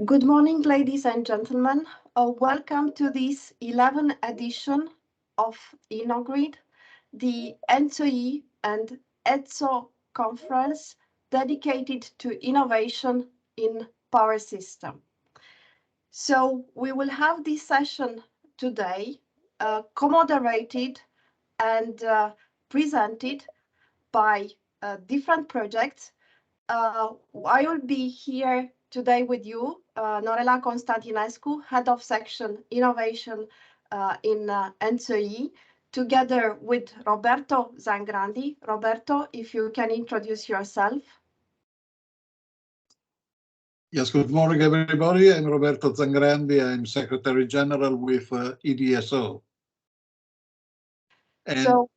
Good morning, ladies and gentlemen. Welcome to this 11th edition of InnoGrid, the ENTSO-E and ENTSO conference dedicated to innovation in power system. So we will have this session today co-moderated and presented by different projects. I will be here today with you, Norela Constantinescu, Head of Section Innovation in ENTSO-E, together with Roberto Zangrandi. Roberto, if you can introduce yourself. Yes, good morning, everybody. I'm Roberto Zangrandi. I'm Secretary General with EDSO. And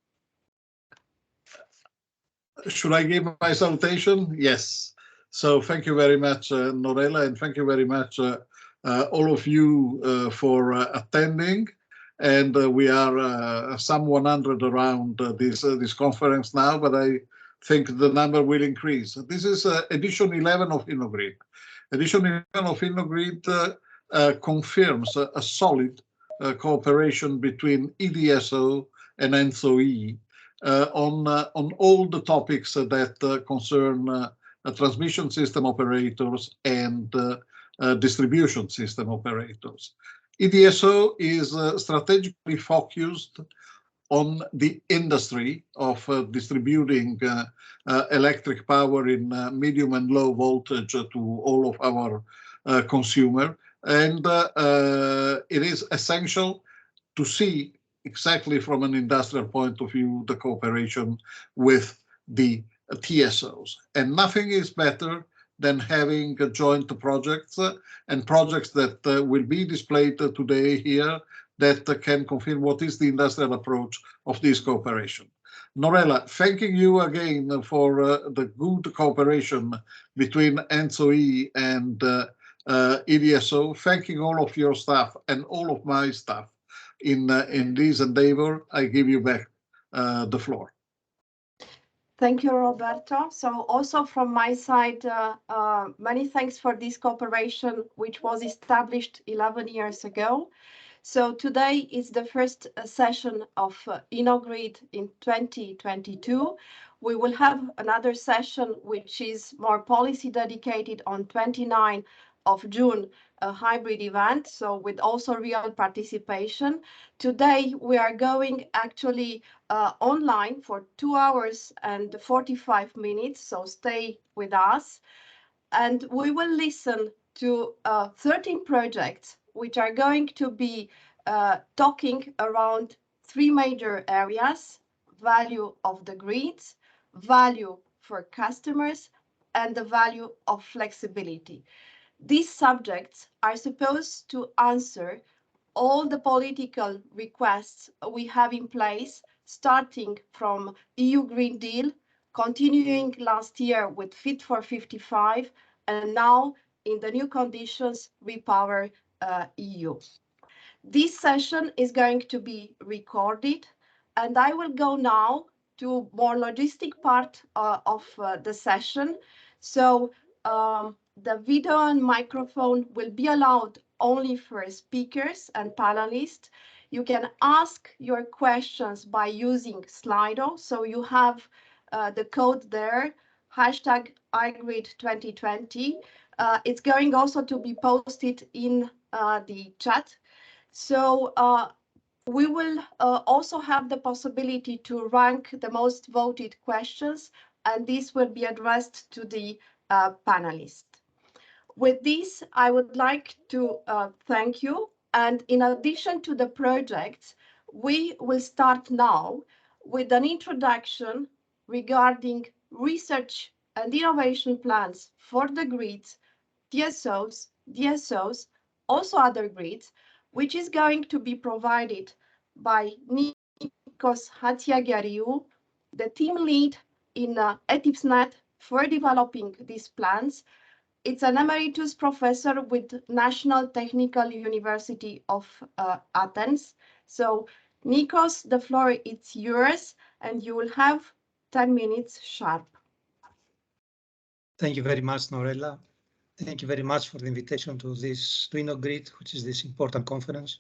should I give my salutation? Yes. So thank you very much, Norella, and thank you very much, all of you, for attending. And we are some 100 around this conference now, but I think the number will increase. This is edition 11 of InnoGrid. Edition 11 of InnoGrid confirms a solid cooperation between EDSO and ENTSO-E on all the topics that concern transmission system operators and distribution system operators. EDSO is strategically focused on the industry of distributing electric power in medium and low voltage to all of our consumer. And it is essential to see exactly from an industrial point of view the cooperation with the TSOs. And nothing is better than having joint projects and projects that will be displayed today here that can confirm what is the industrial approach of this cooperation. Norella, thanking you again for the good cooperation between ENTSO-E and EDSO, thanking all of your staff and all of my staff in this endeavor. I give you back the floor. Thank you, Roberto. So also from my side, many thanks for this cooperation, which was established 11 years ago. So today is the first session of InnoGrid in 2022. We will have another session, which is more policy dedicated on 29 of June, a hybrid event, so with also real participation. Today, we are going actually online for 2 hours and 45 minutes, so stay with us. And we will listen to 13 projects, which are going to be talking around 3 major areas: value of the grids, value for customers, and the value of flexibility. These subjects are supposed to answer all the political requests we have in place, starting from EU Green Deal, continuing last year with Fit for 55, and now in the new conditions, Repower EU. This session is going to be recorded, and I will go now to more logistic part of the session. So the video and microphone will be allowed only for speakers and panelists. You can ask your questions by using Slido. So you have the code there, hashtag IGrid2020. It's going also to be posted in the chat. So we will also have the possibility to rank the most voted questions, and this will be addressed to the panelists. With this, I would like to thank you. And in addition to the projects, we will start now with an introduction regarding research and innovation plans for the grids, TSOs, DSOs, also other grids, which is going to be provided by Nikos Hatziagariou, the team lead in ETIPSNet for developing these plans. It's an emeritus professor with National Technical University of Athens. So Nikos, the floor is yours, and you will have 10 minutes sharp. Thank you very much, Norella. Thank you very much for the invitation to InnoGrid, which is this important conference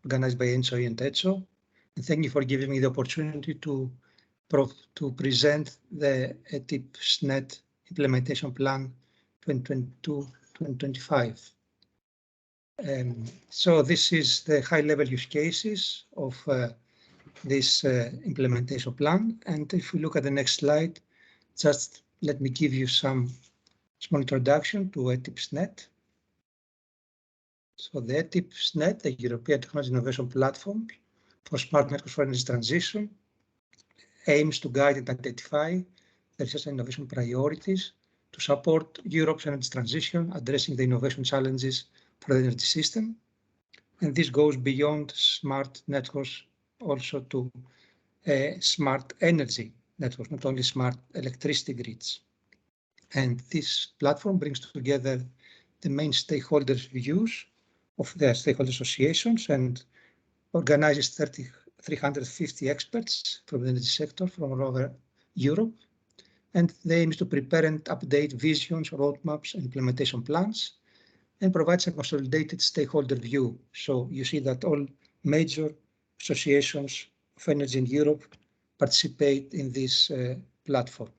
organized by ENTSO-E and ENTSO. And thank you for giving me the opportunity to present the ETIP-SNET implementation plan 2022-2025. So this is the high-level use cases of this implementation plan. And if we look at the next slide, just let me give you some small introduction to ETIP-SNET. So the ETIP-SNET, the European Technology Innovation Platform for Smart Networks for Energy Transition, aims to guide and identify the research and innovation priorities to support Europe's energy transition, addressing the innovation challenges for the energy system. And this goes beyond smart networks also to smart energy networks, not only smart electricity grids. And this platform brings together the main stakeholders' views of the stakeholder associations and organizes 350 experts from the energy sector from all over Europe. And the aim is to prepare and update visions, roadmaps, and implementation plans, and provides a consolidated stakeholder view. So you see that all major associations of energy in Europe participate in this platform.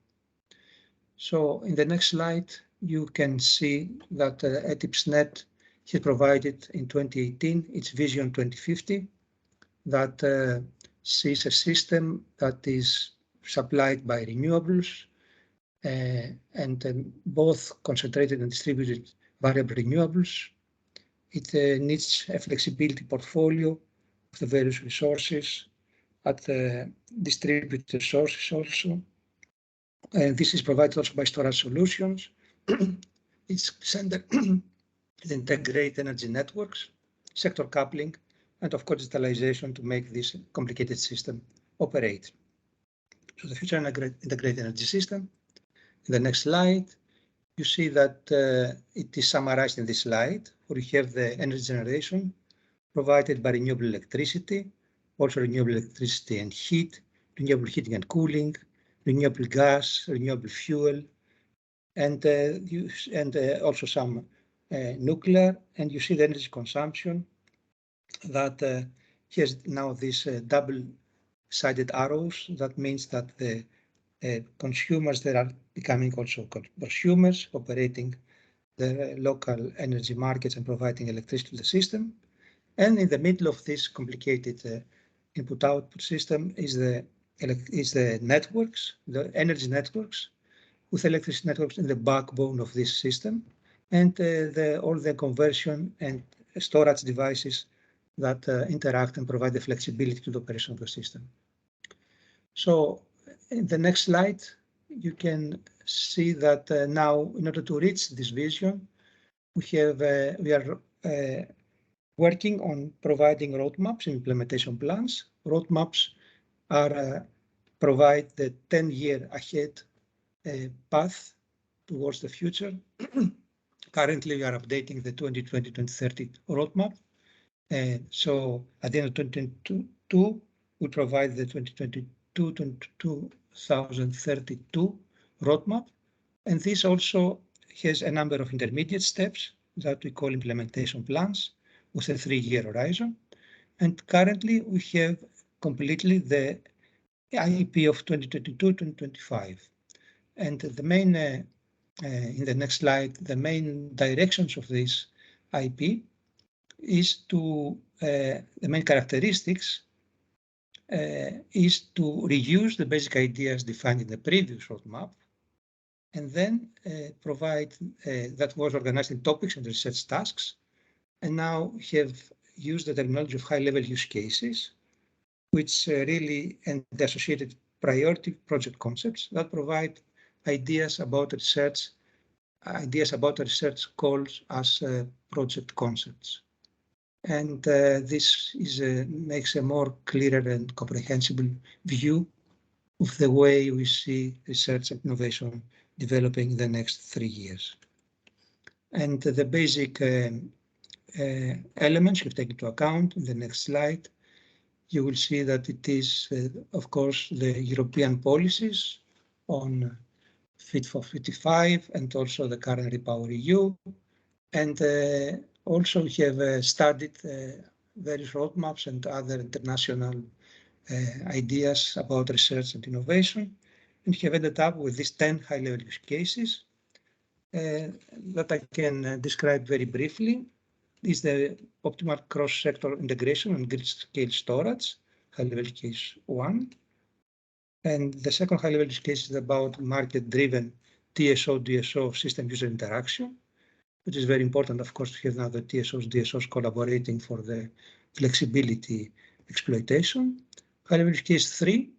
So in the next slide, you can see that ETIP-SNET has provided in 2018 its Vision 2050 that sees a system that is supplied by renewables and both concentrated and distributed variable renewables. It needs a flexibility portfolio of the various resources at the distributed sources also. And this is provided also by storage solutions. It's centered in integrated energy networks, sector coupling, and of course digitalization to make this complicated system operate. So the future integrated energy system. In the next slide, you see that it is summarized in this slide, where you have the energy generation provided by renewable electricity, also renewable electricity and heat, renewable heating and cooling, renewable gas, renewable fuel, and also some nuclear. And you see the energy consumption that has now these double-sided arrows. That means that the consumers that are becoming also consumers, operating the local energy markets and providing electricity to the system. And in the middle of this complicated input-output system is the networks, the energy networks, with electricity networks in the backbone of this system, and all the conversion and storage devices that interact and provide the flexibility to the operation of the system. So in the next slide, you can see that now, in order to reach this vision, we are working on providing roadmaps and implementation plans. Roadmaps are provide the 10-year ahead path towards the future. Currently, we are updating the 2020-2030 roadmap. So at the end of 2022, we provide the 2022-2032 roadmap. And this also has a number of intermediate steps that we call implementation plans with a 3-year horizon. And currently, we have completely the IEP of 2022-2025. And the main, in the next slide, the main directions of this IEP is to, the main characteristics is to reuse the basic ideas defined in the previous roadmap, and then provide, that was organized in topics and research tasks, and now have used the terminology of high-level use cases, which really, and the associated priority project concepts that provide ideas about research calls as project concepts. And this is makes a more clearer and comprehensible view of the way we see research and innovation developing in the next 3 years. And the basic elements you've taken into account in the next slide, you will see that it is, of course, the European policies on Fit for 55 and also the current REPowerEU. And also we have studied various roadmaps and other international ideas about research and innovation, and have ended up with these 10 high-level use cases that I can describe very briefly. Is the optimal cross-sector integration and grid-scale storage, high-level use case 1. And the second high-level use case is about market-driven TSO-DSO system user interaction, which is very important, of course, to have now the TSOs, DSOs collaborating for the flexibility exploitation. High-level use case 3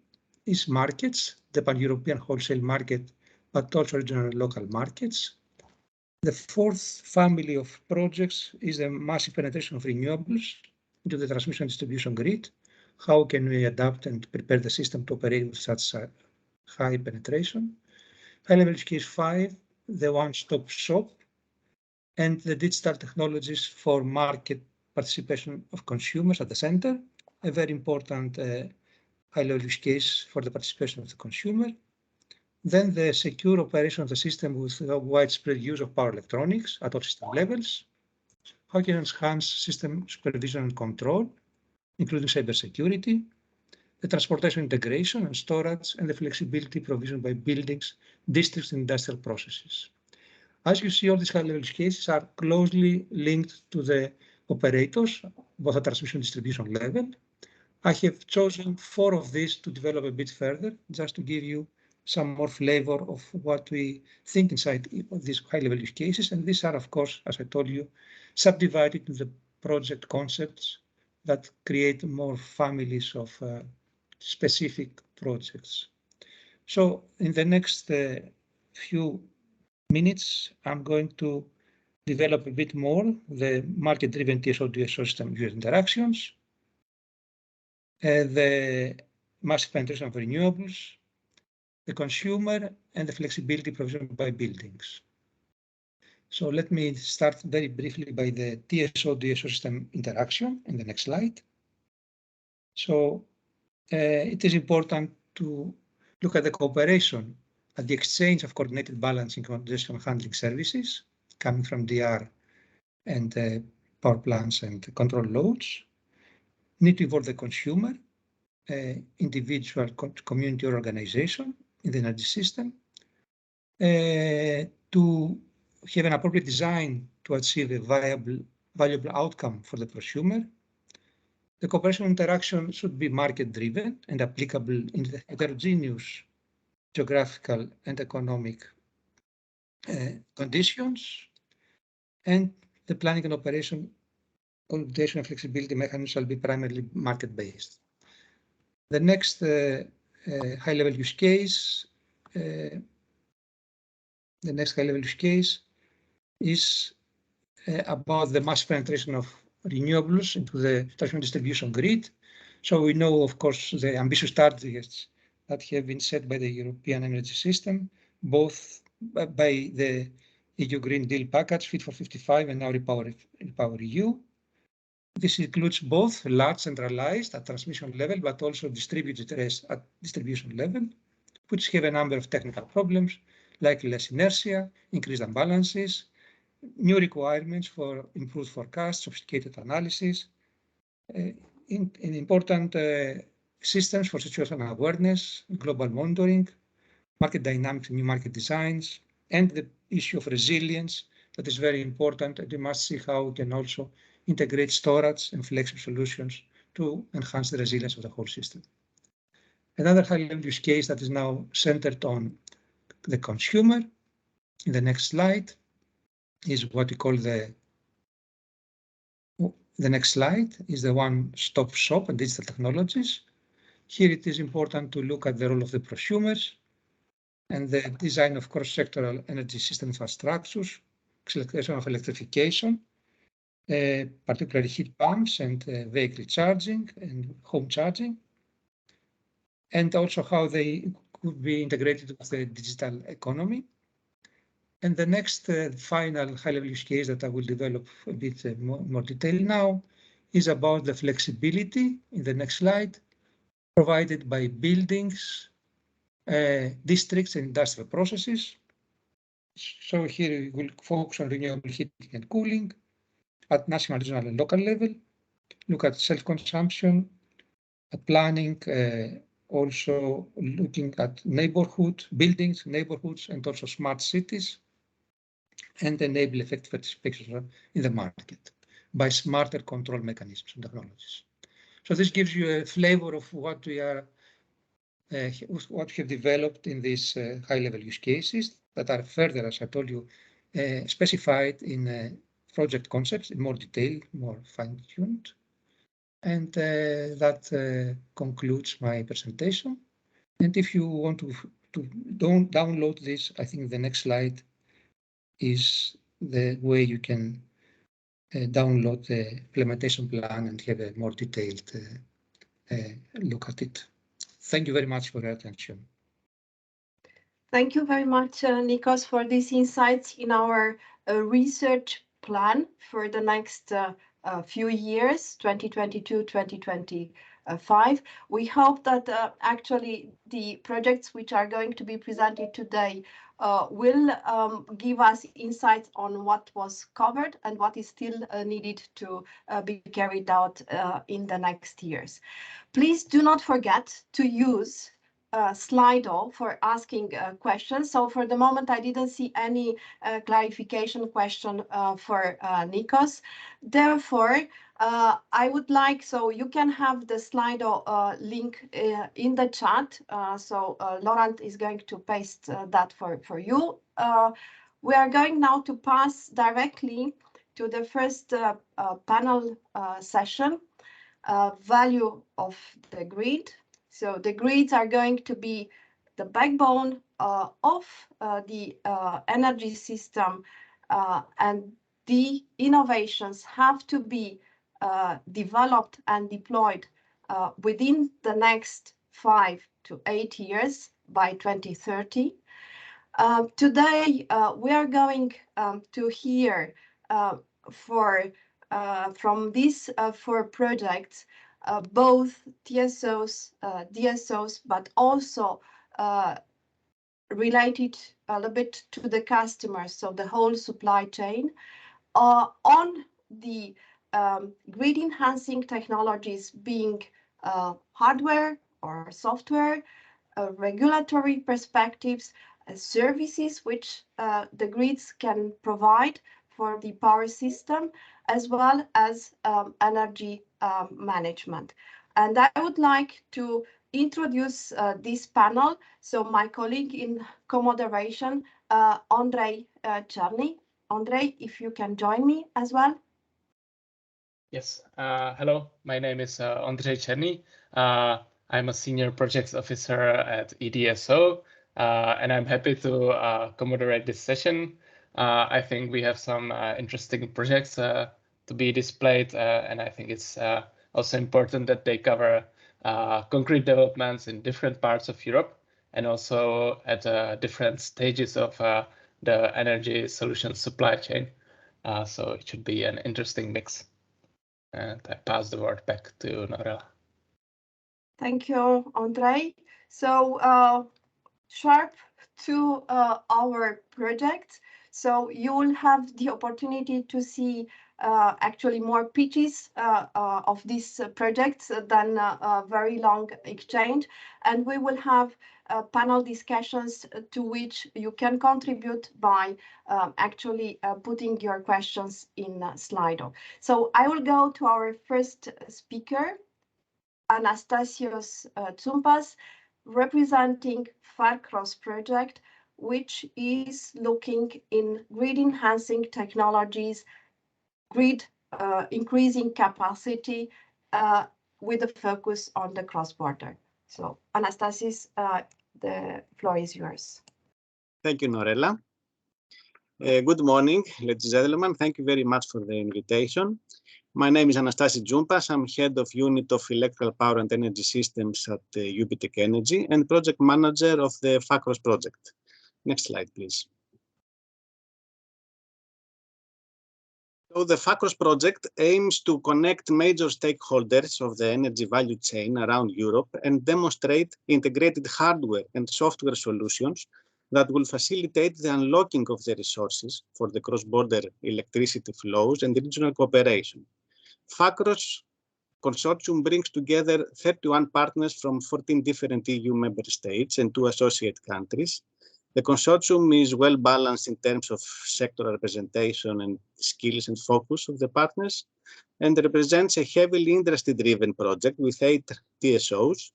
is markets, the pan-European wholesale market, but also regional and local markets. The fourth family of projects is the massive penetration of renewables into the transmission distribution grid. How can we adapt and prepare the system to operate with such high penetration? High-level use case 5, the one-stop shop, and the digital technologies for market participation of consumers at the center, a very important high-level use case for the participation of the consumer. Then the secure operation of the system with the widespread use of power electronics at all system levels. How can enhance system supervision and control, including cybersecurity, the transportation integration and storage, and the flexibility provision by buildings, districts, and industrial processes. As you see, all these high-level use cases are closely linked to the operators, both at transmission and distribution level. I have chosen 4 of these to develop a bit further, just to give you some more flavor of what we think inside these high-level use cases. And these are, of course, as I told you, subdivided into the project concepts that create more families of specific projects. So in the next few minutes, I'm going to develop a bit more the market-driven TSO-DSO system user interactions, the massive penetration of renewables, the consumer, and the flexibility provision by buildings. So let me start very briefly by the TSO-DSO system interaction in the next slide. So it is important to look at the cooperation at the exchange of coordinated balancing congestion handling services coming from DR and power plants and control loads. Need to involve the consumer, individual community or organization in the energy system, to have an appropriate design to achieve a valuable outcome for the prosumer. The cooperation interaction should be market-driven and applicable in the heterogeneous geographical and economic conditions, and the planning and operation computation and flexibility mechanisms shall be primarily market-based. The next high-level use case, is about the mass penetration of renewables into the transmission distribution grid. So we know, of course, the ambitious targets that have been set by the European energy system, both by the EU Green Deal package, Fit for 55, and now REPowerEU. This includes both large centralized at transmission level, but also distributed at distribution level, which have a number of technical problems, like less inertia, increased imbalances, new requirements for improved forecasts, sophisticated analysis, important systems for situational awareness, global monitoring, market dynamics, new market designs, and the issue of resilience that is very important. And we must see how we can also integrate storage and flexible solutions to enhance the resilience of the whole system. Another high-level use case that is now centered on the consumer, in the next slide, is what we call the next slide is the one-stop shop and digital technologies. Here it is important to look at the role of the prosumers and the design of cross-sectoral energy system infrastructures, acceleration of electrification, particularly heat pumps and vehicle charging and home charging, and also how they could be integrated with the digital economy. And the next final high-level use case that I will develop a bit more detail now is about the flexibility in the next slide provided by buildings districts and industrial processes. So here we will focus on renewable heating and cooling at national, regional, and local level. Look at self-consumption, at planning, also looking at neighborhood buildings, neighborhoods, and also smart cities, and enable effective participation in the market by smarter control mechanisms and technologies. So this gives you a flavor of what we are, what we have developed in these high-level use cases that are further, as I told you, specified in project concepts in more detail, more fine-tuned. And that concludes my presentation. And if you want to download this, I think the next slide is the way you can download the implementation plan and have a more detailed look at it. Thank you very much for your attention. Thank you very much, Nikos, for these insights in our research plan for the next few years, 2022-2025. We hope that actually the projects which are going to be presented today will give us insights on what was covered and what is still needed to be carried out in the next years. Please do not forget to use Slido for asking questions. So for the moment, I didn't see any clarification question for Nikos. Therefore, I would like, so you can have the Slido link in the chat. So Laurent is going to paste that for you. We are going now to pass directly to the first panel session, value of the grid. So the grids are going to be the backbone of the energy system, and the innovations have to be developed and deployed within the next 5 to 8 years by 2030. Today, we are going to hear from these 4 projects, both TSOs, DSOs, but also related a little bit to the customers, so the whole supply chain, on the grid enhancing technologies being hardware or software, regulatory perspectives, services which the grids can provide for the power system, as well as energy management. And I would like to introduce this panel. So my colleague in co-moderation, Andrei Cherny. Andrei, if you can join me as well. Yes, hello, my name is Andrei Cherny. I'm a senior projects officer at EDSO, and I'm happy to co-moderate this session. I think we have some interesting projects to be displayed, and I think it's also important that they cover concrete developments in different parts of Europe and also at different stages of the energy solution supply chain. So it should be an interesting mix. And I pass the word back to Norella. Thank you, Andrei. So sharp to our project. So you will have the opportunity to see actually more pitches of these projects than a very long exchange. And we will have panel discussions to which you can contribute by actually putting your questions in Slido. So I will go to our first speaker, Anastasios Tsumpas, representing FARCROSS project, which is looking in grid enhancing technologies, grid increasing capacity with a focus on the cross-border. So Anastasios, the floor is yours. Thank you, Norella. Good morning, ladies and gentlemen. Thank you very much for the invitation. My name is Anastasios Tsumpas. I'm head of unit of electrical power and energy systems at UBTech Energy and project manager of the FARCROSS project. Next slide, please. So the FACROS project aims to connect major stakeholders of the energy value chain around Europe and demonstrate integrated hardware and software solutions that will facilitate the unlocking of the resources for the cross-border electricity flows and regional cooperation. FACROS consortium brings together 31 partners from 14 different EU member states and 2 associate countries. The consortium is well balanced in terms of sector representation and skills and focus of the partners, and represents a heavily industry-driven project with 8 TSOs,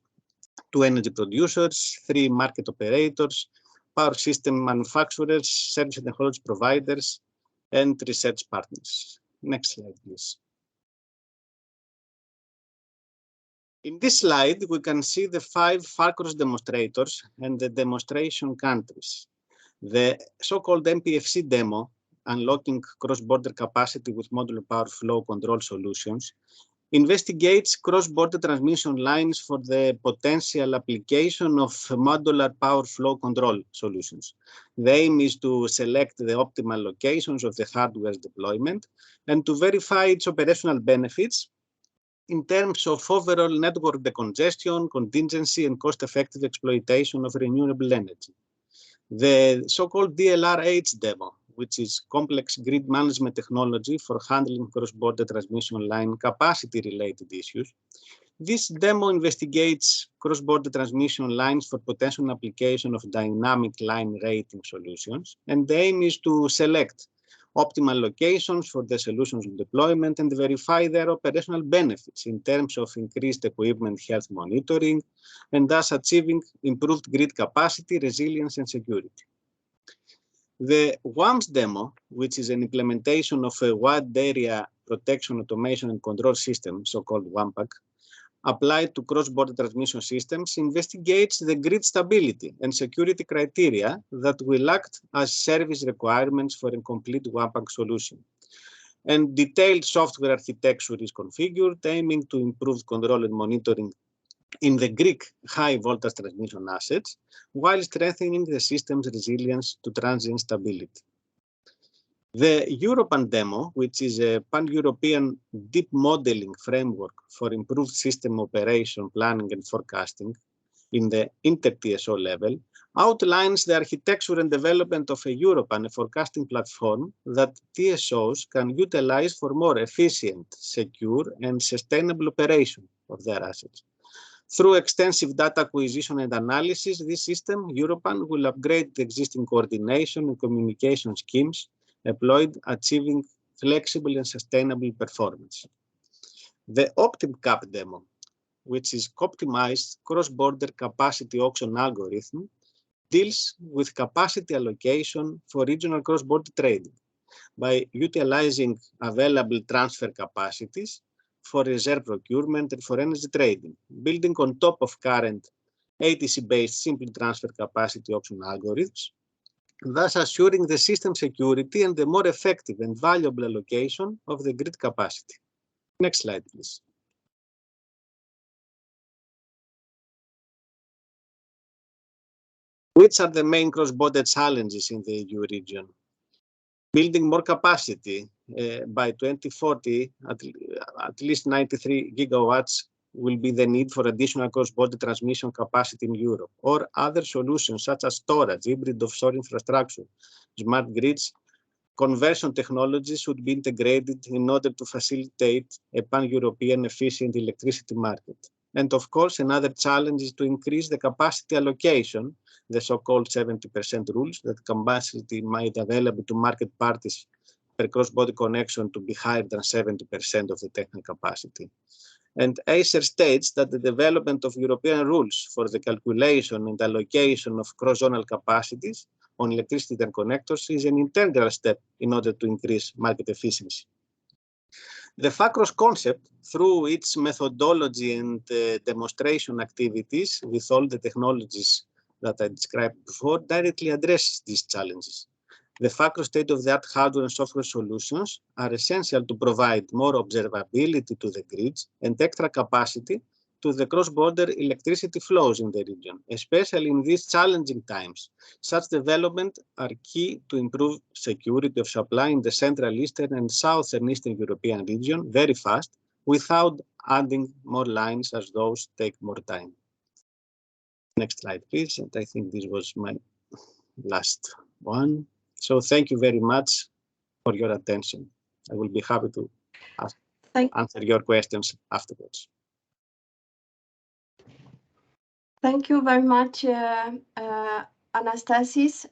2 energy producers, 3 market operators, power system manufacturers, service and technology providers, and research partners. Next slide, please. In this slide, we can see the 5 FACROS demonstrators and the demonstration countries. The so-called MPFC demo, Unlocking Cross-Border Capacity with Modular Power Flow Control Solutions, investigates cross-border transmission lines for the potential application of modular power flow control solutions. The aim is to select the optimal locations of the hardware's deployment and to verify its operational benefits in terms of overall network decongestion, contingency, and cost-effective exploitation of renewable energy. The so-called DLR-H demo, which is complex grid management technology for handling cross-border transmission line capacity-related issues. This demo investigates cross-border transmission lines for potential application of dynamic line rating solutions, and the aim is to select optimal locations for the solutions deployment and verify their operational benefits in terms of increased equipment health monitoring, and thus achieving improved grid capacity, resilience, and security. The WAMS demo, which is an implementation of a wide area protection, automation, and control system, so-called WAMPAC, applied to cross-border transmission systems, investigates the grid stability and security criteria that will act as service requirements for a complete WAMPAC solution. And detailed software architecture is configured, aiming to improve control and monitoring in the Greek high-voltage transmission assets, while strengthening the system's resilience to transient stability. The European demo, which is a pan-European deep modeling framework for improved system operation, planning, and forecasting in the inter-TSO level, outlines the architecture and development of a European forecasting platform that TSOs can utilize for more efficient, secure, and sustainable operation of their assets. Through extensive data acquisition and analysis, this system, European, will upgrade the existing coordination and communication schemes employed, achieving flexible and sustainable performance. The OptimCap demo, which is optimized cross-border capacity auction algorithm, deals with capacity allocation for regional cross-border trading by utilizing available transfer capacities for reserve procurement and for energy trading, building on top of current ATC-based simple transfer capacity auction algorithms, thus assuring the system security and the more effective and valuable allocation of the grid capacity. Next slide, please. Which are the main cross-border challenges in the EU region? Building more capacity. By 2040, at least 93 gigawatts will be the need for additional cross-border transmission capacity in Europe, or other solutions such as storage, hybrid offshore infrastructure, smart grids. Conversion technologies should be integrated in order to facilitate a pan-European efficient electricity market. And of course, another challenge is to increase the capacity allocation, the so-called 70% rules, that capacity might be available to market parties per cross-border connection to be higher than 70% of the technical capacity. And Acer states that the development of European rules for the calculation and allocation of cross-zonal capacities on electricity interconnectors is an integral step in order to increase market efficiency. The FACROS concept, through its methodology and demonstration activities with all the technologies that I described before, directly addresses these challenges. The FACROS state-of-the-art hardware and software solutions are essential to provide more observability to the grids and extra capacity to the cross-border electricity flows in the region, especially in these challenging times. Such developments are key to improve security of supply in the Central Eastern and Southern Eastern European region very fast, without adding more lines, as those take more time. Next slide, please. And I think this was my last one. So thank you very much for your attention. I will be happy to answer your questions afterwards. Thank you very much, Anastasis.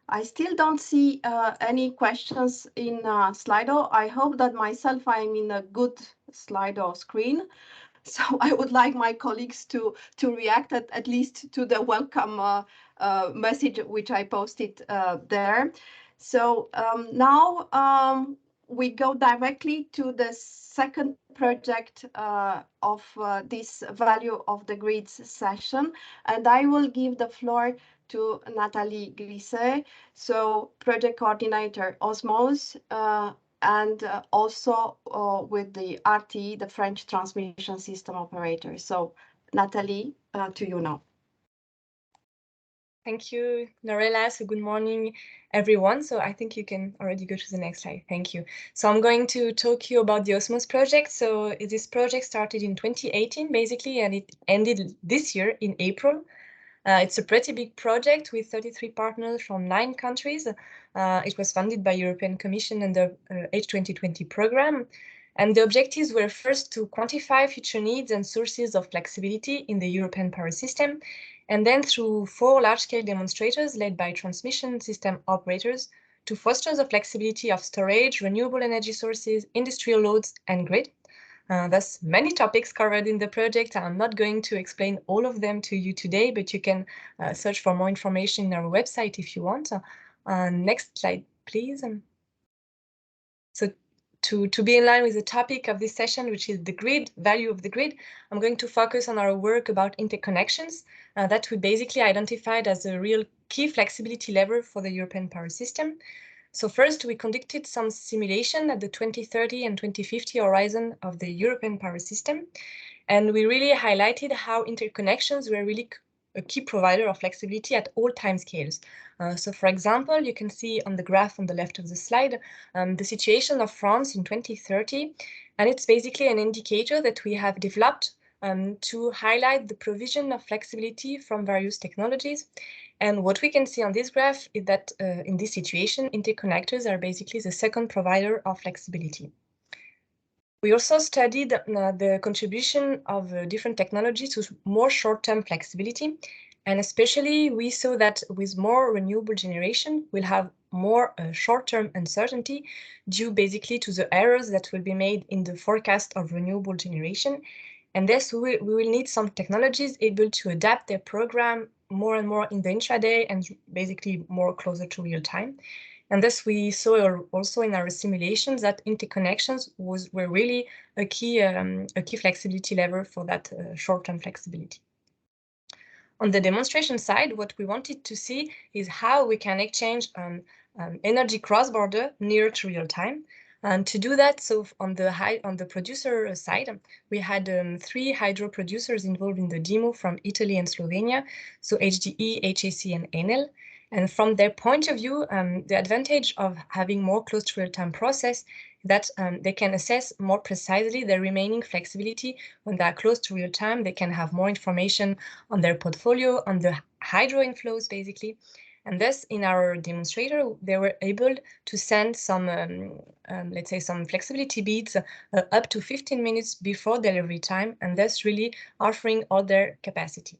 I still don't see any questions in Slido. I hope that myself I'm in a good Slido screen. So I would like my colleagues to react at least to the welcome message which I posted there. So now we go directly to the second project of this Value of the Grids session, and I will give the floor to Nathalie Grisset, so project coordinator Osmose, and also with the RTE, the French transmission system operator. So Nathalie, to you now. Thank you, Norella. So good morning, everyone. So I think you can already go to the next slide. Thank you. So I'm going to talk to you about the Osmose project. So this project started in 2018, basically, and it ended this year in April. It's a pretty big project with 33 partners from 9 countries. It was funded by European Commission under H2020 program. And the objectives were first to quantify future needs and sources of flexibility in the European power system, and then through 4 large-scale demonstrators led by transmission system operators to foster the flexibility of storage, renewable energy sources, industrial loads, and grid. There's many topics covered in the project. I'm not going to explain all of them to you today, but you can search for more information on our website if you want. Next slide, please. So to be in line with the topic of this session, which is the grid, value of the grid, I'm going to focus on our work about interconnections that we basically identified as a real key flexibility lever for the European power system. So first, we conducted some simulation at the 2030 and 2050 horizon of the European power system. And we really highlighted how interconnections were really a key provider of flexibility at all time scales. So for example, you can see on the graph on the left of the slide, the situation of France in 2030. And it's basically an indicator that we have developed to highlight the provision of flexibility from various technologies. And what we can see on this graph is that in this situation, interconnectors are basically the second provider of flexibility. We also studied the contribution of different technologies to more short-term flexibility. And especially we saw that with more renewable generation, we'll have more short-term uncertainty due basically to the errors that will be made in the forecast of renewable generation. And thus we will need some technologies able to adapt their program more and more in the intraday and basically more closer to real time. And thus we saw also in our simulations that interconnections were really a key flexibility lever for that short-term flexibility. On the demonstration side, what we wanted to see is how we can exchange energy cross-border near to real time. And to do that, so on the producer side, we had 3 hydro producers involved in the demo from Italy and Slovenia, so HDE, HAC, and Enel. And from their point of view, the advantage of having more close to real-time process that they can assess more precisely their remaining flexibility when they are close to real time. They can have more information on their portfolio, on the hydro inflows, basically. And thus, in our demonstrator, they were able to send some, let's say, some flexibility beads up to 15 minutes before delivery time, and thus really offering all their capacity.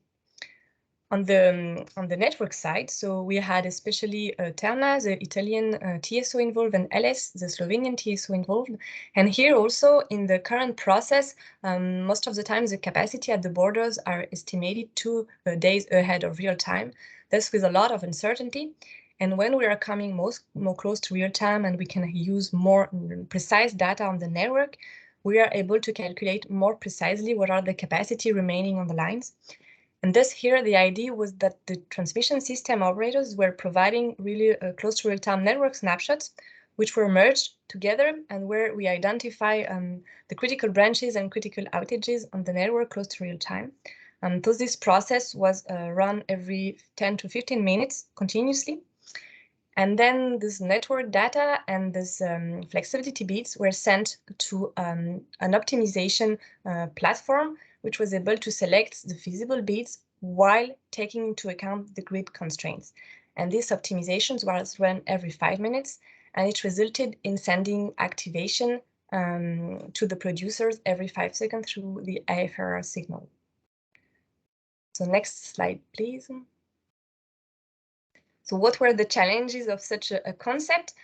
On the network side, so we had especially Terna, the Italian TSO involved, and LS, the Slovenian TSO involved. And here also in the current process, most of the time the capacity at the borders are estimated 2 days ahead of real time, thus with a lot of uncertainty. And when we are coming more close to real time and we can use more precise data on the network, we are able to calculate more precisely what are the capacity remaining on the lines. And thus here the idea was that the transmission system operators were providing really close to real-time network snapshots which were merged together and where we identify the critical branches and critical outages on the network close to real time. Thus this process was run every 10 to 15 minutes continuously. And then this network data and this flexibility beads were sent to an optimization platform, which was able to select the feasible beads while taking into account the grid constraints. And these optimizations was run every 5 minutes, and it resulted in sending activation to the producers every 5 seconds through the IFR signal. So next slide, please. So what were the challenges of such a concept?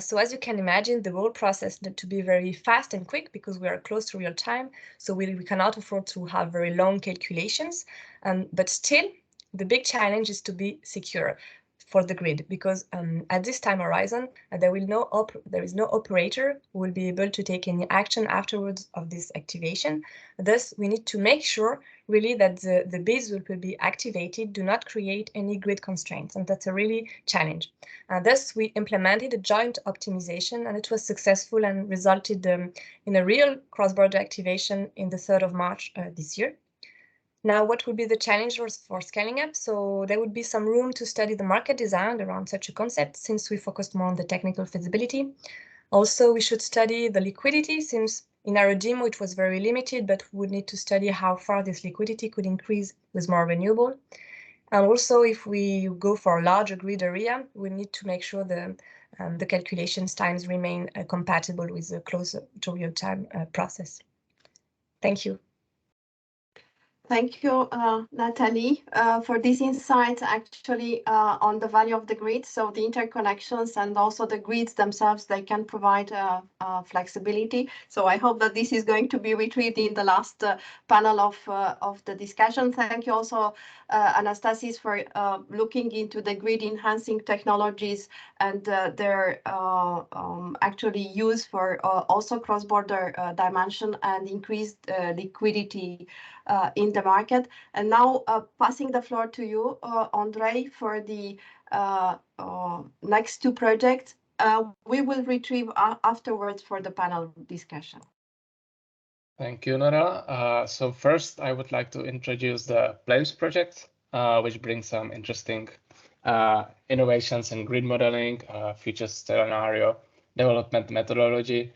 So as you can imagine, the whole process needed to be very fast and quick because we are close to real time. So we cannot afford to have very long calculations. But still, the big challenge is to be secure for the grid, because at this time horizon, there is no operator who will be able to take any action afterwards of this activation. Thus, we need to make sure really that the beads will be activated, do not create any grid constraints, and that's a really challenge. Thus, we implemented a joint optimization, and it was successful and resulted in a real cross-border activation in the 3rd of March this year. Now, what would be the challenge for scaling up? So there would be some room to study the market design around such a concept, since we focused more on the technical feasibility. Also, we should study the liquidity, since in our demo it was very limited, but we would need to study how far this liquidity could increase with more renewable. And also, if we go for a larger grid area, we need to make sure the calculations times remain compatible with the closer to real-time process. Thank you. Thank you, Nathalie, for these insights actually on the value of the grid. So the interconnections and also the grids themselves, they can provide flexibility. So I hope that this is going to be retrieved in the last panel of the discussion. Thank you also, Anastasis, for looking into the grid enhancing technologies and their actually use for also cross-border dimension and increased liquidity in the market. And now passing the floor to you, Andre, for the next two projects. We will retrieve afterwards for the panel discussion. Thank you, Nora. So first, I would like to introduce the PLAIMS project, which brings some interesting innovations in grid modeling, future scenario development methodology,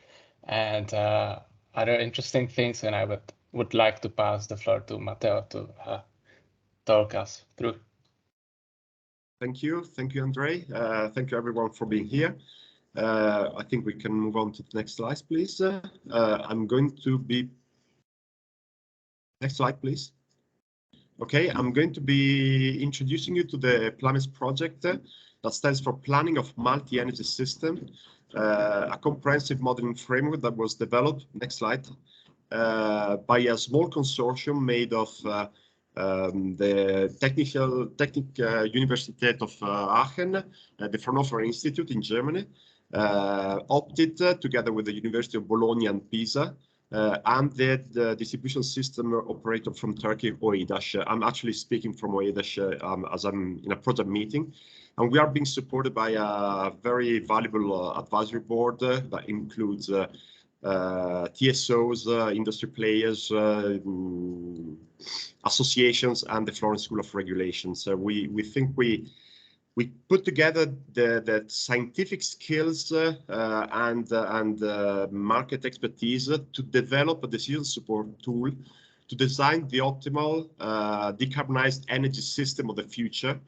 and other interesting things. And I would like to pass the floor to Matteo to talk us through. Thank you, Andre. Thank you everyone for being here. I think we can move on to the next slide, please. I'm going to be, next slide, please. Okay, I'm going to be introducing you to the PLAIMS project that stands for Planning of Multi-Energy System, a comprehensive modeling framework that was developed, next slide, by a small consortium made of the Technische Universität of Aachen, the Fraunhofer Institute in Germany, opted together with the University of Bologna and Pisa, and the distribution system operator from Turkey, OEDASH. I'm actually speaking from OEDASH as I'm in a project meeting, and we are being supported by a very valuable advisory board that includes TSOs, industry players, associations, and the Florence School of Regulation. So we think we put together the scientific skills and market expertise to develop a decision support tool to design the optimal decarbonized energy system of the future,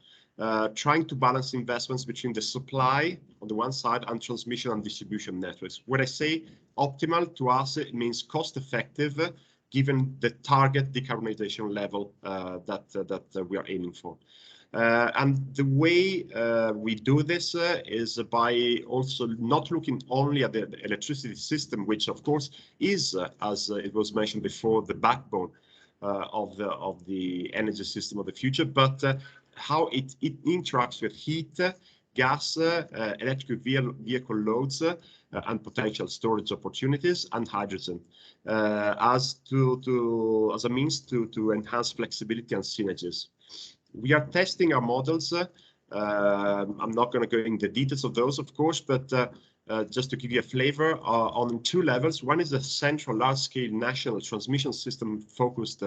trying to balance investments between the supply on the one side and transmission and distribution networks. When I say optimal, to us, it means cost effective, given the target decarbonization level that we are aiming for. And the way we do this is by also not looking only at the electricity system, which of course is, as it was mentioned before, the backbone of the energy system of the future, but how it interacts with heat, gas, electric vehicle loads, and potential storage opportunities, and hydrogen, as a means to enhance flexibility and synergies. We are testing our models I'm not going to go into the details of those, of course, but just to give you a flavor on two levels. One is a central large-scale national transmission system focused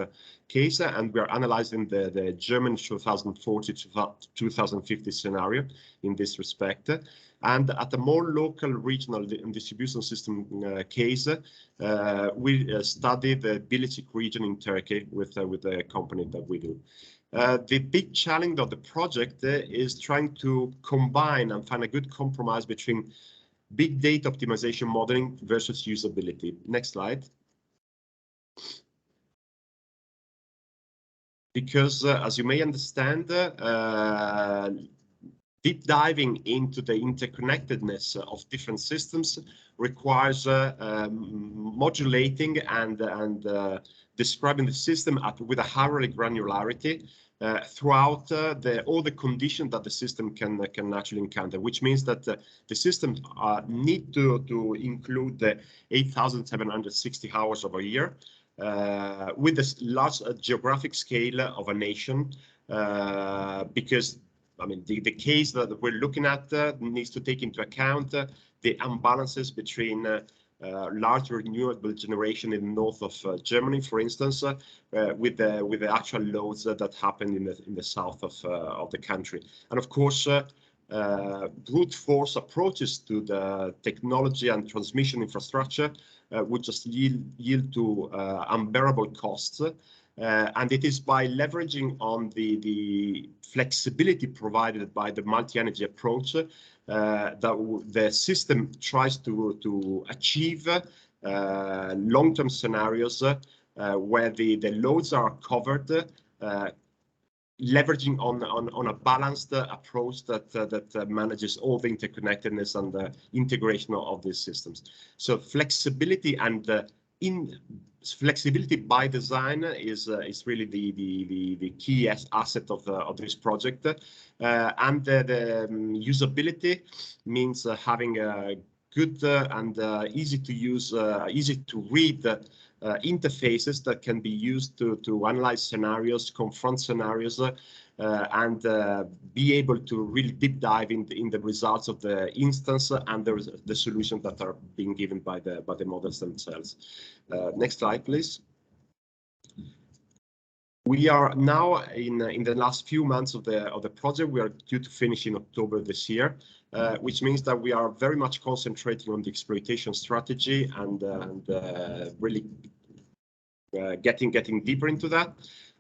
case, and we are analyzing the German 2040 to 2050 scenario in this respect. And at a more local regional distribution system case, we studied the Bilecik region in Turkey with a company that we do. The big challenge of the project is trying to combine and find a good compromise between big data optimization modeling versus usability. Next slide. Because as you may understand, deep diving into the interconnectedness of different systems requires modulating and describing the system with a high granularity throughout all the conditions that the system can actually encounter, which means that the system need to include the 8,760 hours of a year with the large geographic scale of a nation, because I mean, the case that we're looking at needs to take into account the imbalances between large renewable generation in the north of Germany, for instance, with the actual loads that happen in the south of the country. And of course, brute force approaches to the technology and transmission infrastructure would just yield to unbearable costs. And it is by leveraging on the flexibility provided by the multi-energy approach that the system tries to achieve long-term scenarios where the loads are covered, leveraging on a balanced approach that manages all the interconnectedness and the integration of these systems. So flexibility and flexibility by design is really the key asset of this project, and the usability means having a good and easy to use, easy to read interfaces that can be used to analyze scenarios, confront scenarios, and be able to really deep dive in the results of the instance and the solutions that are being given by the models themselves. Next slide, please. We are now in the last few months of the project. We are due to finish in October this year, which means that we are very much concentrating on the exploitation strategy and really getting deeper into that.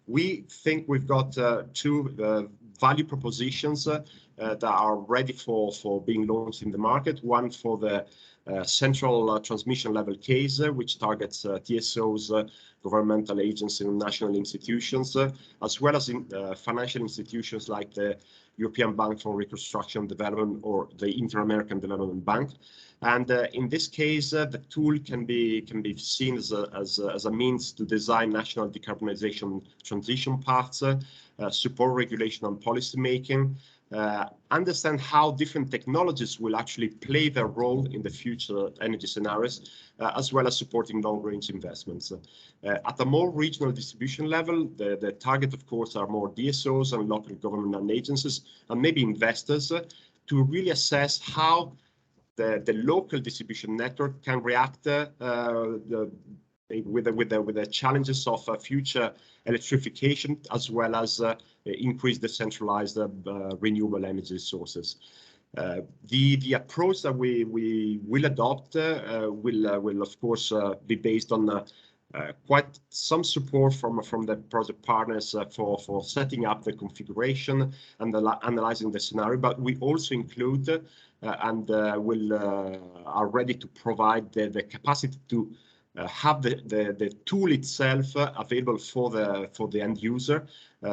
We think we've got two value propositions that are ready for being launched in the market. One for the central transmission level case, which targets TSOs, governmental agencies and national institutions, as well as in financial institutions like the European Bank for Reconstruction and Development or the Inter-American Development Bank. And in this case, the tool can be seen as a means to design national decarbonization transition paths, support regulation and policy making, understand how different technologies will actually play their role in the future energy scenarios, as well as supporting long-range investments. At a more regional distribution level, the target, of course, are more DSOs and local government and agencies, and maybe investors, to really assess how the local distribution network can react with the challenges of future electrification, as well as increase decentralized renewable energy sources. The approach that we will adopt will of course be based on quite some support from the project partners for setting up the configuration and analyzing the scenario, but we also include and are ready to provide the capacity to have the tool itself available for the end user,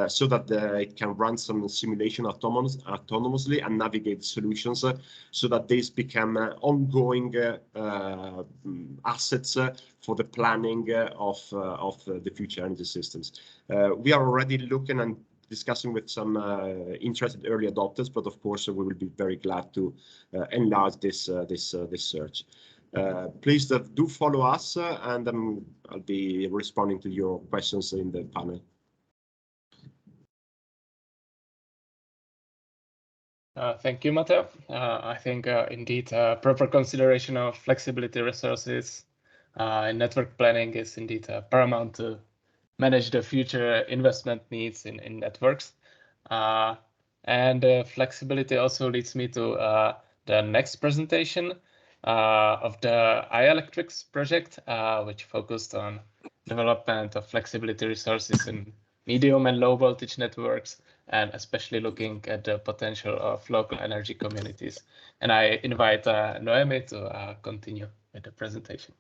so that it can run some simulation autonomously and navigate solutions, so that these become ongoing assets for the planning of the future energy systems. We are already looking and discussing with some interested early adopters, but of course we will be very glad to enlarge this search. Please do follow us, and I'll be responding to your questions in the panel. Thank you, Matteo. I think indeed proper consideration of flexibility resources in network planning is indeed paramount to manage the future investment needs in networks. And flexibility also leads me to the next presentation of the iElectrics project, which focused on development of flexibility resources in medium and low voltage networks, and especially looking at the potential of local energy communities. And I invite Noemi to continue with the presentation.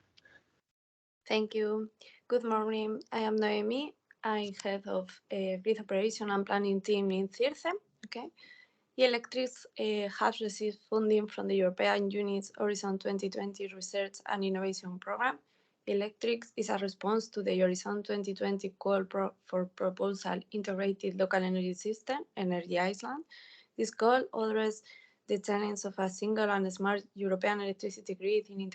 Thank you. Good morning. I am Noemi. I'm head of grid operation and planning team in CIRCE. Okay. eElectrics has received funding from the European Union's Horizon 2020 Research and Innovation Programme. eElectrics is a response to the Horizon 2020 call for proposal integrated local energy system, Energy Island. This call addresses the challenge of a single and smart European electricity grid in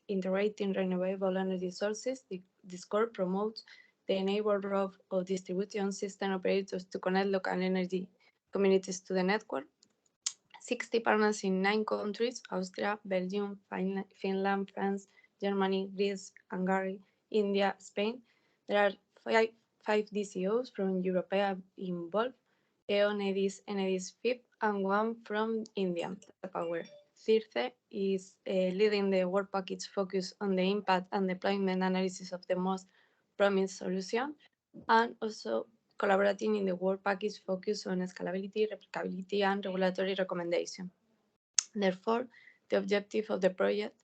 integrating renewable energy sources. This call promotes the enabling of distribution system operators to connect local energy communities to the network. 60 partners in 9 countries: Austria, Belgium, Finland, France, Germany, Greece, Hungary, India, Spain. There are five DCOs from Europe involved: E.ON, Enedis, FIP, and 1 from India, Power. CIRCE is leading the work package focused on the impact and deployment analysis of the most promising solution, and also collaborating in the work package focused on scalability, replicability, and regulatory recommendation. Therefore, the objective of the project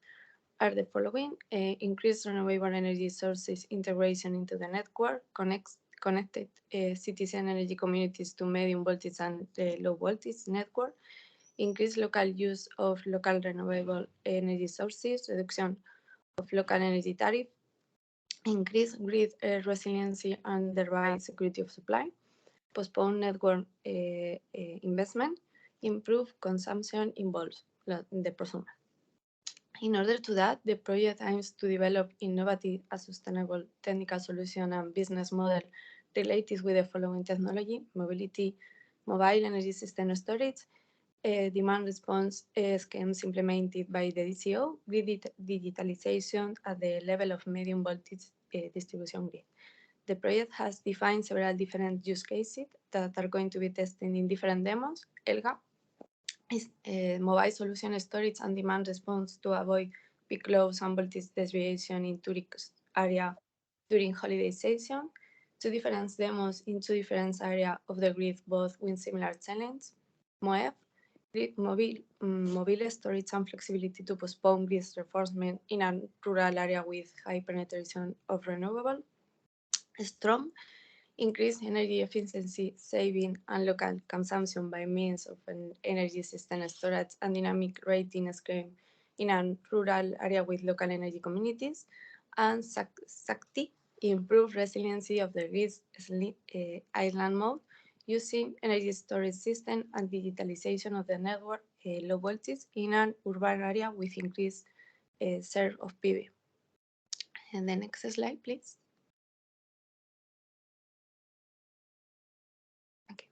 are the following: increase renewable energy sources integration into the network, connected citizen energy communities to medium voltage and low voltage network, increase local use of local renewable energy sources, reduction of local energy tariff, increase grid resiliency and thereby security of supply, postpone network investment, improve consumption involves the prosumer. In order to that, the project aims to develop innovative and sustainable technical solution and business model related with the following technology: mobility, mobile energy system storage, demand response schemes implemented by the DCO, grid digitalization at the level of medium voltage distribution grid. The project has defined several different use cases that are going to be tested in different demos. ELGA is mobile solution storage and demand response to avoid peak loads and voltage deviation in tourist area during holiday season. 2 different demos in 2 different areas of the grid, both with similar challenges. MOEF, mobile storage and flexibility to postpone grid reinforcement in a rural area with high penetration of renewable. STROM, increase energy efficiency, saving, and local consumption by means of an energy system storage and dynamic rating scheme in a rural area with local energy communities. And SACTI, improve resiliency of the grid's island mode using energy storage system and digitalization of the network low voltage in an urban area with increased share of PV. And the next slide, please. Okay.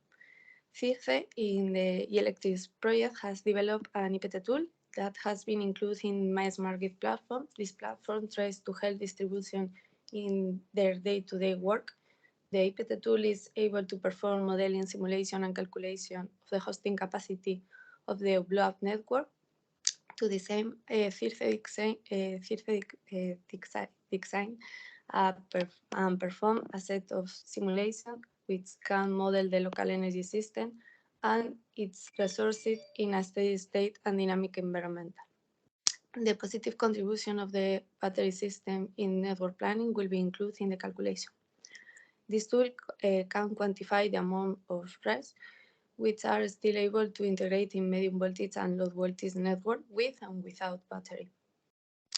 CIRCE in the eElectrics project has developed an IPT tool that has been included in My Smart Grid platform. This platform tries to help distribution in their day-to-day work. The IPT tool is able to perform modeling, simulation, and calculation of the hosting capacity of the blow-up network. To the same, CIRCE design and perform a set of simulations which can model the local energy system and its resources in a steady state and dynamic environment. The positive contribution of the battery system in network planning will be included in the calculation. This tool can quantify the amount of RES which are still able to integrate in medium voltage and low voltage network with and without battery.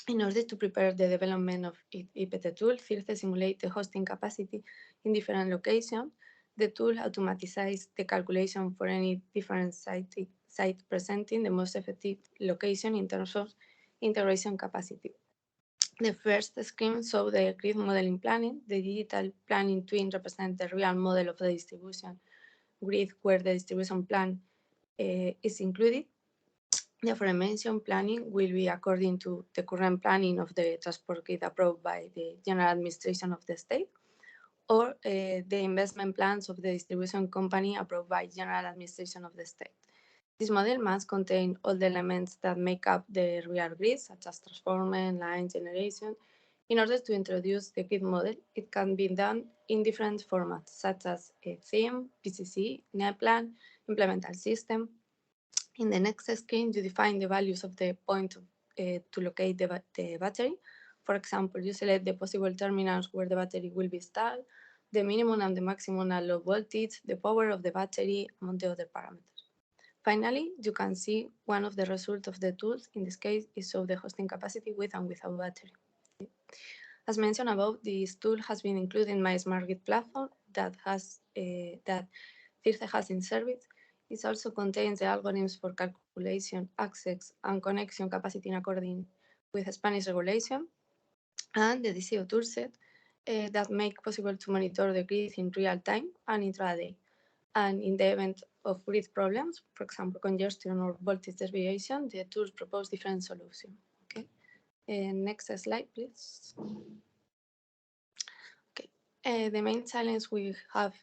In order to prepare the development of IPT tool, CIRCE simulates the hosting capacity in different locations. The tool automatizes the calculation for any different site presenting the most effective location in terms of integration capacity. The first screen shows the grid modeling planning. The digital planning twin represents the real model of the distribution grid, where the distribution plan is included. The aforementioned planning will be according to the current planning of the transport grid approved by the General Administration of the state, or the investment plans of the distribution company approved by General Administration of the state. This model must contain all the elements that make up the real grid, such as transformer, line, generation. In order to introduce the grid model, it can be done in different formats, such as a theme, PCC, net plan, implemental system. In the next screen, you define the values of the point to locate the battery. For example, you select the possible terminals where the battery will be installed, the minimum and the maximum and low voltage, the power of the battery, among the other parameters. Finally, you can see one of the results of the tools. In this case, it shows the hosting capacity with and without battery. As mentioned above, this tool has been included in my Smart Grid platform that CIRCE has in service. It also contains the algorithms for calculation, access, and connection capacity in accordance with Spanish regulation, and the DCO toolset that make possible to monitor the grid in real time and intraday. And in the event of grid problems, for example, congestion or voltage deviation, the tools propose different solutions. Okay. Next slide, please. Okay. The main challenge we have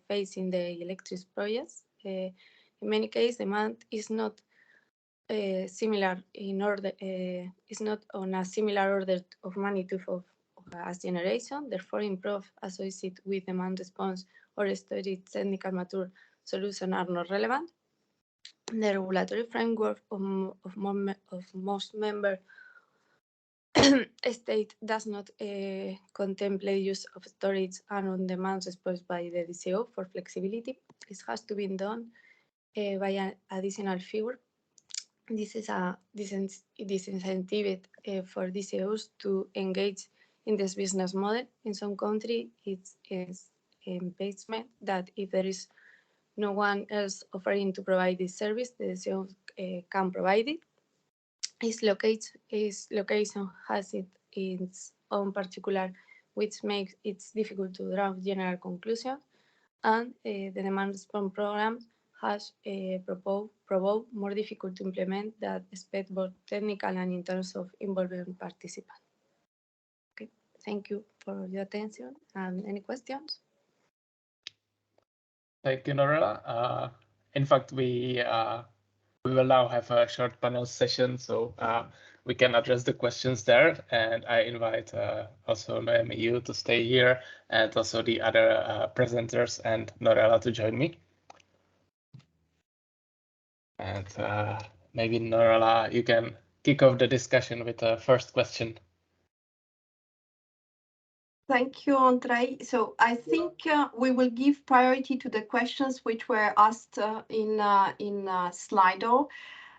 faced in the electric projects, in many cases, demand is not similar in order, is not on a similar order of magnitude of as generation. Therefore, improve associated with demand response or storage technical mature solutions are not relevant. The regulatory framework of most member state does not contemplate use of storage and on-demand response by the DCO for flexibility. This has to be done by an additional figure. This is a disincentive for DCOs to engage in this business model. In some countries, it's investment that if there is no one else offering to provide this service, the DCO can provide it. Its location has its own particular, which makes it difficult to draw general conclusions, and the demand response program has proved more difficult to implement that expect both technical and in terms of involving participants. Okay, thank you for your attention. Any questions? Thank you, Norella. In fact, we will now have a short panel session, so we can address the questions there. And I invite also Noemi, you to stay here, and also the other presenters and Norella to join me. And maybe Norella, you can kick off the discussion with the first question. Thank you, Andrei. So I think we will give priority to the questions which were asked in Slido.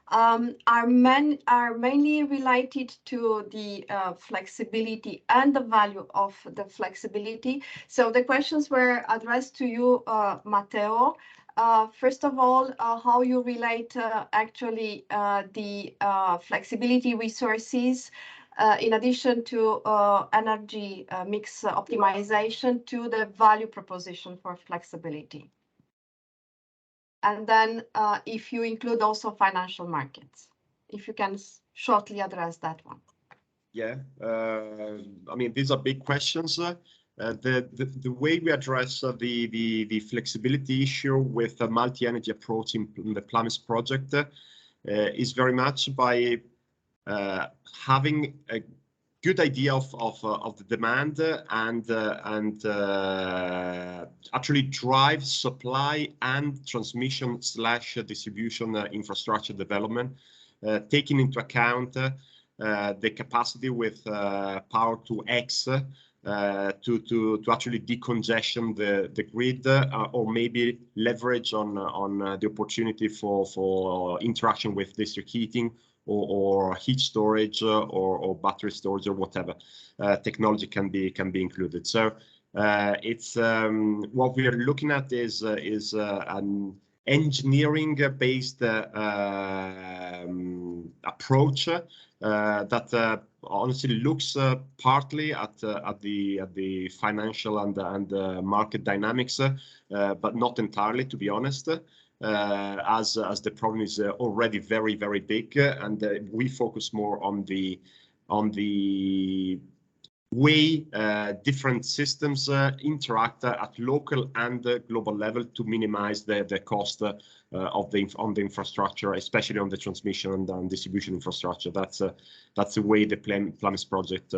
Are mainly related to the flexibility and the value of the flexibility. So the questions were addressed to you, Matteo. First of all, how you relate actually the flexibility resources in addition to energy mix optimization to the value proposition for flexibility. And then if you include also financial markets, if you can shortly address that one. Yeah, I mean, these are big questions. The way we address the flexibility issue with a multi-energy approach in the Plamis project is very much by having a good idea of the demand and actually drive supply and transmission / distribution infrastructure development, taking into account the capacity with power to X to actually decongestion the grid or maybe leverage on the opportunity for interaction with district heating or heat storage or battery storage or whatever technology can be included. So it's what we are looking at is an engineering-based approach that honestly looks partly at the financial and market dynamics, but not entirely, to be honest. as the problem is already very, very big, and we focus more on the way different systems interact at local and global level to minimize the cost on the infrastructure, especially on the transmission and distribution infrastructure. That's the way the PLAMIS project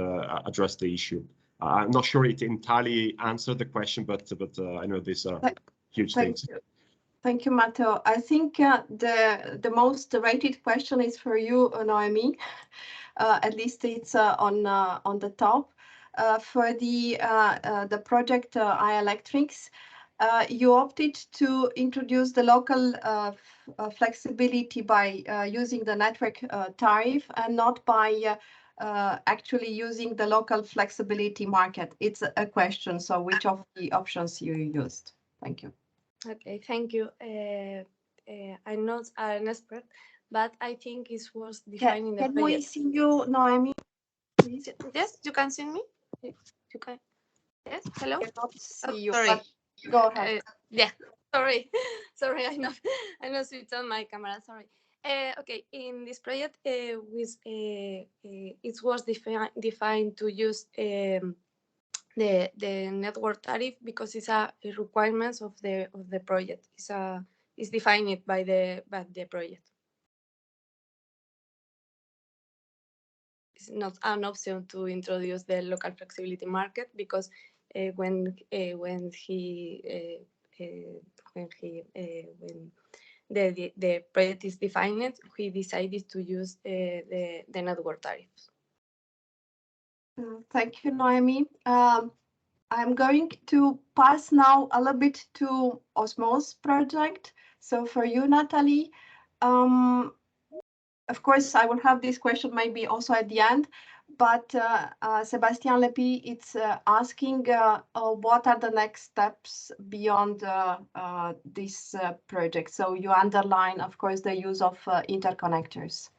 addressed the issue. I'm not sure it entirely answered the question, but I know these are huge things. Thank you, Matteo. I think the most rated question is for you, Noemi. At least it's on the top. For the project iElectrics, you opted to introduce the local flexibility by using the network tariff and not by actually using the local flexibility market. It's a question. So which of the options you used? Thank you. Okay, thank you. I'm not an expert, but I think it was defined in the Can project. we see you, Noemi? Please. Yes, you can see me? You can. Yes, hello? I cannot see you, sorry. but go ahead. Yeah, sorry. Sorry, I know switched on my camera, sorry. Okay, in this project, it was defined to use the network tariff because it's a requirement of the project. It's defined by the project. It's not an option to introduce the local flexibility market because when the project is defined, we decided to use the network tariffs. Thank you, Noemi. I'm going to pass now a little bit to Osmose project. So for you, Natalie, of course, I will have this question maybe also at the end, but Sebastian Lepi, it's asking what are the next steps beyond this project? So you underline, of course, the use of interconnectors.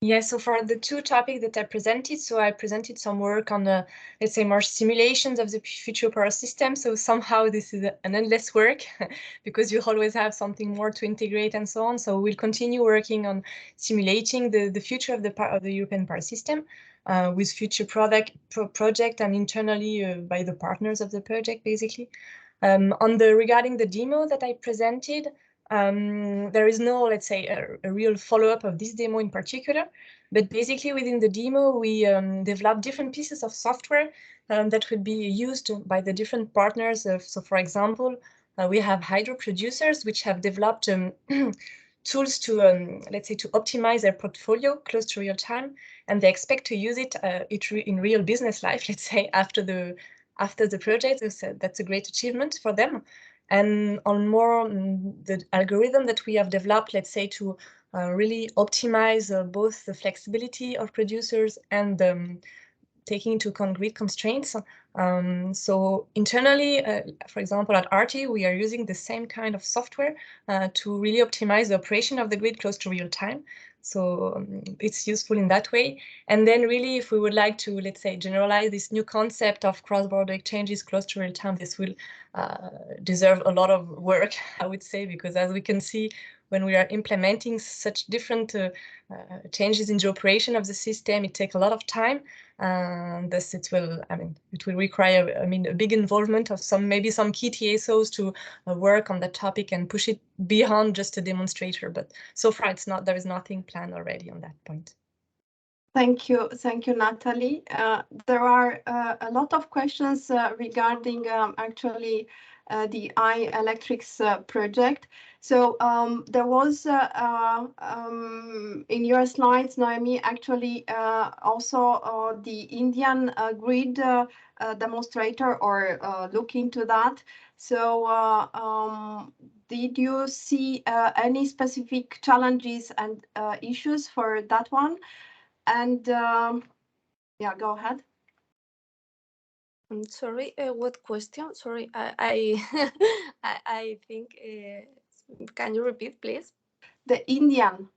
Yeah, so for the two topics that I presented, so I presented some work on the, let's say, more simulations of the future power system. So somehow this is an endless work because you always have something more to integrate and so on. So we'll continue working on simulating the future of the European power system with future project and internally by the partners of the project, basically. Regarding the demo that I presented, there is no, let's say, a real follow-up of this demo in particular, but basically within the demo, we developed different pieces of software that would be used by the different partners. So for example, we have hydro producers which have developed tools to, let's say, to optimize their portfolio close to real time, and they expect to use it in real business life, let's say, after the project. So that's a great achievement for them. And on more the algorithm that we have developed, let's say, to really optimize both the flexibility of producers and taking into account grid constraints. So internally, for example, at RT, we are using the same kind of software to really optimize the operation of the grid close to real time. So it's useful in that way. And then really, if we would like to, let's say, generalize this new concept of cross-border exchanges close to real time, this will deserve a lot of work, I would say, because as we can see, when we are implementing such different changes in the operation of the system, it takes a lot of time. Thus, it will require, a big involvement of maybe some key TSOs to work on the topic and push it beyond just a demonstrator. But so far, there is nothing planned already on that point. Thank you, Natalie. There are a lot of questions regarding actually the iElectrics project. So there was in your slides, Noemi, actually also the Indian grid demonstrator or look into that. So did you see any specific challenges and issues for that one? And yeah, go ahead. I'm sorry, what question? Sorry, I I think, can you repeat, please? The Indian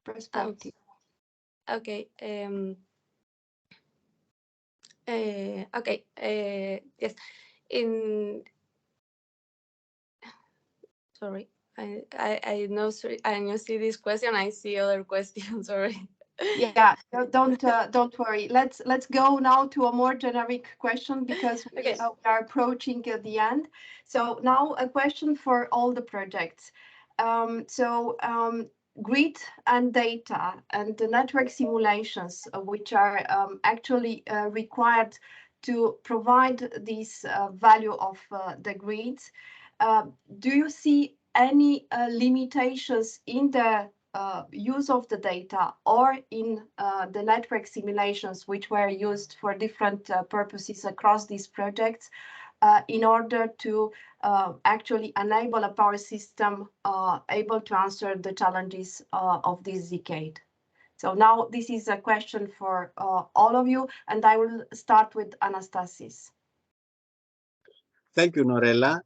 perspective. Okay. Okay. Yes. Sorry, I know. Sorry, I know. See this question. I see other questions. Sorry. Yeah, don't worry. Let's go now to a more generic question because Okay. we are approaching the end. So now a question for all the projects. Grid and data and the network simulations, which are actually required to provide this value of the grids. Do you see any limitations in the use of the data or in the network simulations which were used for different purposes across these projects in order to actually enable a power system able to answer the challenges of this decade? So now this is a question for all of you, and I will start with Anastasis. Thank you, Norella.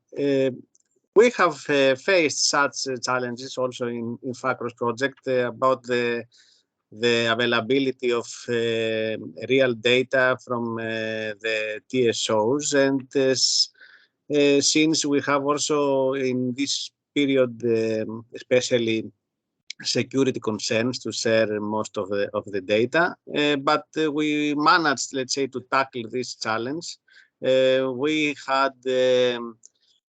We have faced such challenges also in FACROS project about the availability of real data from the TSOs, and since we have also in this period especially security concerns to share most of the data, but we managed, let's say, to tackle this challenge. We had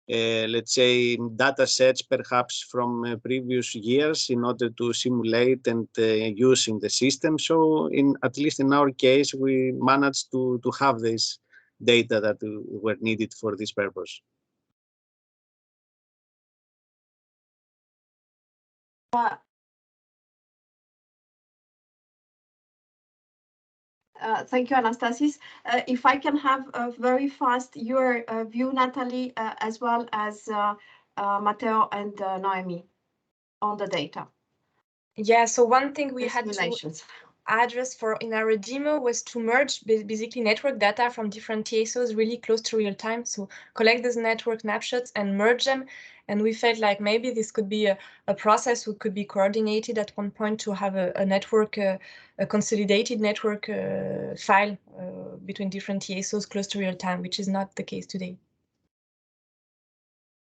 let's say, data sets perhaps from previous years in order to simulate and use in the system. So at least in our case, we managed to have this data that were needed for this purpose. Thank you, Anastasis. If I can have very fast your view, Natalie, as well as Matteo and Noemi on the data. Yeah, so one thing we The had simulations. to address in our demo was to merge basically network data from different TSOs really close to real time. So collect those network snapshots and merge them. And we felt like maybe this could be a process which could be coordinated at one point to have a network, a consolidated network file between different TSOs close to real time, which is not the case today.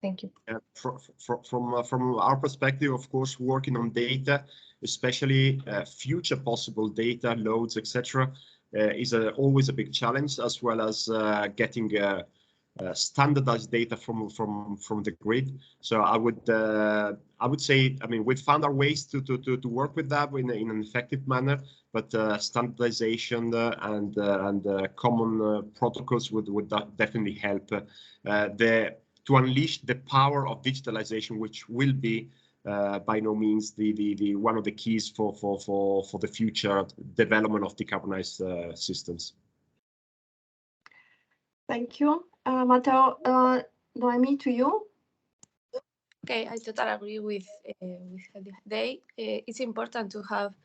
Thank you. From our perspective, of course, working on data, especially future possible data loads, etc., is always a big challenge, as well as getting standardized data from the grid. So I would say, I mean, we've found our ways to work with that in an effective manner, but standardization and common protocols would definitely help to unleash the power of digitalization, which will be by no means the one of the keys for the future development of decarbonized systems. Thank you, Matteo. Noemi, to you. Okay, I totally agree with Day. It's important to have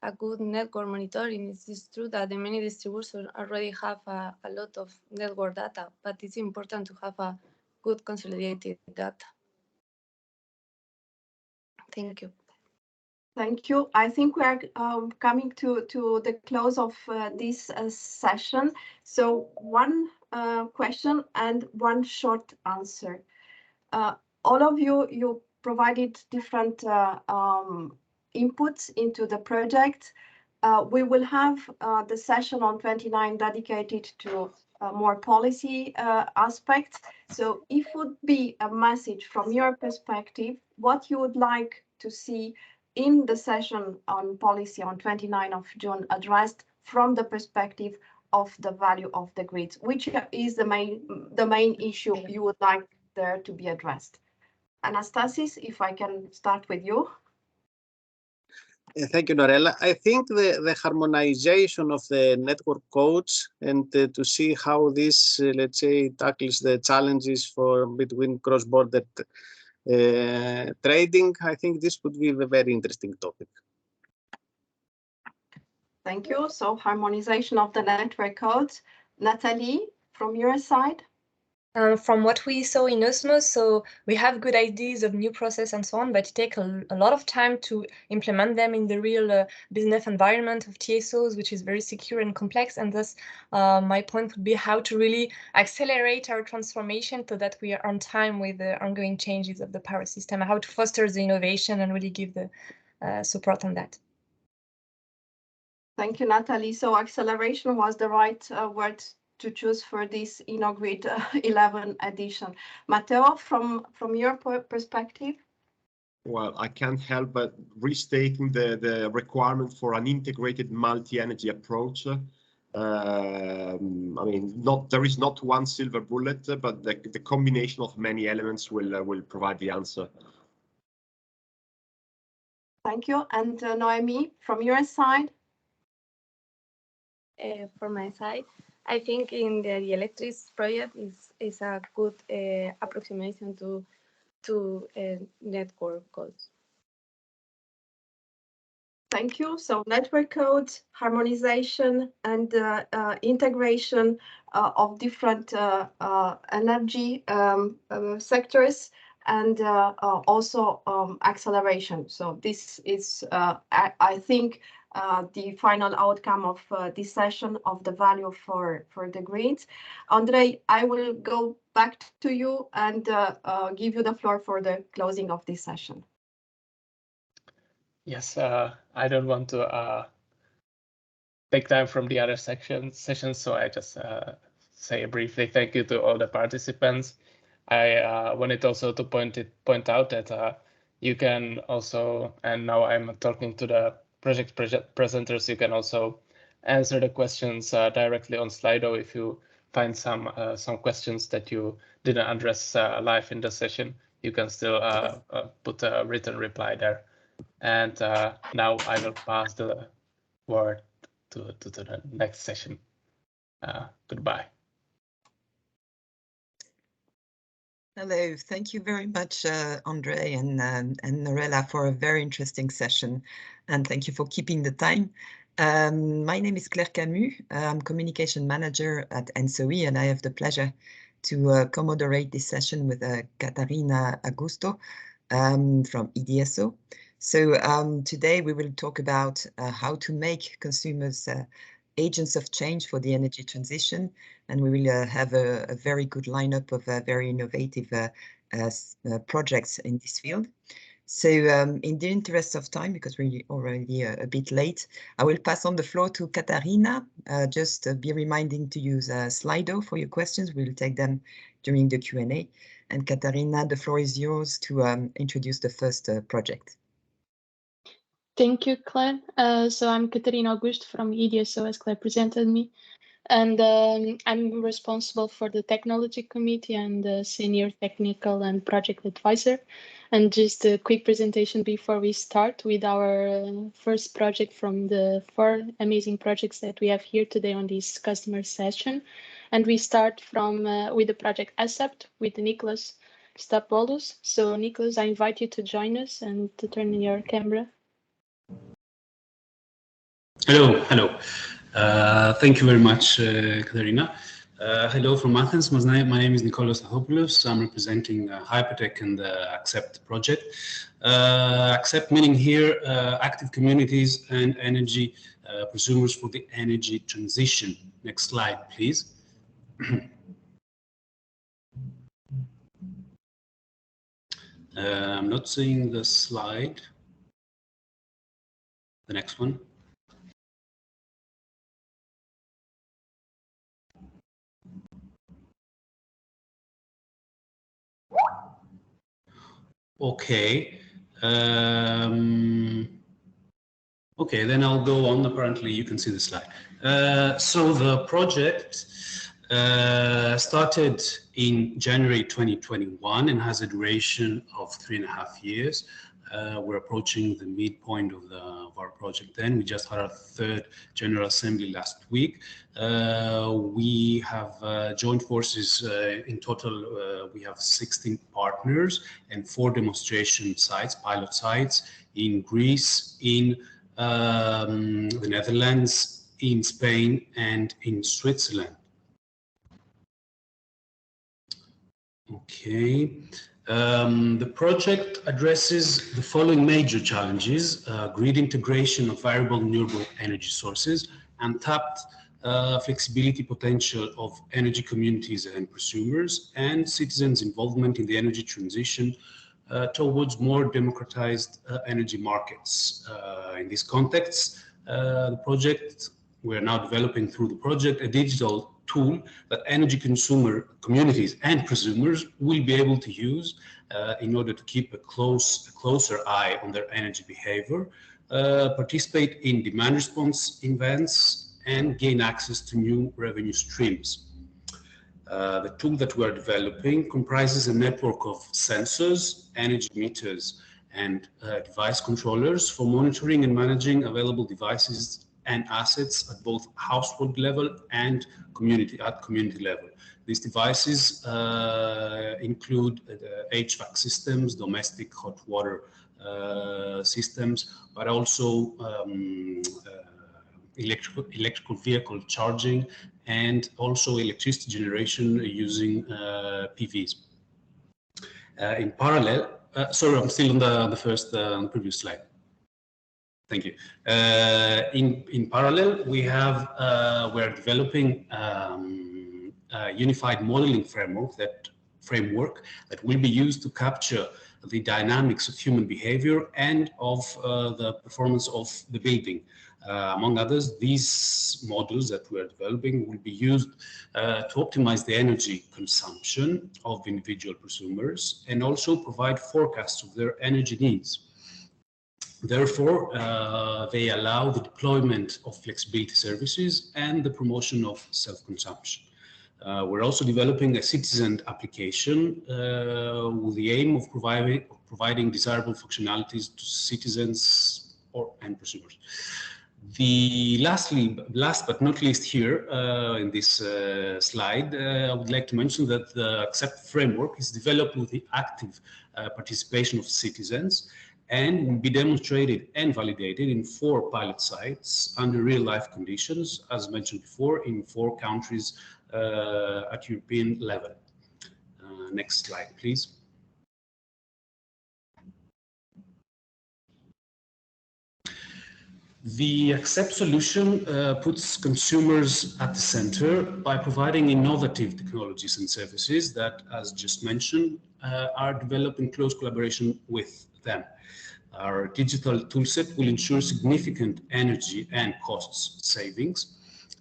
a good network monitoring. It's true that the many distributors already have a lot of network data, but it's important to have a good consolidated data. Thank you. Thank you. I think we are coming to the close of this session. So one question and one short answer. All of you provided different inputs into the project. We will have the session on 29 dedicated to more policy aspects. So if would be a message from your perspective, what you would like to see in the session on policy on 29 of June addressed from the perspective of the value of the grids, which is the main issue you would like there to be addressed? Anastasis, if I can start with you. Thank you, Norella. I think the harmonization of the network codes and to see how this, let's say, tackles the challenges between cross-border trading, I think this would be a very interesting topic. Thank you. So harmonization of the network codes. Natalie, from your side? From what we saw in Osmos, so we have good ideas of new process and so on, but it takes a lot of time to implement them in the real business environment of TSOs, which is very secure and complex. And thus, my point would be how to really accelerate our transformation so that we are on time with the ongoing changes of the power system, how to foster the innovation and really give the support on that. Thank you, Natalie. So acceleration was the right word to choose for this InnoGrid 11 edition. Matteo, from your perspective? Well, I can't help but restating the requirement for an integrated multi-energy approach. I mean, there is not one silver bullet, but the combination of many elements will provide the answer. Thank you. And Noemi, from your side? From my side, I think in the electric project is a good approximation to network codes. Thank you. So network codes, harmonization, and integration of different energy sectors, and also acceleration. So this is, I think, the final outcome of this session of the value for the grids. Andre, I will go back to you and give you the floor for the closing of this session. Yes, I don't want to take time from the other sessions, so I just say briefly thank you to all the participants. I wanted also to point out that you can also, and now I'm talking to the project presenters, you can also answer the questions directly on Slido if you find some questions that you didn't address live in the session. You can still put a written reply there. And now I will pass the word to the next session. Goodbye. Hello, thank you very much, Andre and Norella, for a very interesting session, and thank you for keeping the time. My name is Claire Camus. I'm Communication Manager at ENTSO-E, and I have the pleasure to co-moderate this session with Catarina Augusto from EDSO. So today we will talk about how to make consumers agents of change for the energy transition, and we will have a very good lineup of very innovative projects in this field. So in the interest of time, because we're already a bit late, I will pass on the floor to Catarina. Just be reminding to use Slido for your questions. We'll take them during the Q&A. And Catarina, the floor is yours to introduce the first project. Thank you, Claire. So I'm Catarina Augusto from EDSO, as Claire presented me. And I'm responsible for the technology committee and the senior technical and project advisor. And just a quick presentation before we start with our first project from the 4 amazing projects that we have here today on this customer session. And we start from with the project ACEPT with Nicholas Stapoulos. So Nicholas, I invite you to join us and to turn on your camera. Hello. Thank you very much, Katerina. Hello from Athens. My name is Nikolaos Stathopoulos. I'm representing Hypertech and the ACCEPT project. ACCEPT meaning here active communities and energy prosumers for the energy transition. Next slide, please. I'm not seeing the slide. The next one. Okay. Okay, then I'll go on. Apparently, you can see the slide. So the project started in January 2021 and has a duration of 3.5 years. We're approaching the midpoint of our project then. We just had our 3rd General Assembly last week. We have joined forces. In total, we have 16 partners and 4 demonstration sites, pilot sites in Greece, in the Netherlands, in Spain, and in Switzerland. Okay. The project addresses the following major challenges: grid integration of variable renewable energy sources, untapped flexibility potential of energy communities and prosumers, and citizens' involvement in the energy transition towards more democratized energy markets. In this context, the project, we're now developing through the project a digital tool that energy consumer communities and prosumers will be able to use in order to keep a closer eye on their energy behavior, participate in demand response events, and gain access to new revenue streams. The tool that we are developing comprises a network of sensors, energy meters, and device controllers for monitoring and managing available devices and assets at both household level and community level. These devices include HVAC systems, domestic hot water systems, but also electrical vehicle charging, and also electricity generation using PVs. In parallel, sorry, I'm still on the previous slide. Thank you. In parallel, we're developing a unified modeling framework that will be used to capture the dynamics of human behavior and of the performance of the building. Among others, these models that we're developing will be used to optimize the energy consumption of individual prosumers and also provide forecasts of their energy needs. Therefore, they allow the deployment of flexibility services and the promotion of self-consumption. We're also developing a citizen application with the aim of providing desirable functionalities to citizens and prosumers. Last but not least here in this slide, I would like to mention that the ACCEPT framework is developed with the active participation of citizens and will be demonstrated and validated in 4 pilot sites under real-life conditions, as mentioned before, in 4 countries at European level. Next slide, please. The ACCEPT solution puts consumers at the center by providing innovative technologies and services that, as just mentioned, are developed in close collaboration with them. Our digital toolset will ensure significant energy and costs savings,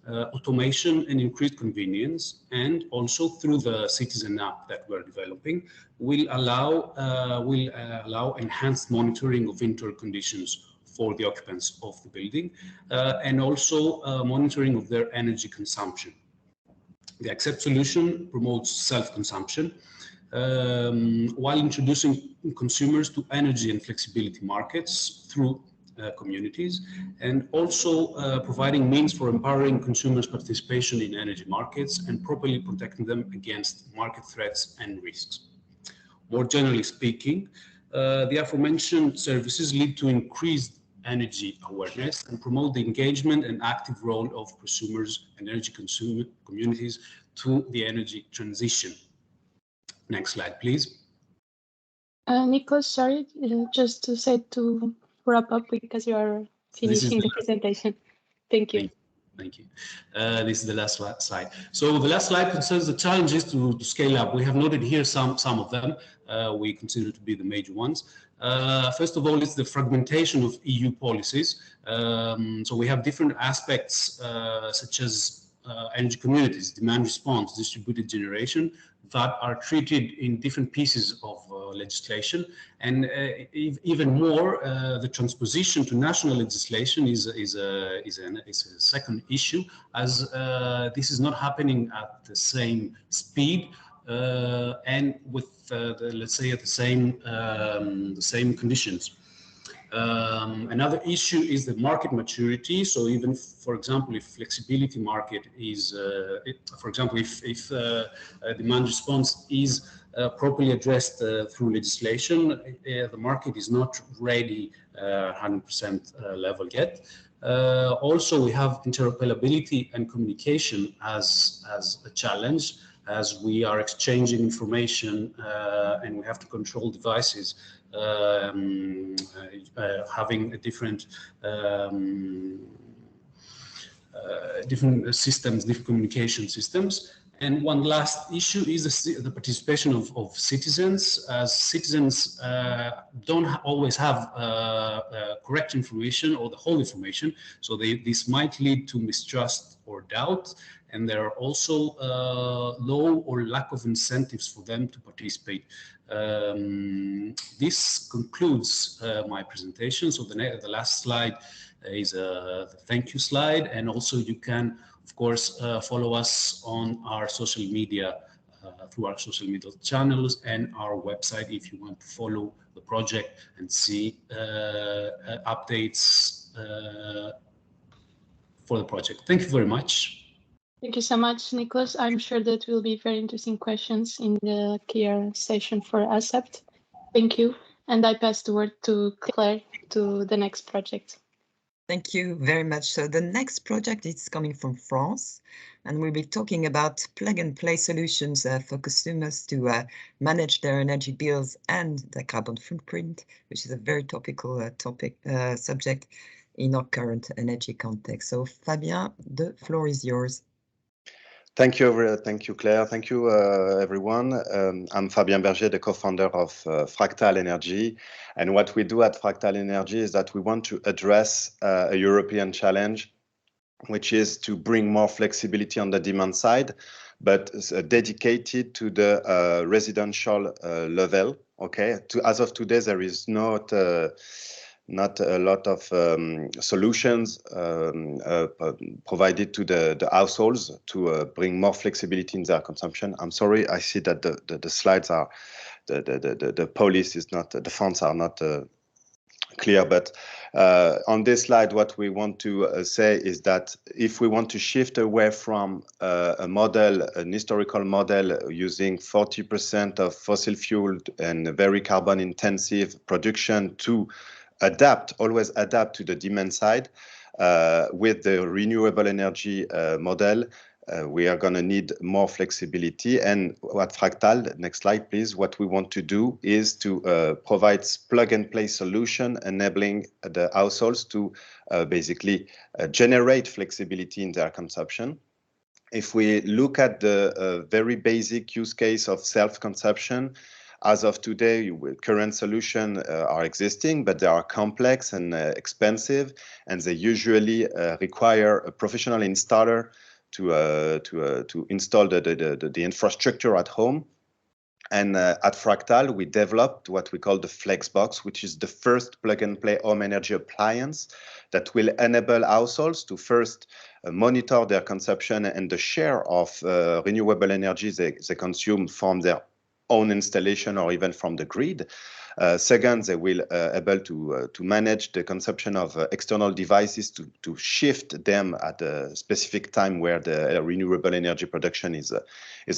automation and increased convenience, and also through the citizen app that we're developing will allow enhanced monitoring of indoor conditions for the occupants of the building and also monitoring of their energy consumption. The ACCEPT solution promotes self-consumption while introducing consumers to energy and flexibility markets through communities, and also providing means for empowering consumers' participation in energy markets and properly protecting them against market threats and risks. More generally speaking, the aforementioned services lead to increased energy awareness and promote the engagement and active role of prosumers and energy consumer communities to the energy transition. Next slide, please. Nicholas, sorry, just to say to wrap up because you are finishing the presentation. Thank you. Thank you. This is the last slide. So the last slide concerns the challenges to scale up. We have noted here some of them. We consider to be the major ones. First of all, it's the fragmentation of EU policies. So we have different aspects such as energy communities, demand response, distributed generation, that are treated in different pieces of legislation, and even more, the transposition to national legislation is a second issue, as this is not happening at the same speed and with let's say at the same conditions. Another issue is the market maturity. So even, for example, if flexibility market is, for example, if demand response is properly addressed through legislation, the market is not ready 100% level yet. Also, we have interoperability and communication as a challenge. as we are exchanging information and we have to control devices having a different different systems, different communication systems. And one last issue is the participation of citizens, as citizens don't always have correct information or the whole information. So this might lead to mistrust or doubt. And there are also low or lack of incentives for them to participate. This concludes my presentation. So the last slide is the thank you slide. And also you can, of course, follow us on our social media, through our social media channels and our website if you want to follow the project and see updates for the project. Thank you very much. Thank you so much, Nicholas. I'm sure that will be very interesting questions in the Q&A session for ASEPT. Thank you. And I pass the word to Claire to the next project. Thank you very much. So the next project is coming from France, and we'll be talking about plug-and-play solutions for consumers to manage their energy bills and their carbon footprint, which is a very topical subject in our current energy context. So Fabien, the floor is yours. Thank you, Claire. Thank you, everyone. I'm Fabien Berger, the co-founder of Fractal Energy. And what we do at Fractal Energy is that we want to address a European challenge, which is to bring more flexibility on the demand side, but dedicated to the residential level. Okay. As of today, there is not a lot of solutions provided to the households to bring more flexibility in their consumption. I'm sorry, I see that the slides are, the police is not, the fonts are not clear, but on this slide, what we want to say is that if we want to shift away from a model, an historical model using 40% of fossil fuel and very carbon intensive production to always adapt to the demand side with the renewable energy model, we are going to need more flexibility. And at Fractal, next slide, please, what we want to do is to provide plug-and-play solution enabling the households to basically generate flexibility in their consumption. If we look at the very basic use case of self-consumption, as of today, current solutions are existing, but they are complex and expensive, and they usually require a professional installer to install the infrastructure at home. And at Fractal, we developed what we call the Flexbox, which is the first plug-and-play home energy appliance that will enable households to first monitor their consumption and the share of renewable energy they consume from their own installation or even from the grid. Second, they will able to manage the consumption of external devices to shift them at a specific time where the renewable energy production is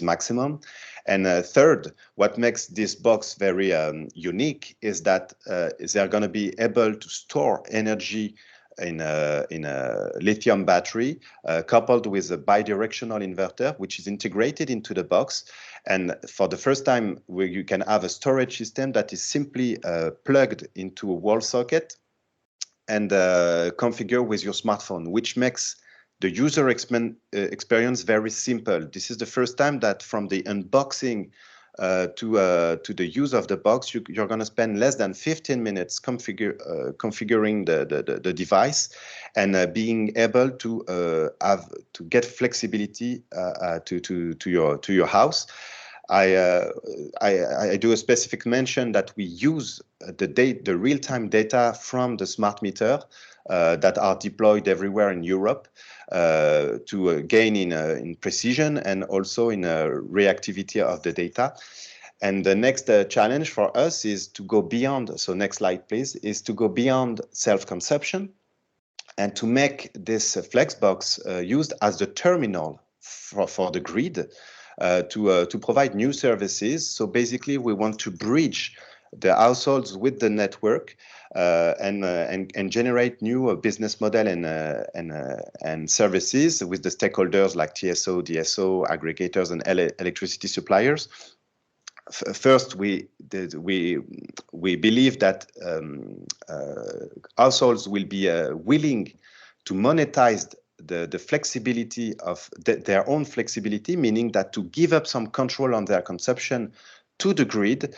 maximum. And third, what makes this box very unique is that they're going to be able to store energy in a lithium battery coupled with a bidirectional inverter, which is integrated into the box. And for the first time, where you can have a storage system that is simply plugged into a wall socket and configure with your smartphone, which makes the user experience very simple. This is the first time that from the unboxing to the use of the box, you're going to spend less than 15 minutes configuring the device and being able to get flexibility to your house. I do a specific mention that we use the real-time data from the smart meter that are deployed everywhere in Europe to gain in precision and also in reactivity of the data. And the next challenge for us is to go beyond, so next slide please, is to go beyond self-consumption and to make this Flexbox used as the terminal for the grid to provide new services. So basically we want to bridge the households with the network and generate new business model and services with the stakeholders like TSO, DSO, aggregators, and electricity suppliers. First, we believe that households will be willing to monetize the flexibility of their own flexibility, meaning that to give up some control on their consumption to the grid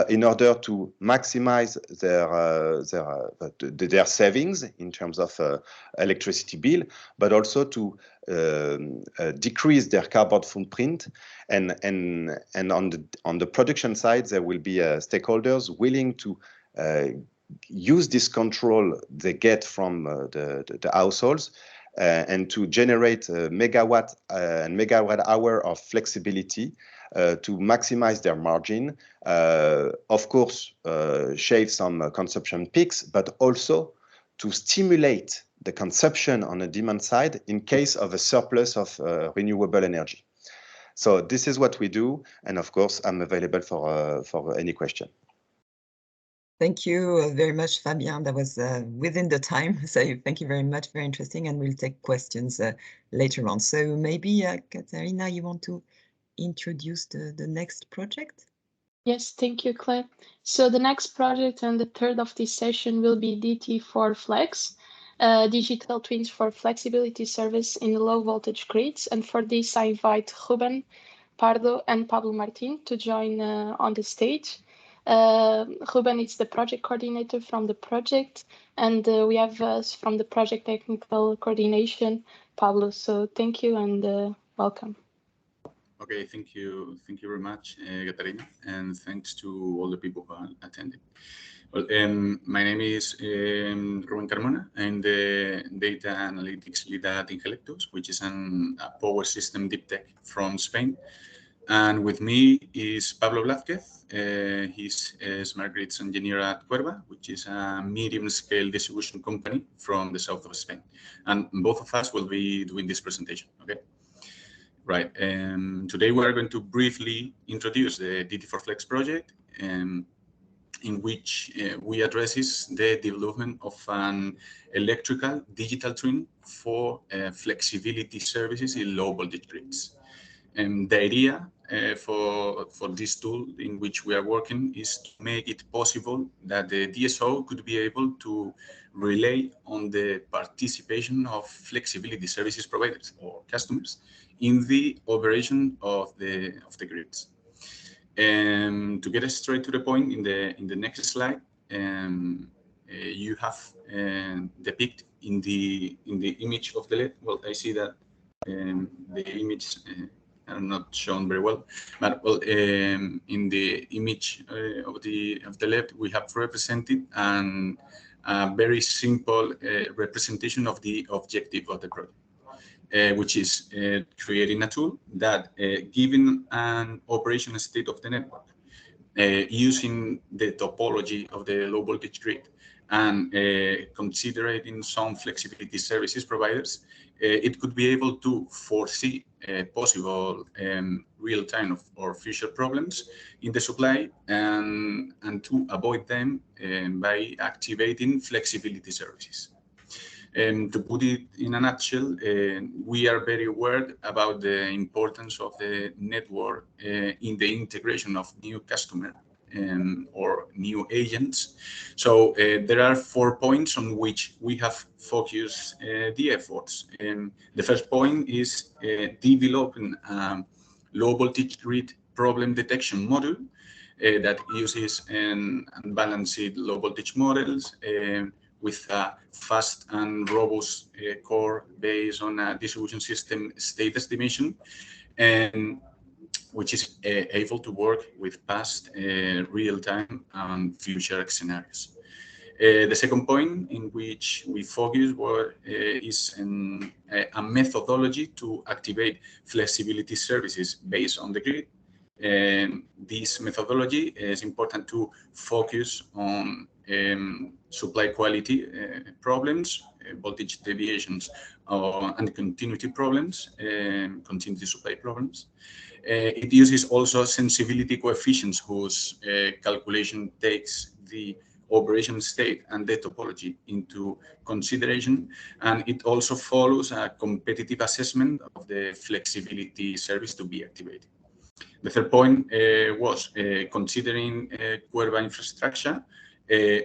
in order to maximize their savings in terms of electricity bill, but also to decrease their carbon footprint. And on the production side, there will be stakeholders willing to use this control they get from the households and to generate megawatt and megawatt hour of flexibility to maximize their margin. Of course, shave some consumption peaks, but also to stimulate the consumption on the demand side in case of a surplus of renewable energy. So this is what we do, and of course, I'm available for any question. Thank you very much, Fabien. That was within the time, so thank you very much. Very interesting, and we'll take questions later on. So maybe, Katarina, you want to introduce the next project? Yes, thank you, Claire. So the next project and the third of this session will be DT4 Flex, digital twins for flexibility service in low voltage grids. And for this, I invite Ruben, Pardo, and Pablo Martin to join on the stage. Ruben is the project coordinator from the project, and we have from the project technical coordination, Pablo. So thank you and welcome. Okay, thank you very much, Katarina, and thanks to all the people who are attending. Well, my name is Ruben Carmona. I'm the data analytics lead at Ingelectus, which is a power system deep tech from Spain. And with me is Pablo Blázquez. He's a smart grids engineer at Cuerva, which is a medium-scale distribution company from the south of Spain. And both of us will be doing this presentation, okay? Right, today we are going to briefly introduce the DT4 Flex project, in which we addresses the development of an electrical digital twin for flexibility services in low voltage grids. And the idea for this tool in which we are working is to make it possible that the DSO could be able to rely on the participation of flexibility services providers or customers in the operation of the grids. And to get us straight to the point, in the next slide, you have depicted in the image of the LED. Well, I see that the image are not shown very well, but well, in the image of the LED, we have represented a very simple representation of the objective of the project. Which is creating a tool that, given an operation state of the network, using the topology of the low voltage grid and considering some flexibility services providers, it could be able to foresee possible real-time or future problems in the supply and to avoid them by activating flexibility services. To put it in a nutshell, we are very aware about the importance of the network in the integration of new customer or new agents. So there are 4 points on which we have focused the efforts. The first point is developing a low voltage grid problem detection module that uses unbalanced low voltage models with a fast and robust core based on a distribution system state estimation, and which is able to work with past, real-time, and future scenarios. The second point in which we focus is a methodology to activate flexibility services based on the grid. This methodology is important to focus on supply quality problems, voltage deviations, and continuity problems, continuity supply problems. It uses also sensibility coefficients whose calculation takes the operation state and the topology into consideration, and it also follows a competitive assessment of the flexibility service to be activated. The third point was considering Cuerva infrastructure,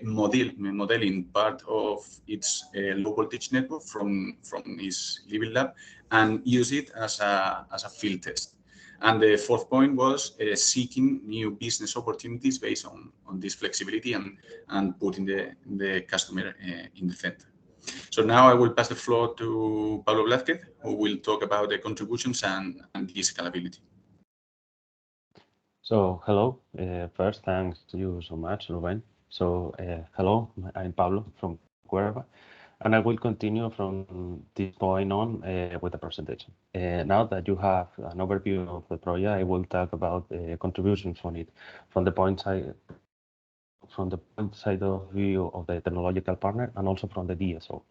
modeling part of its low voltage network from its living lab and use it as a field test. And the fourth point was seeking new business opportunities based on this flexibility and putting the customer in the center. So now I will pass the floor to Pablo Blázquez, who will talk about the contributions and the scalability. So hello, first thanks to you so much, Ruben. So hello, I'm Pablo from Cuerva, and I will continue from this point on with the presentation. Now that you have an overview of the project, I will talk about contributions from it, from the point side of view of the technological partner and also from the DSO.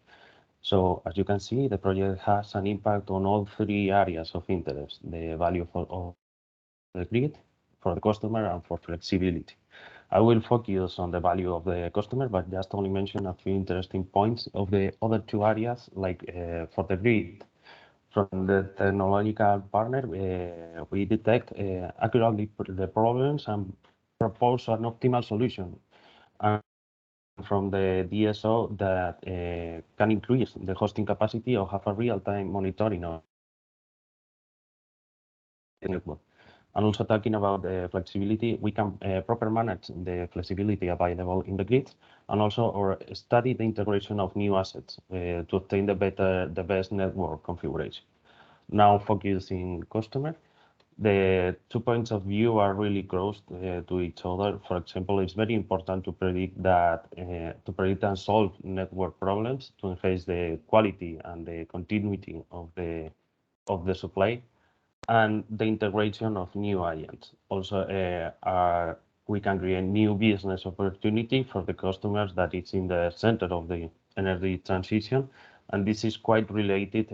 So as you can see, the project has an impact on all three areas of interest: the value of the grid, for the customer, and for flexibility. I will focus on the value of the customer, but just only mention a few interesting points of the other two areas, like for the grid. From the technological partner, we detect accurately the problems and propose an optimal solution. And from the DSO, that can increase the hosting capacity or have a real-time monitoring of the network. And also talking about the flexibility, we can properly manage the flexibility available in the grid, and also or study the integration of new assets to obtain the best network configuration. Now focusing customer, the 2 points of view are really close to each other. For example, it's very important to predict and solve network problems to enhance the quality and the continuity of the supply, and the integration of new agents. Also, we can create new business opportunity for the customers that is in the center of the energy transition. And this is quite related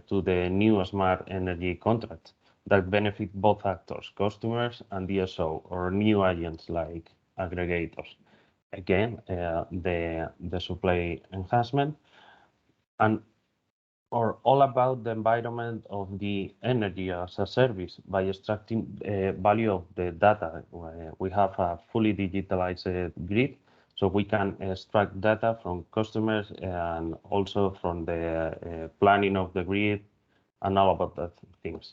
to the new smart energy contract that benefit both actors, customers and DSO, or new agents like aggregators. Again, the supply enhancement, and or all about the environment of the energy as a service by extracting value of the data. We have a fully digitalized grid, so we can extract data from customers and also from the planning of the grid and all about that things.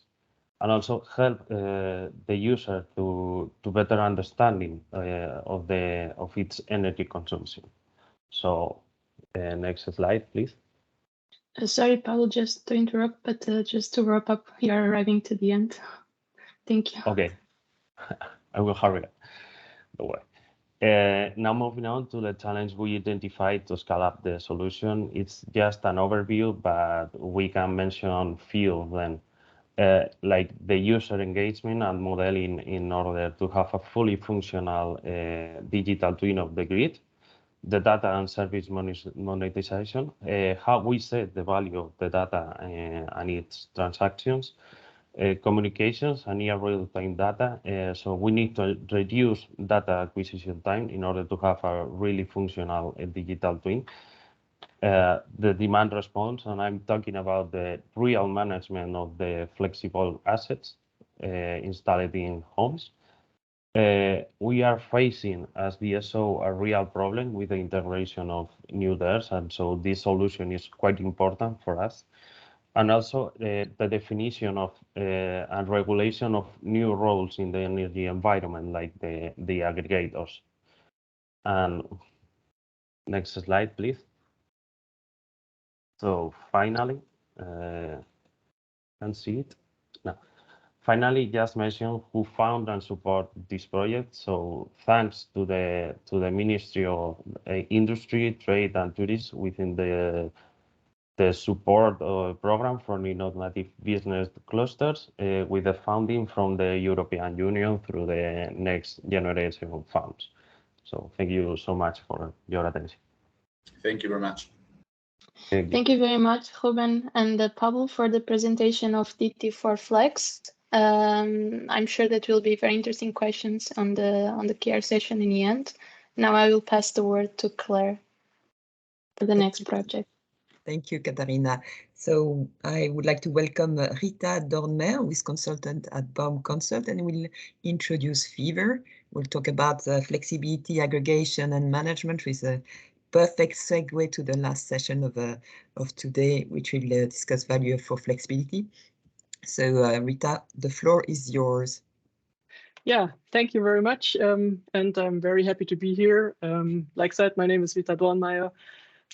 And also help the user to better understanding of its energy consumption. So next slide, please. Sorry, Paul, just to interrupt, but just to wrap up, you are arriving to the end. Thank you. Okay, I will hurry up. Don't worry. Now moving on to the challenge we identified to scale up the solution. It's just an overview, but we can mention few of them, like the user engagement and modeling in order to have a fully functional digital twin of the grid, the data and service monetization, how we set the value of the data and its transactions, communications and near real-time data. So we need to reduce data acquisition time in order to have a really functional digital twin. The demand response, and I'm talking about the real management of the flexible assets installed in homes. We are facing as DSO a real problem with the integration of new DERs, and so this solution is quite important for us. And also the definition of and regulation of new roles in the energy environment, like the aggregators. And next slide, please. So finally, can see it now. Finally, just mention who found and support this project. So thanks to the Ministry of Industry, Trade and Tourism within the support program for innovative business clusters with the funding from the European Union through the Next Generation funds. So thank you so much for your attention. Thank you very much. Thank you very much, Ruben and Pablo, for the presentation of DT4 Flex. I'm sure that will be very interesting questions on the QR session in the end. Now I will pass the word to Claire for the next project. Thank you, Katarina. So I would like to welcome Rita Dornmer, who is consultant at Baum Consult, and will introduce Fever. We'll talk about flexibility, aggregation, and management with a perfect segue to the last session of today, which will discuss value for flexibility. So Rita, the floor is yours. Yeah, thank you very much. And I'm very happy to be here. Like said, my name is Rita Dornmeier,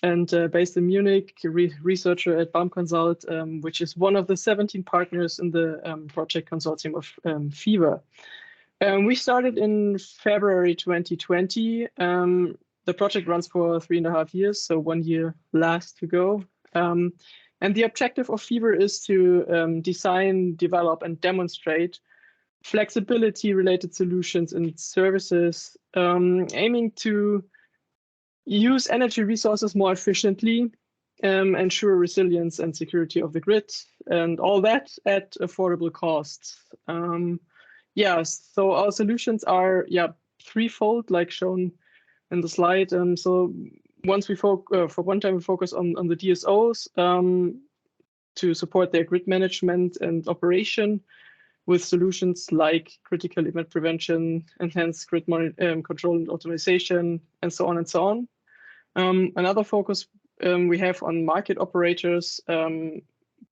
and based in Munich, researcher at Baum Consult, which is one of the 17 partners in the project consortium of Fever. We started in February 2020. The project runs for 3.5 years, so 1 year last to go. And the objective of Fever is to design, develop, and demonstrate flexibility-related solutions and services, aiming to use energy resources more efficiently, ensure resilience and security of the grid, and all that at affordable costs. So our solutions are threefold, like shown in the slide. So once we for one time we focus on the DSOs to support their grid management and operation with solutions like critical event prevention, enhanced grid control and optimization, and so on and so on. Another focus we have on market operators,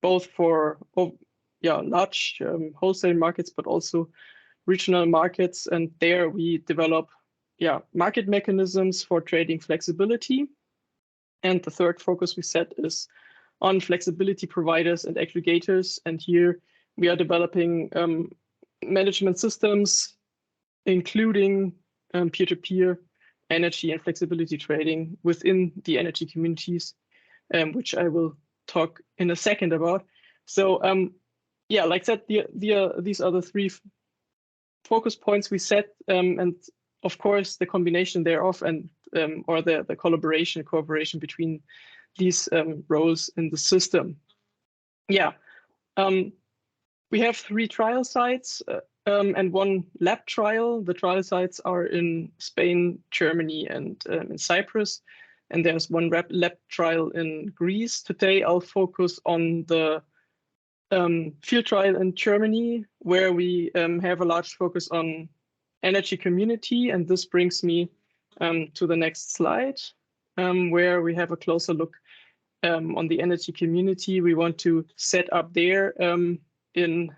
both for large wholesale markets, but also regional markets. And there we develop market mechanisms for trading flexibility. And the third focus we set is on flexibility providers and aggregators. And here we are developing management systems, including peer-to-peer energy and flexibility trading within the energy communities, which I will talk in a second about. So like I said, these are the three focus points we set, and of course the combination thereof and or the cooperation between these roles in the system. We have 3 trial sites and 1 lab trial. The trial sites are in Spain, Germany, and in Cyprus. And there's 1 lab trial in Greece. Today, I'll focus on the field trial in Germany, where we have a large focus on energy community. And this brings me to the next slide, where we have a closer look on the energy community. We want to set up there in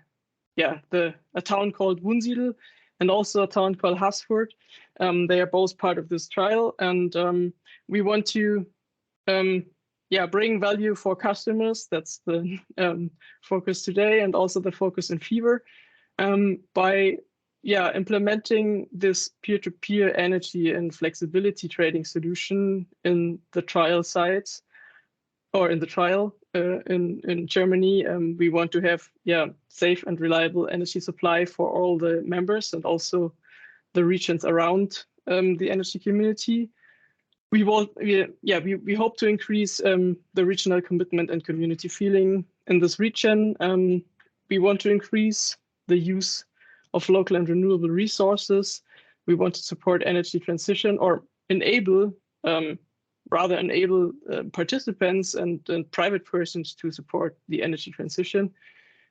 a town called Wunsiedel and also a town called Haßfurt. They are both part of this trial, and we want to bring value for customers. That's the focus today, and also the focus in Fever by implementing this peer-to-peer energy and flexibility trading solution in the trial sites or in the trial in Germany. We want to have safe and reliable energy supply for all the members and also the regions around the energy community. We hope to increase the regional commitment and community feeling in this region. We want to increase the use of local and renewable resources. We want to support energy transition or enable participants and private persons to support the energy transition.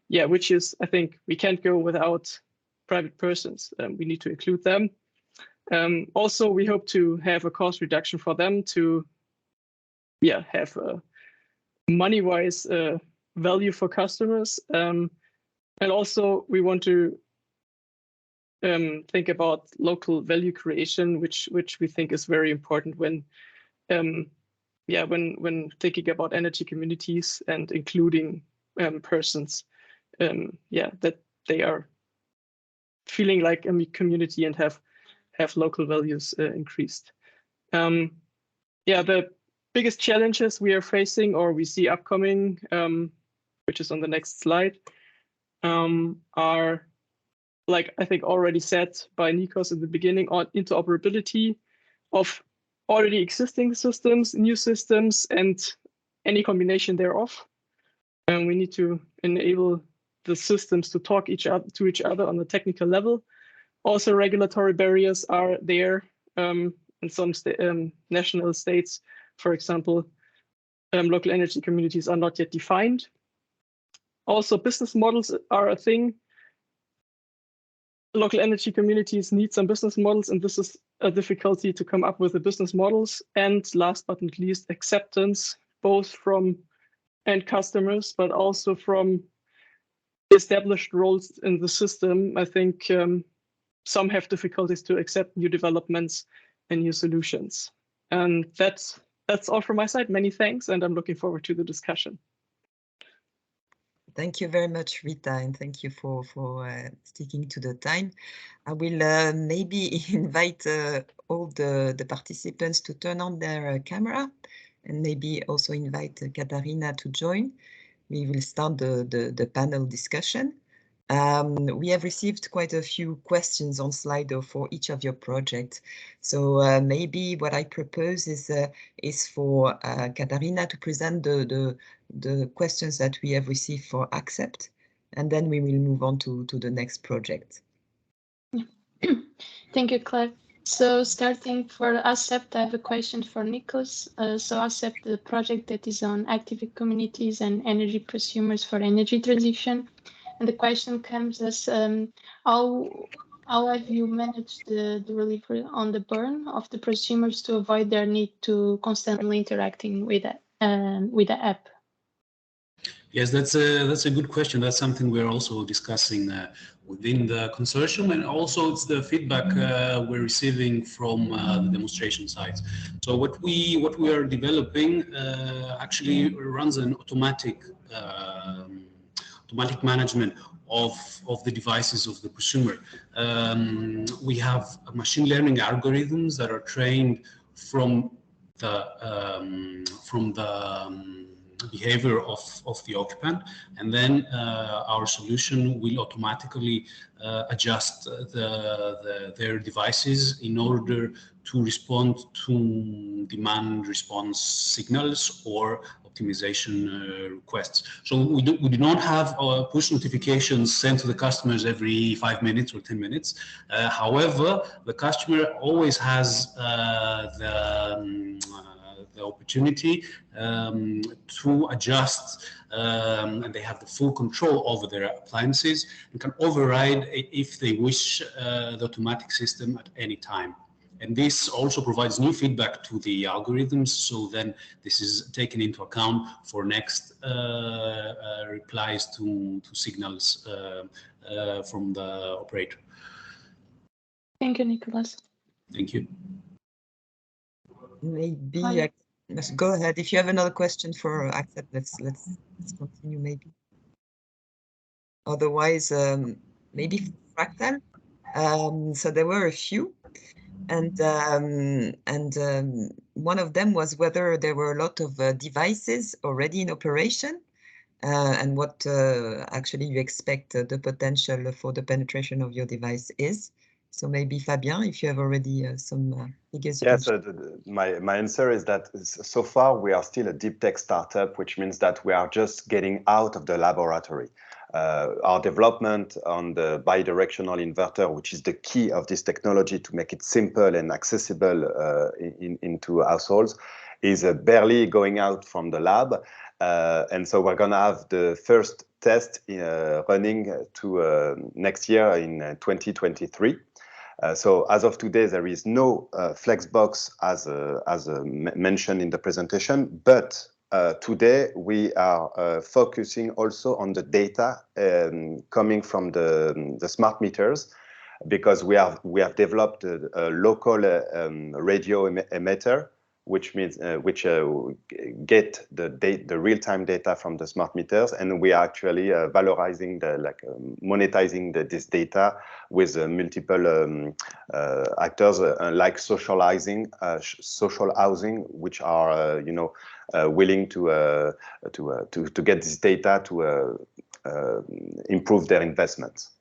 Which is, I think, we can't go without private persons. We need to include them. Also, we hope to have a cost reduction for them to have a money-wise value for customers. And also, we want to think about local value creation, which we think is very important when thinking about energy communities and including persons, that they are feeling like a community and have local values increased. The biggest challenges we are facing or we see upcoming, which is on the next slide, are, like I think already said by Nikos in the beginning, on interoperability. of already existing systems, new systems, and any combination thereof. And we need to enable the systems to talk to each other on a technical level. Also, regulatory barriers are there in some national states. For example, local energy communities are not yet defined. Also, business models are a thing. Local energy communities need some business models, and this is a difficulty to come up with the business models. And last but not least, acceptance, both from end customers, but also from established roles in the system. I think some have difficulties to accept new developments and new solutions. And that's all from my side. Many thanks, and I'm looking forward to the discussion. Thank you very much, Rita, and thank you for sticking to the time. I will maybe invite all the participants to turn on their camera, and maybe also invite Katarina to join. We will start the panel discussion. We have received quite a few questions on Slido for each of your projects. So maybe what I propose is for Katarina to present the questions that we have received for Accept, and then we will move on to the next project. Thank you, Claire. So starting for Accept, I have a question for Nicholas. So Accept, the project that is on active communities and energy prosumers for energy transition. And the question comes as how have you managed the delivery on the burn of the prosumers to avoid their need to constantly interacting with the app? Yes, that's a good question. That's something we're also discussing within the consortium, and also it's the feedback we're receiving from the demonstration sites. So what we are developing actually runs an automatic management of the devices of the prosumer. We have machine learning algorithms that are trained from the behavior of the occupant, and then our solution will automatically adjust their devices in order to respond to demand response signals or optimization requests. So we do not have push notifications sent to the customers every 5 minutes or 10 minutes. However, the customer always has the opportunity to adjust, and they have the full control over their appliances and can override if they wish the automatic system at any time. And this also provides new feedback to the algorithms, so then this is taken into account for next replies to signals from the operator. Thank you, Nicholas. Thank you. Maybe let's go ahead. If you have another question for Accept, let's continue maybe. Otherwise, maybe Fractal. So there were a few. And one of them was whether there were a lot of devices already in operation, and what actually you expect the potential for the penetration of your device is. So maybe Fabien, if you have already some figures. Yes, my answer is that so far we are still a deep tech startup, which means that we are just getting out of the laboratory. Our development on the bidirectional inverter, which is the key of this technology to make it simple and accessible into households, is barely going out from the lab. And so we're going to have the first test running to next year in 2023. So as of today, there is no Flexbox as mentioned in the presentation, but today we are focusing also on the data coming from the smart meters, because we have developed a local radio emitter, which means get the real-time data from the smart meters, and we are actually valorizing monetizing this data with multiple actors like social housing, which are willing to get this data to improve their investments.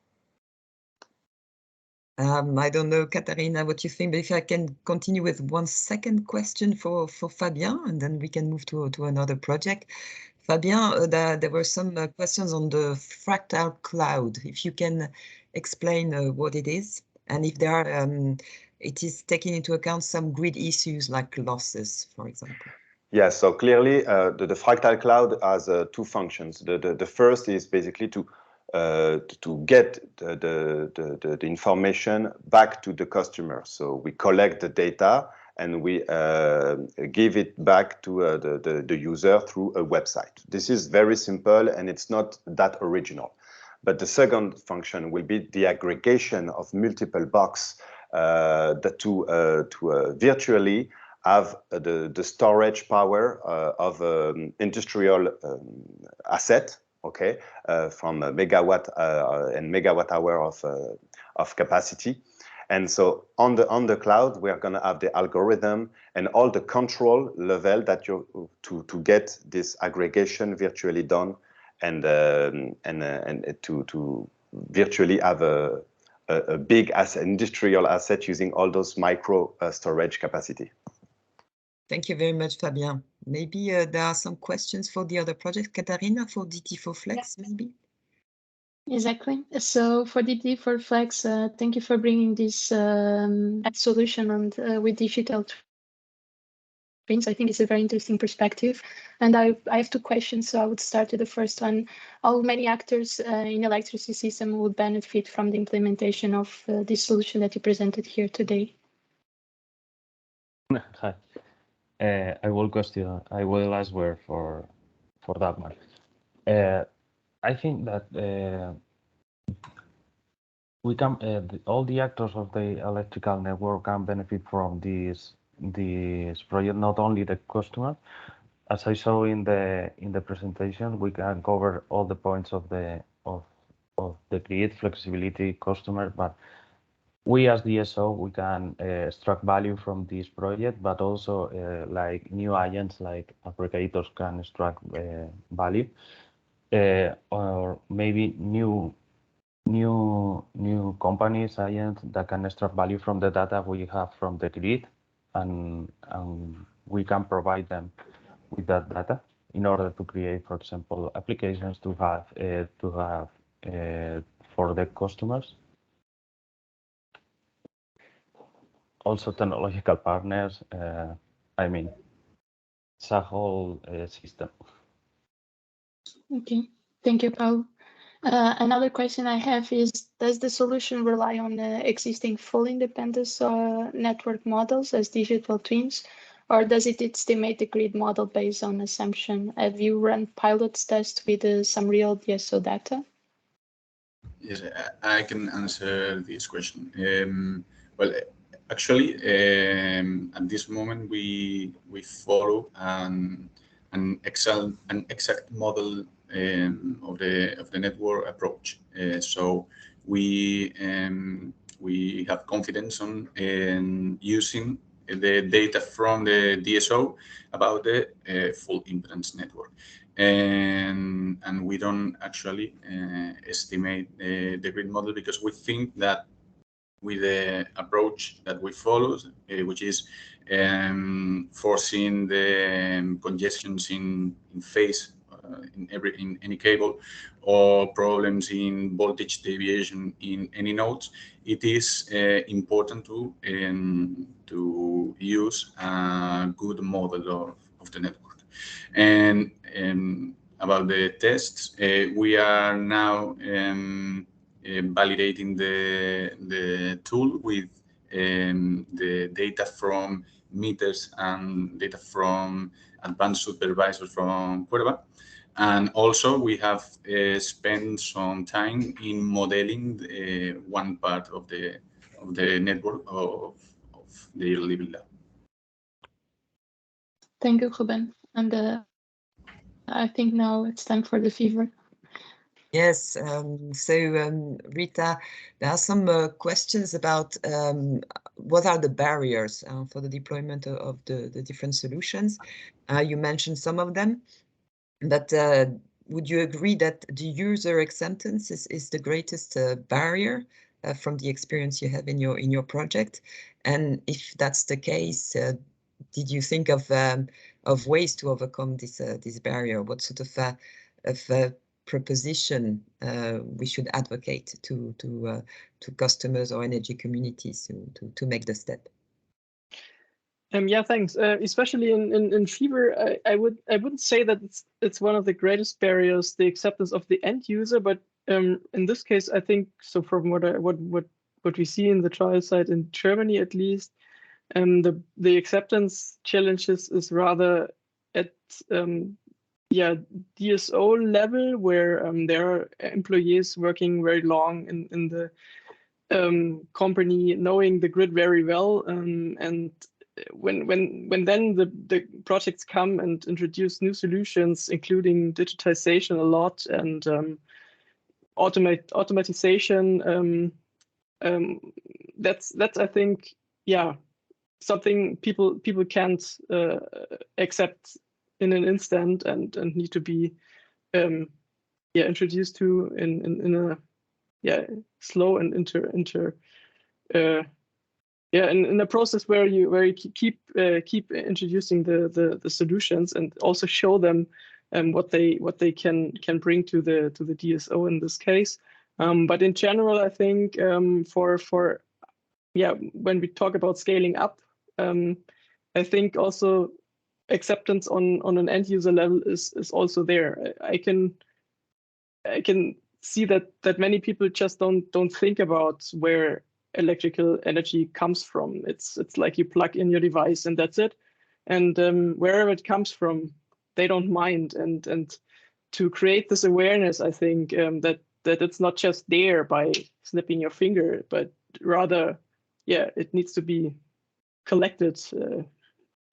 I don't know, Katharina, what you think, but if I can continue with one second question for Fabien, and then we can move to another project. Fabien, there were some questions on the fractal cloud. If you can explain what it is, and if there are, it is taking into account some grid issues like losses, for example. Yes, so clearly the fractal cloud has two functions. The first is basically to get the information back to the customer. So we collect the data and we give it back to the user through a website. This is very simple and it's not that original. But the second function will be the aggregation of multiple boxes to virtually have the storage power of industrial asset, okay, from a megawatt and megawatt hour of capacity. And so on the cloud, we are going to have the algorithm and all the control level that you to get this aggregation virtually done, and to virtually have a big industrial asset using all those micro storage capacity. Thank you very much, Fabien. Maybe there are some questions for the other project. Katharina, for DT4Flex, maybe? Exactly. So for DT4Flex, thank you for bringing this solution and with digital twins. I think it's a very interesting perspective. And I have two questions, so I would start with the first one. How many actors in electricity system would benefit from the implementation of this solution that you presented here today? Hi. I will answer for that one. I think that we can all the actors of the electrical network can benefit from this project. Not only the customer, as I saw in the presentation, we can cover all the points of the grid flexibility customer, but we as DSO, we can extract value from this project, but also like new agents like aggregators can extract value, or maybe new companies, agents that can extract value from the data we have from the grid, and we can provide them with that data in order to create, for example, applications to have for the customers. Also technological partners. I mean, it's a whole system. Okay, thank you, Paul. Another question I have is, does the solution rely on existing full independence network models as digital twins, or does it estimate the grid model based on assumption? Have you run pilot tests with some real DSO data? Yes, I can answer this question. Well, actually, at this moment, we follow an exact model of the network approach. So we have confidence on using the data from the DSO about the full impedance network. And we don't actually estimate the grid model, because we think that with the approach that we follow, which is foreseeing the congestions in phase in any cable, or problems in voltage deviation in any nodes, it is important to use a good model of the network. And about the tests, we are now validating the tool with the data from meters and data from advanced supervisors from Cuerva. And also we have spent some time in modeling one part of the network of the living lab. Thank you, Ruben. And I think now it's time for the fever. Yes, Rita, there are some questions about what are the barriers for the deployment of the different solutions. You mentioned some of them, but would you agree that the user acceptance is the greatest barrier from the experience you have in your project? And if that's the case, did you think of ways to overcome this barrier? What sort of proposition we should advocate to customers or energy communities to make the step? Yeah, thanks. Especially in Fever, I wouldn't say that it's one of the greatest barriers, the acceptance of the end user, but in this case, I think so. From what we see in the trial site in Germany, at least, the acceptance challenges is rather at DSO level, where there are employees working very long in the company, knowing the grid very well, and when then the projects come and introduce new solutions, including digitization a lot and automatization, that's I think, yeah, something people can't accept in an instant and need to be introduced to in a slow and in a process where you keep introducing the solutions and also show them what they can bring to the DSO in this case. But in general, I think for when we talk about scaling up, I think also acceptance on an end user level is also there. I can see that many people just don't think about where electrical energy comes from. It's like you plug in your device and that's it. And wherever it comes from, they don't mind. And to create this awareness, I think that it's not just there by snapping your finger, but rather, it needs to be collected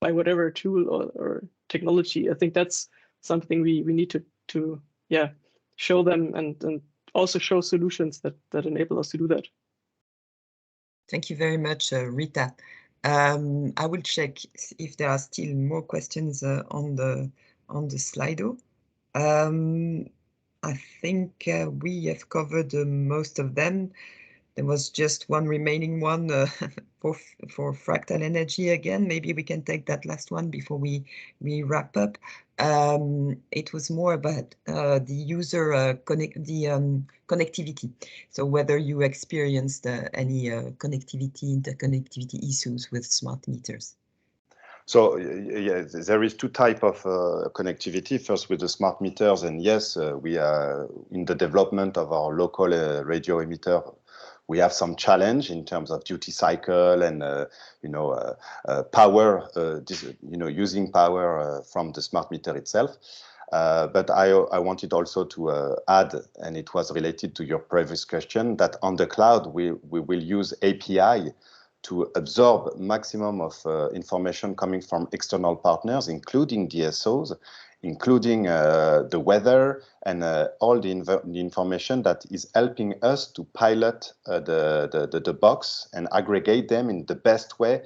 by whatever tool or technology. I think that's something we need to show them and also show solutions that enable us to do that. Thank you very much, Rita. I will check if there are still more questions on the Slido. I think we have covered most of them. There was just one remaining one for fractal energy again. Maybe we can take that last one before we wrap up. It was more about the user connectivity. So whether you experienced any interconnectivity issues with smart meters. So yeah, there is two types of connectivity. First, with the smart meters, and yes, we are in the development of our local radio emitter. We have some challenge in terms of duty cycle and power, using power from the smart meter itself. But I wanted also to add, and it was related to your previous question, that on the cloud we will use API to absorb maximum of information coming from external partners, including DSOs, including the weather and all the information that is helping us to pilot the box and aggregate them in the best way,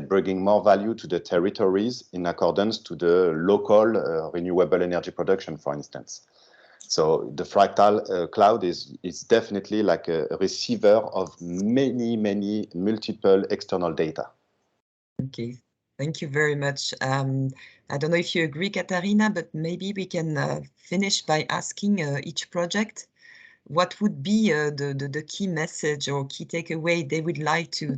bringing more value to the territories in accordance to the local renewable energy production, for instance. So the Fractal cloud is definitely like a receiver of many multiple external data. Okay, thank you very much. I don't know if you agree, Katharina, but maybe we can finish by asking each project what would be the key message or key takeaway they would like to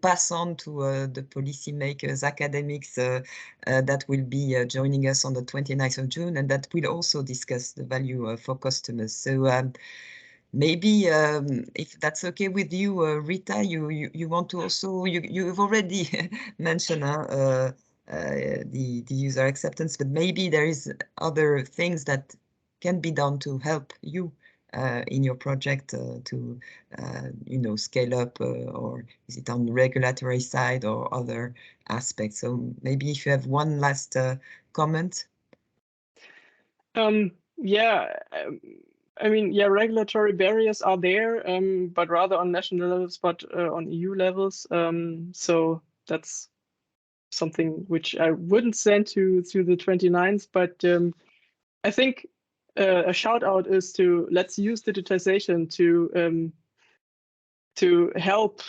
pass on to the policymakers, academics that will be joining us on the 29th of June, and that will also discuss the value for customers. So maybe if that's okay with you, Rita, you want to also, you've already mentioned the user acceptance, but maybe there is other things that can be done to help you in your project to scale up, or is it on the regulatory side or other aspects? So maybe if you have one last comment. I mean, regulatory barriers are there, but rather on national levels, but on EU levels. So that's something which I wouldn't send to the 29th, but I think a shout out is to let's use digitization to to help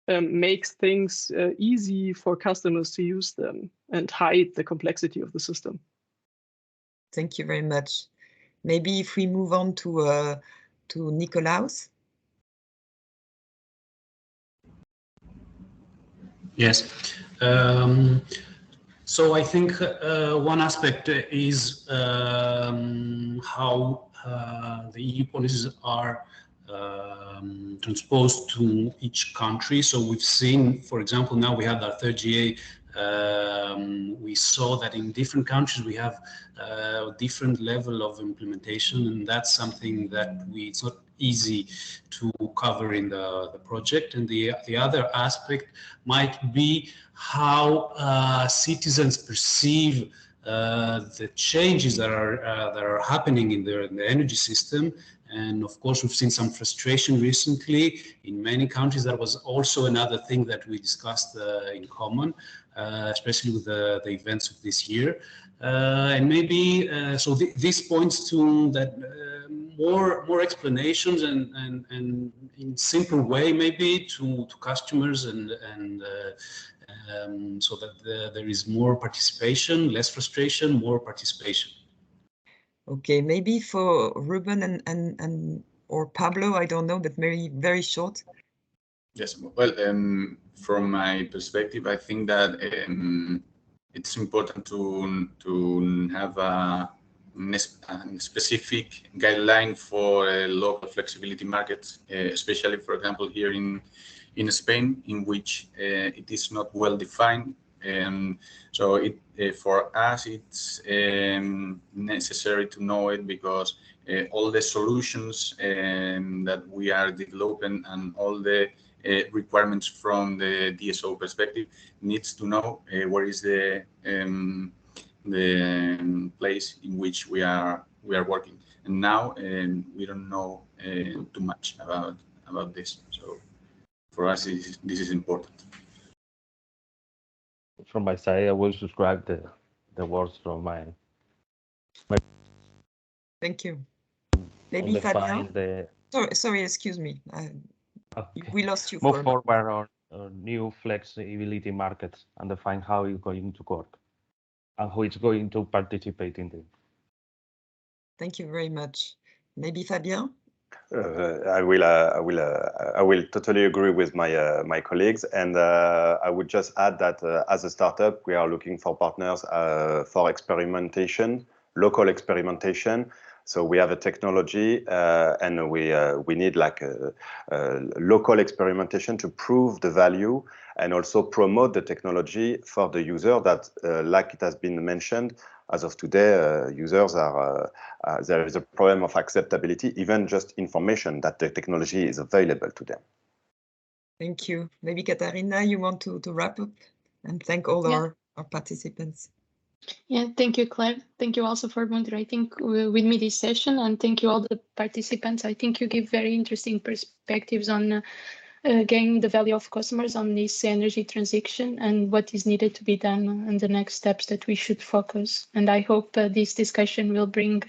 make things easy for customers to use them and hide the complexity of the system. Thank you very much. Maybe if we move on to Nikolaus. Yes. So I think one aspect is how the EU policies are transposed to each country. So we've seen, for example, now we have our third GA. We saw that in different countries we have different level of implementation, and that's something that it's not easy to cover in the project. And the other aspect might be how citizens perceive the changes that are happening in the energy system. And of course, we've seen some frustration recently in many countries. That was also another thing that we discussed in common, especially with the events of this year. And maybe, so this points to that more explanations and in simple way, maybe to customers and so that there is more participation, less frustration, more participation. Okay, maybe for Ruben and or Pablo, I don't know, but very short. Yes, well, from my perspective, I think that it's important to have a specific guideline for local flexibility markets, especially, for example, here in Spain, in which it is not well defined. So for us, it's necessary to know it, because all the solutions that we are developing and all the requirements from the DSO perspective needs to know where is the place in which we are working. And now we don't know too much about this. So for us, this is important. From my side, I will subscribe the words from my. Thank you. Maybe Fabien. Sorry, excuse me. Okay. We lost you. Move forward on new flexibility markets and define how it's going to work and who is going to participate in them. Thank you very much. Maybe Fabien. I will totally agree with my colleagues, and I would just add that as a startup, we are looking for partners for experimentation, local experimentation. So we have a technology, and we need like a local experimentation to prove the value and also promote the technology for the user. That, like it has been mentioned, as of today, users are there is a problem of acceptability, even just information that the technology is available to them. Thank you. Maybe Katarina, you want to wrap up and thank all our participants. Yeah, thank you, Claire. Thank you also for moderating with me this session, and thank you all the participants. I think you give very interesting perspectives on gaining the value of customers on this energy transition and what is needed to be done and the next steps that we should focus. And I hope this discussion will bring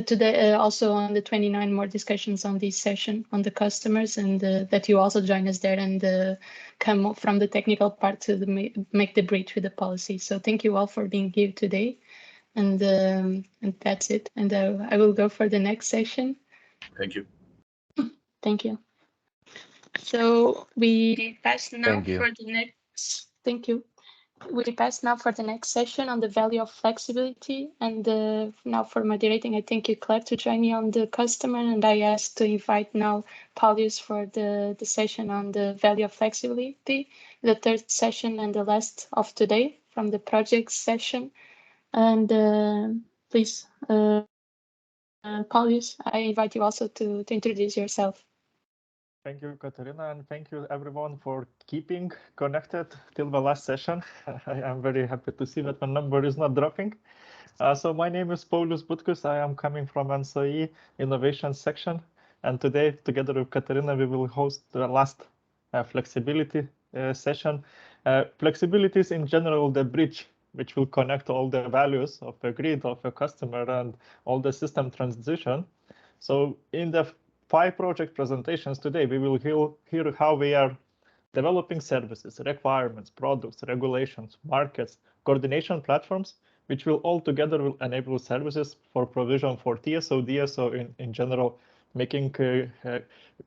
today also on the 29 more discussions on this session on the customers, and that you also join us there and come from the technical part to make the bridge with the policy. So thank you all for being here today, and that's it. And I will go for the next session. Thank you. Thank you. So we pass now for the next. Thank you. We pass now for the next session on the value of flexibility. And now for moderating, I thank you, Claire, to join me on the customer. And I ask to invite now Paulius for the session on the value of flexibility, the third session and the last of today from the project session. And please, Paulius, I invite you also to introduce yourself. Thank you, Katarina, and thank you everyone for keeping connected till the last session. I am very happy to see that the number is not dropping. So my name is Paulius Butkus. I am coming from ENTSO-E Innovation section. And today, together with Katarina, we will host the last flexibility session. Flexibility is in general the bridge which will connect all the values of the grid, of a customer, and all the system transition. So in the 5 project presentations today, we will hear how we are developing services, requirements, products, regulations, markets, coordination platforms, which will all together will enable services for provision for TSO, DSO in general, making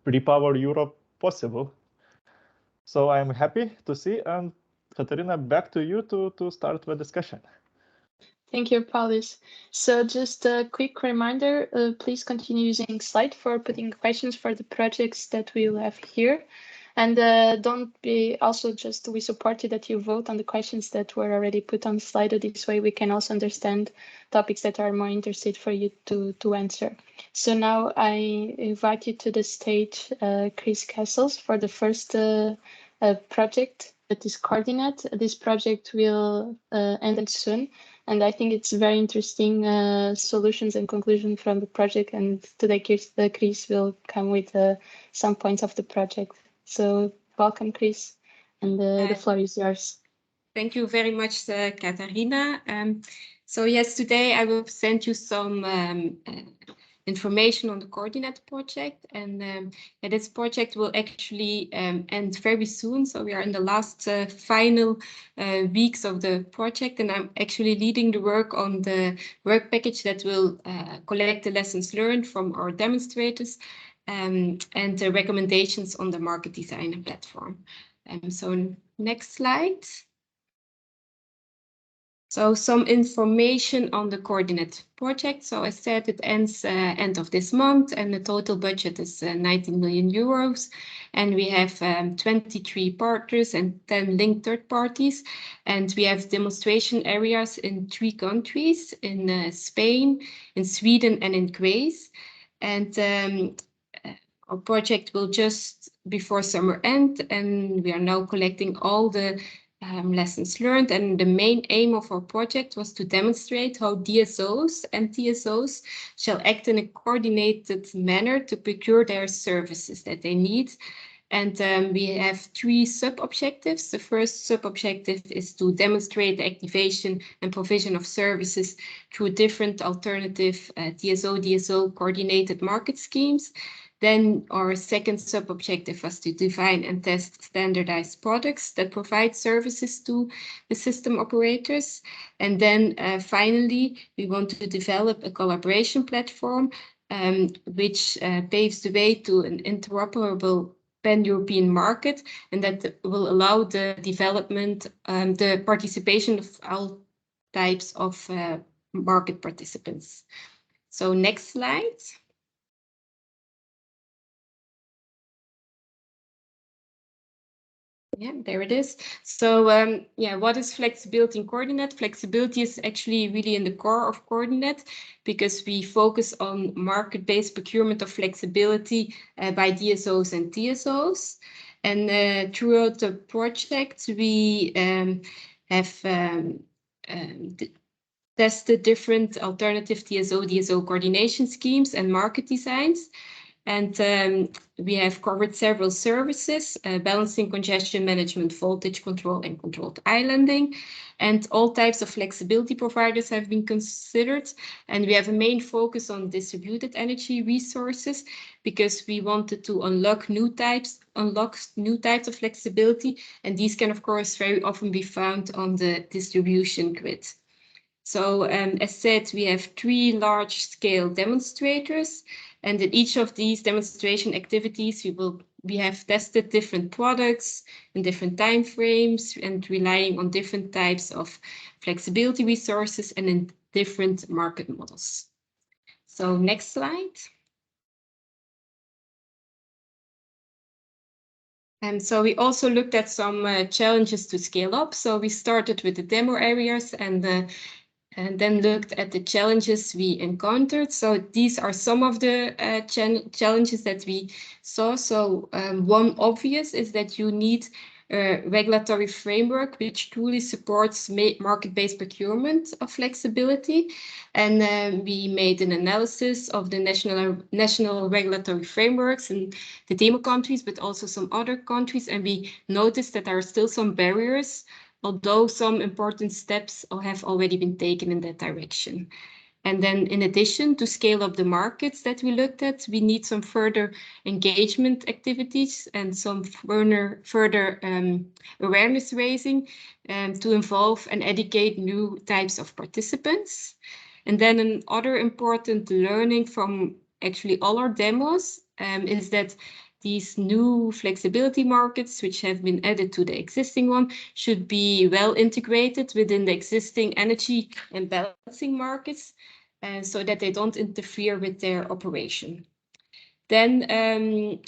Repower Europe possible. So I'm happy to see, and Katarina, back to you to start the discussion. Thank you, Paulus. So just a quick reminder, please continue using Slide for putting questions for the projects that we'll have here. And don't be also just, we support you that you vote on the questions that were already put on Slido. This way we can also understand topics that are more interested for you to answer. So now I invite you to the stage, Chris Castles, for the first project that is Coordinate. This project will end soon. And I think it's very interesting solutions and conclusion from the project. And today, Chris will come with some points of the project. So welcome, Chris, and the floor is yours. Thank you very much, Katarina. So yes, today I will present you some information on the Coordinate project, and this project will actually end very soon. So we are in the last final weeks of the project, and I'm actually leading the work on the work package that will collect the lessons learned from our demonstrators and the recommendations on the market design platform. So next slide. So some information on the Coordinate project. So I said it ends end of this month, and the total budget is 19 million euros. And we have 23 partners and 10 linked third parties. And we have demonstration areas in 3 countries, in Spain, in Sweden, and in Greece. And our project will just before summer end, and we are now collecting all the lessons learned, and the main aim of our project was to demonstrate how DSOs and TSOs shall act in a coordinated manner to procure their services that they need. And we have 3 sub-objectives. The first sub-objective is to demonstrate the activation and provision of services through different alternative TSO-DSO coordinated market schemes. Then our second sub-objective was to define and test standardized products that provide services to the system operators. And then finally, we want to develop a collaboration platform which paves the way to an interoperable pan-European market, and that will allow the development, the participation of all types of market participants. So next slide. Yeah, there it is. So yeah, what is flexibility in Coordinate? Flexibility is actually really in the core of Coordinate, because we focus on market-based procurement of flexibility by DSOs and TSOs. And throughout the project, we have tested different alternative TSO-DSO coordination schemes and market designs. And we have covered several services, balancing, congestion management, voltage control, and controlled islanding. And all types of flexibility providers have been considered. And we have a main focus on distributed energy resources, because we wanted to unlock new types of flexibility. And these can, of course, very often be found on the distribution grid. So as said, we have 3 large-scale demonstrators, and in each of these demonstration activities, we have tested different products in different time frames and relying on different types of flexibility resources and in different market models. So next slide. And so we also looked at some challenges to scale up. So we started with the demo areas and then looked at the challenges we encountered. So these are some of the challenges that we saw. So one obvious is that you need a regulatory framework which truly supports market-based procurement of flexibility. And we made an analysis of the national regulatory frameworks in the demo countries, but also some other countries. And we noticed that there are still some barriers, although some important steps have already been taken in that direction. And then in addition to scale up the markets that we looked at, we need some further engagement activities and some further awareness raising to involve and educate new types of participants. And then another important learning from actually all our demos is that these new flexibility markets, which have been added to the existing one, should be well integrated within the existing energy and balancing markets, so that they don't interfere with their operation. Then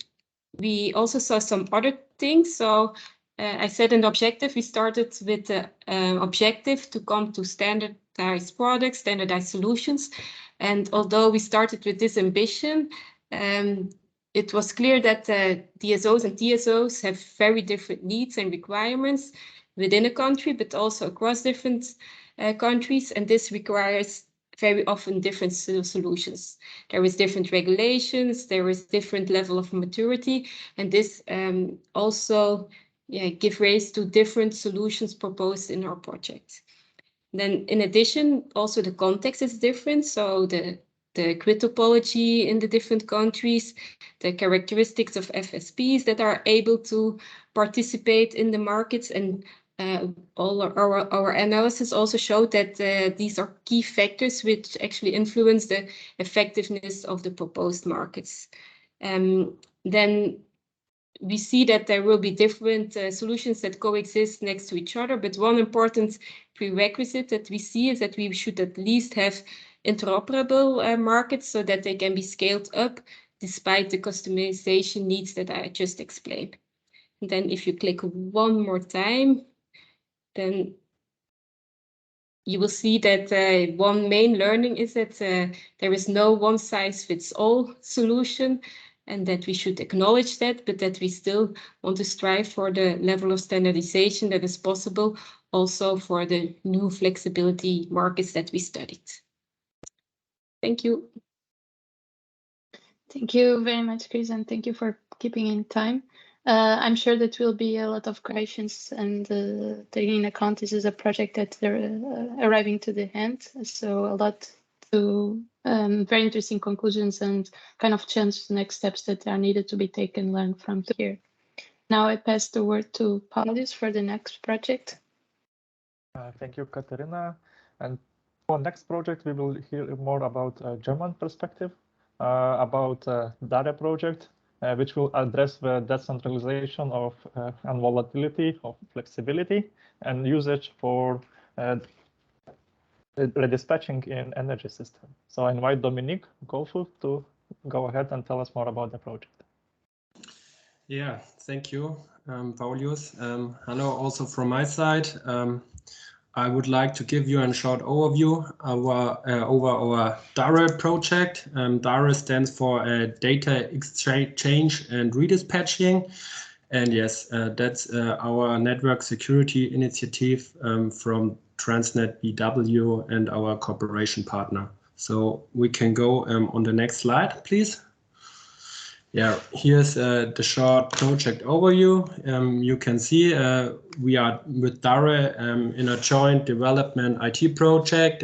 we also saw some other things. So I said in the objective, we started with the objective to come to standardized products, standardized solutions. And although we started with this ambition, it was clear that DSOs and TSOs have very different needs and requirements within a country, but also across different countries. And this requires very often different solutions. There is different regulations, there is different level of maturity, and this also give rise to different solutions proposed in our project. Then in addition, also the context is different. So the grid topology in the different countries, the characteristics of FSPs that are able to participate in the markets, and all our analysis also showed that these are key factors which actually influence the effectiveness of the proposed markets. Then we see that there will be different solutions that coexist next to each other, but one important prerequisite that we see is that we should at least have interoperable markets so that they can be scaled up despite the customization needs that I just explained. And then if you click one more time, then you will see that one main learning is that there is no one-size-fits-all solution, and that we should acknowledge that, but that we still want to strive for the level of standardization that is possible also for the new flexibility markets that we studied. Thank you. Thank you very much, Chris, and thank you for keeping in time. I'm sure that will be a lot of questions, and taking into account this is a project that they're arriving to the end, so a lot to very interesting conclusions and kind of change the next steps that are needed to be taken, learned from here. Now I pass the word to Paulius for the next project. Thank you, Katerina. And for next project, we will hear more about a German perspective, about DARE project, which will address the decentralization of and volatility of flexibility and usage for redispatching in energy system. So I invite Dominique Goldfuss to go ahead and tell us more about the project. Yeah, thank you, Paulius. Hello, also from my side. I would like to give you a short overview over our DARE project. DARE stands for Data Exchange and Redispatching. And yes, that's our network security initiative from Transnet BW and our cooperation partner. So we can go on the next slide, please. Yeah, here's the short project overview. You can see we are with DARE in a joint development IT project,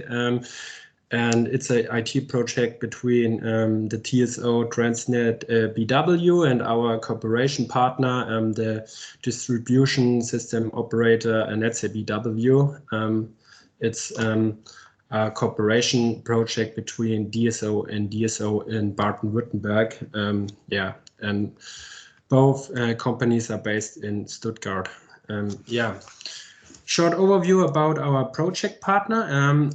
and it's an IT project between the TSO Transnet BW and our cooperation partner, the distribution system operator Netze BW. It's a cooperation project between DSO and DSO in Baden-Württemberg. Yeah, and both companies are based in Stuttgart. Yeah, short overview about our project partner.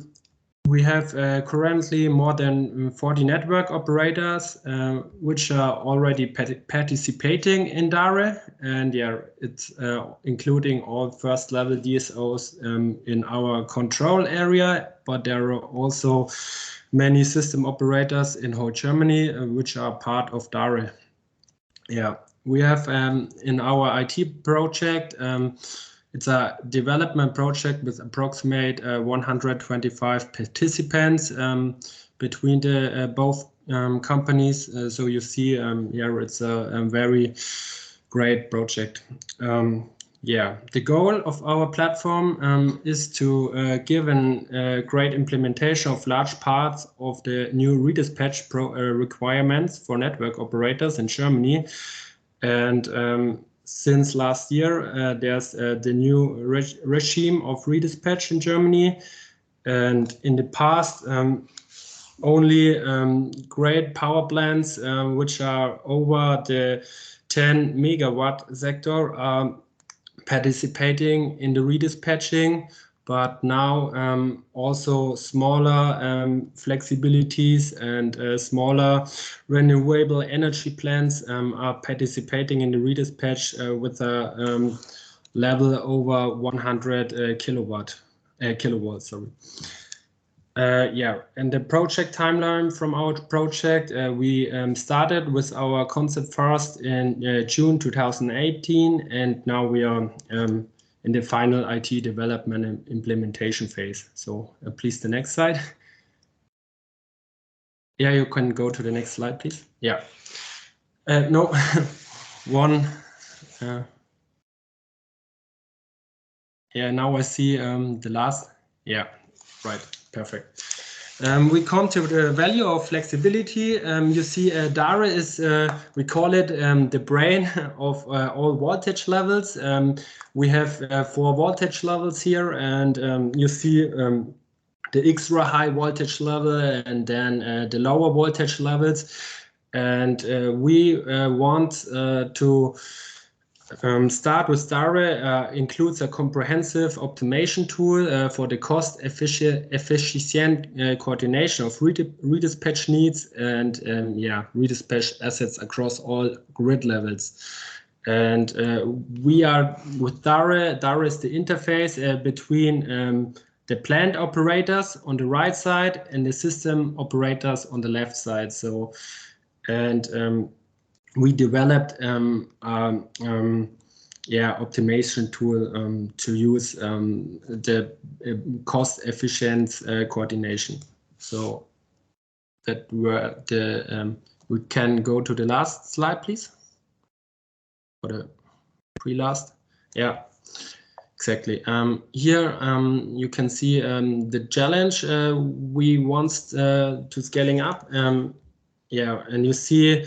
We have currently more than 40 network operators, which are already participating in DARE, and yeah, it's including all first level DSOs in our control area, but there are also many system operators in whole Germany which are part of DARE. Yeah, we have in our IT project, it's a development project with approximate 125 participants between the both companies. So you see here it's a very great project. yeah, the goal of our platform is to give a great implementation of large parts of the new redispatch requirements for network operators in Germany. And since last year, there's the new regime of redispatch in Germany. And in the past, only great power plants which are over the 10 megawatt sector are participating in the redispatching, but now also smaller flexibilities and smaller renewable energy plants are participating in the redispatch with a level over 100 kilowatts. Sorry. Yeah, and the project timeline from our project, we started with our concept first in June 2018, and now we are in the final IT development and implementation phase. So please, the next slide. Yeah, you can go to the next slide, please. Yeah. No, one. Yeah, now I see the last. Yeah, right. Perfect. We come to the value of flexibility. You see, DARE is, we call it the brain of all voltage levels. We have 4 voltage levels here, and you see the extra high voltage level and then the lower voltage levels. And we want to start with DARE. Includes a comprehensive optimization tool for the cost efficient coordination of redispatch needs and yeah, redispatch assets across all grid levels. And we are with DARE. DARE is the interface between the plant operators on the right side and the system operators on the left side. So, and we developed yeah, optimization tool to use the cost-efficient coordination. So that were the we can go to the last slide, please. Or the pre-last. Yeah, exactly. Here you can see the challenge we want to scaling up. Yeah, and you see.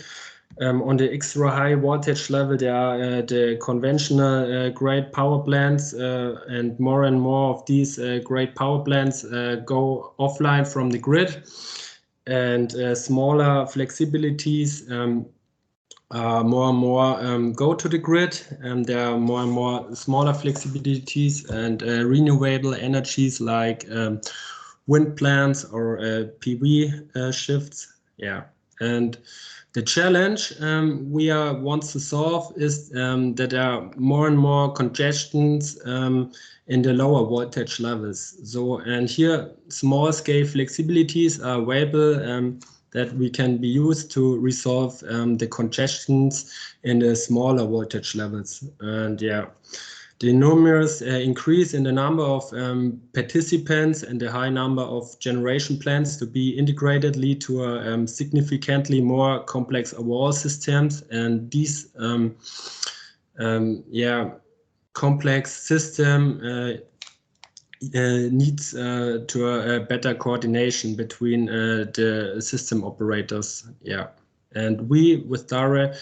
On the extra high voltage level, there are the conventional great power plants, and more of these great power plants go offline from the grid, and smaller flexibilities more and more go to the grid, and there are more and more smaller flexibilities and renewable energies like wind plants or PV shifts. Yeah, and the challenge we want to solve is that there are more and more congestions in the lower voltage levels. So, and here small scale flexibilities are available that we can be used to resolve the congestions in the smaller voltage levels. And yeah, the enormous increase in the number of participants and the high number of generation plants to be integrated lead to a significantly more complex overall systems. And these yeah, complex system needs to a better coordination between the system operators. Yeah, and we with DARE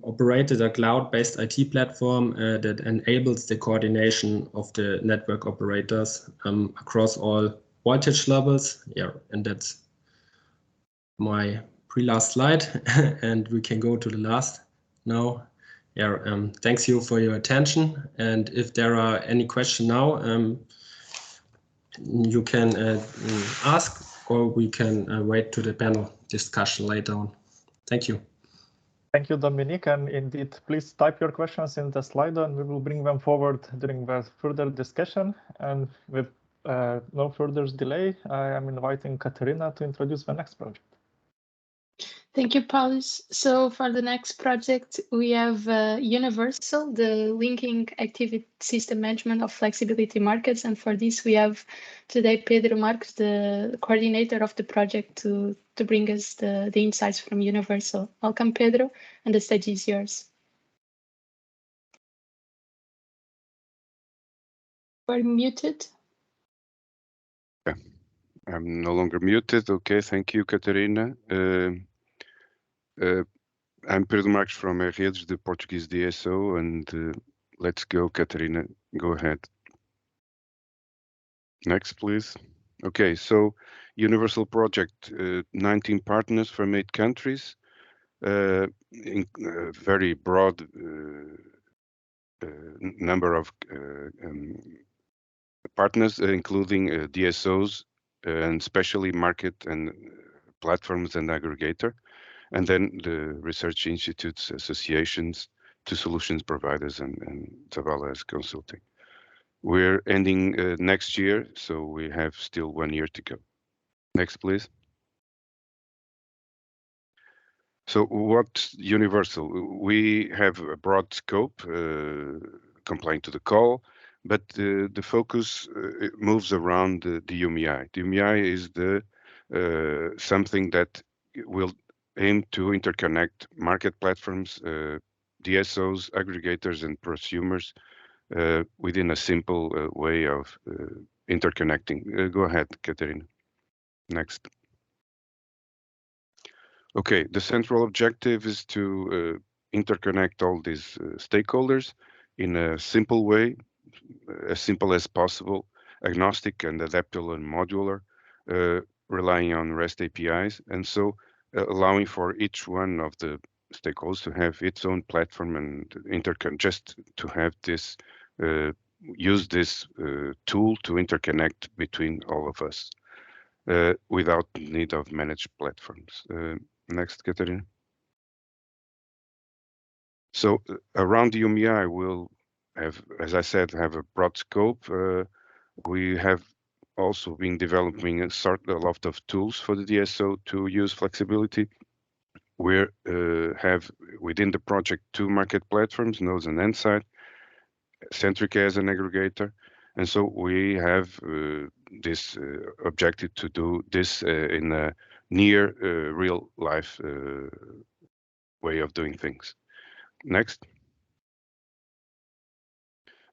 operated a cloud-based IT platform that enables the coordination of the network operators across all voltage levels. Yeah, and that's my pre-last slide, and we can go to the last now. Yeah, thanks you for your attention, and if there are any questions now, you can ask, or we can wait to the panel discussion later on. Thank you. Thank you, Dominique, and indeed, please type your questions in the Slido and we will bring them forward during the further discussion. And with no further delay, I am inviting Katerina to introduce the next project. Thank you, Paulus. So for the next project, we have Universal, the linking activity system management of flexibility markets. And for this, we have today Pedro Marques, the coordinator of the project, to bring us the insights from Universal. Welcome, Pedro, and the stage is yours. We're muted. Yeah, I'm no longer muted. Okay, thank you, Catarina. I'm Pedro Marques from Redes, the Portuguese DSO, and let's go, Catarina. Go ahead. Next, please. Okay, so Universal Project, 19 partners from 8 countries, in very broad number of partners, including DSOs and especially market and platforms and aggregator, and then the research institutes, associations, to solutions providers and as well as consulting. We're ending next year, so we have still 1 year to go. Next, please. So what's Universal? We have a broad scope, complying to the call, but the focus moves around the UMI. The UMI is the something that will aim to interconnect market platforms, DSOs, aggregators, and prosumers within a simple way of interconnecting. Go ahead, Caterina. Next. Okay, the central objective is to interconnect all these stakeholders in a simple way, as simple as possible, agnostic and adaptable and modular, relying on REST APIs, and so allowing for each one of the stakeholders to have its own platform and just to have this, use this tool to interconnect between all of us without the need of managed platforms. Next, Caterina. So around the UMI, we'll have, as I said, have a broad scope. We have also been developing a lot of tools for the DSO to use flexibility. We have within the project 2 market platforms, Nodes and Insight, Centrica as an aggregator. And so we have this objective to do this in a near real life way of doing things. Next.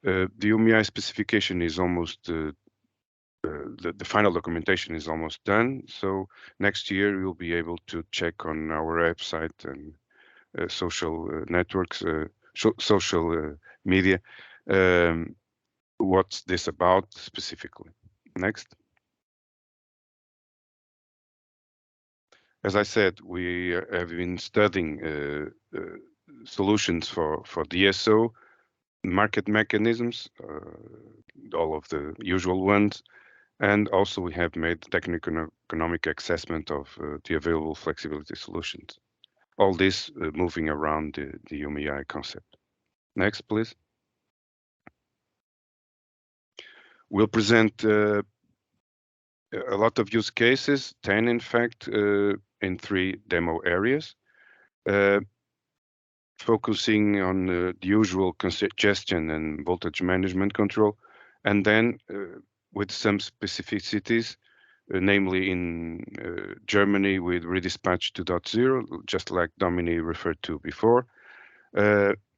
The UMI specification is almost, the final documentation is almost done. So next year we'll be able to check on our website and social networks, social media, what's this about specifically. Next. As I said, we have been studying solutions for DSO, market mechanisms, all of the usual ones, and also we have made technical economic assessment of the available flexibility solutions. All this moving around the UMI concept. Next, please. We'll present a lot of use cases, 10 in fact, in 3 demo areas, focusing on the usual congestion and voltage management control, and then with some specificities, namely in Germany with Redispatch 2.0, just like Dominique referred to before.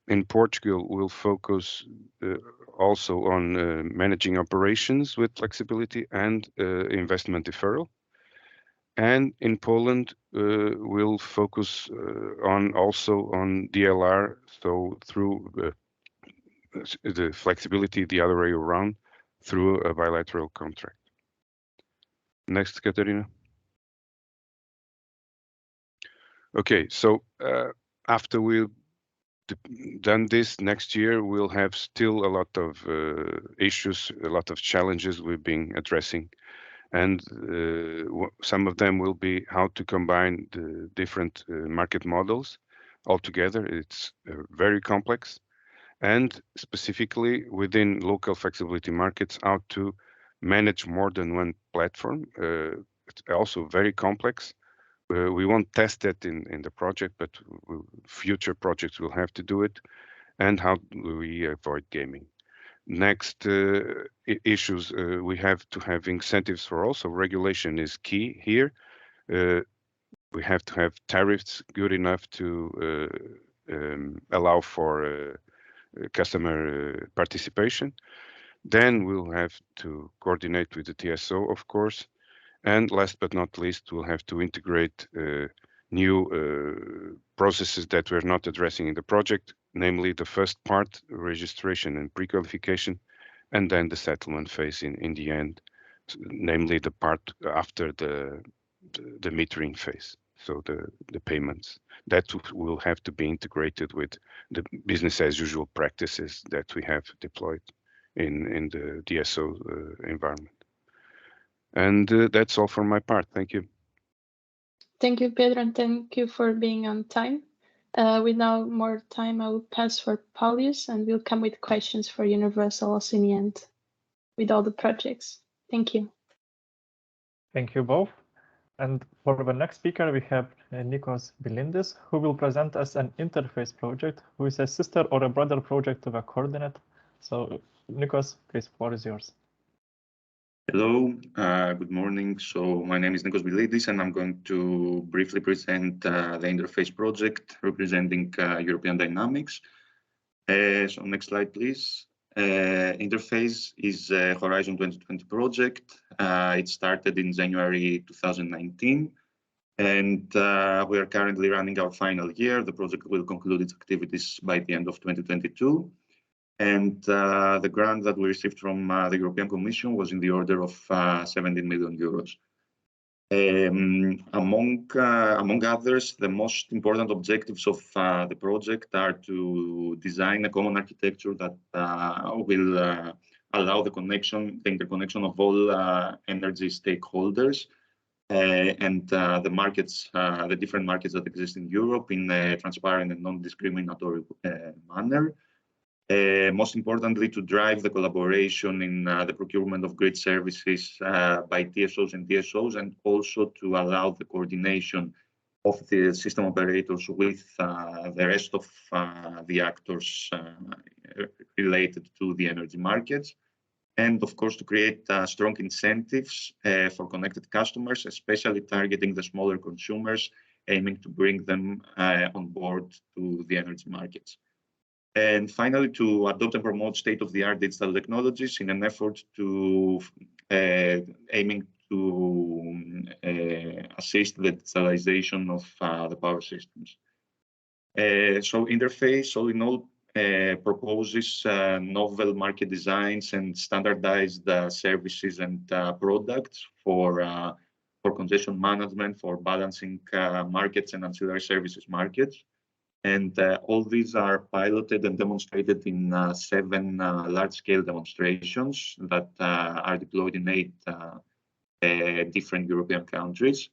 In Portugal, we'll focus also on managing operations with flexibility and investment deferral. And in Poland, we'll focus also on DLR, so through the flexibility the other way around through a bilateral contract. Next, Caterina. Okay, so after we've done this, next year we'll have still a lot of issues, a lot of challenges we've been addressing. And some of them will be how to combine the different market models altogether. It's very complex. And specifically within local flexibility markets, how to manage more than one platform. It's also very complex. We won't test that in the project, but future projects will have to do it. And how do we avoid gaming? Next issues, we have to have incentives for all. So regulation is key here. We have to have tariffs good enough to allow for customer participation. Then we'll have to coordinate with the TSO, of course. And last but not least, we'll have to integrate new processes that we're not addressing in the project, namely the first part, registration and pre-qualification, and then the settlement phase in the end, namely the part after the metering phase, so the payments. That will have to be integrated with the business as usual practices that we have deployed in the DSO environment. And that's all from my part. Thank you. Thank you, Pedro, and thank you for being on time. With now more time, I will pass for Paulius, and we'll come with questions for Universal also in the end with all the projects. Thank you. Thank you both. And for the next speaker, we have Nikos Bilindis, who will present us an interface project, who is a sister or a brother project to the coordinate. So, Nikos, please, floor is yours. Hello, good morning. So my name is Nikos Bilindis, and I'm going to briefly present the interface project representing European dynamics. So next slide, please. Interface is a Horizon 2020 project. It started in January 2019, and we are currently running our final year. The project will conclude its activities by the end of 2022. And the grant that we received from the European Commission was in the order of 17 million euros. Among others, the most important objectives of the project are to design a common architecture that will allow the interconnection of all energy stakeholders and the markets, the different markets that exist in Europe in a transparent and non-discriminatory manner. Most importantly, to drive the collaboration in the procurement of grid services by TSOs and DSOs, and also to allow the coordination of the system operators with the rest of the actors related to the energy markets. And of course, to create strong incentives for connected customers, especially targeting the smaller consumers, aiming to bring them on board to the energy markets. And finally, to adopt and promote state-of-the-art digital technologies in an effort to aiming to assist the digitalization of the power systems. So interface, all in all, proposes novel market designs and standardized services and products for congestion management, for balancing markets and ancillary services markets. And all these are piloted and demonstrated in 7 large-scale demonstrations that are deployed in 8 different European countries.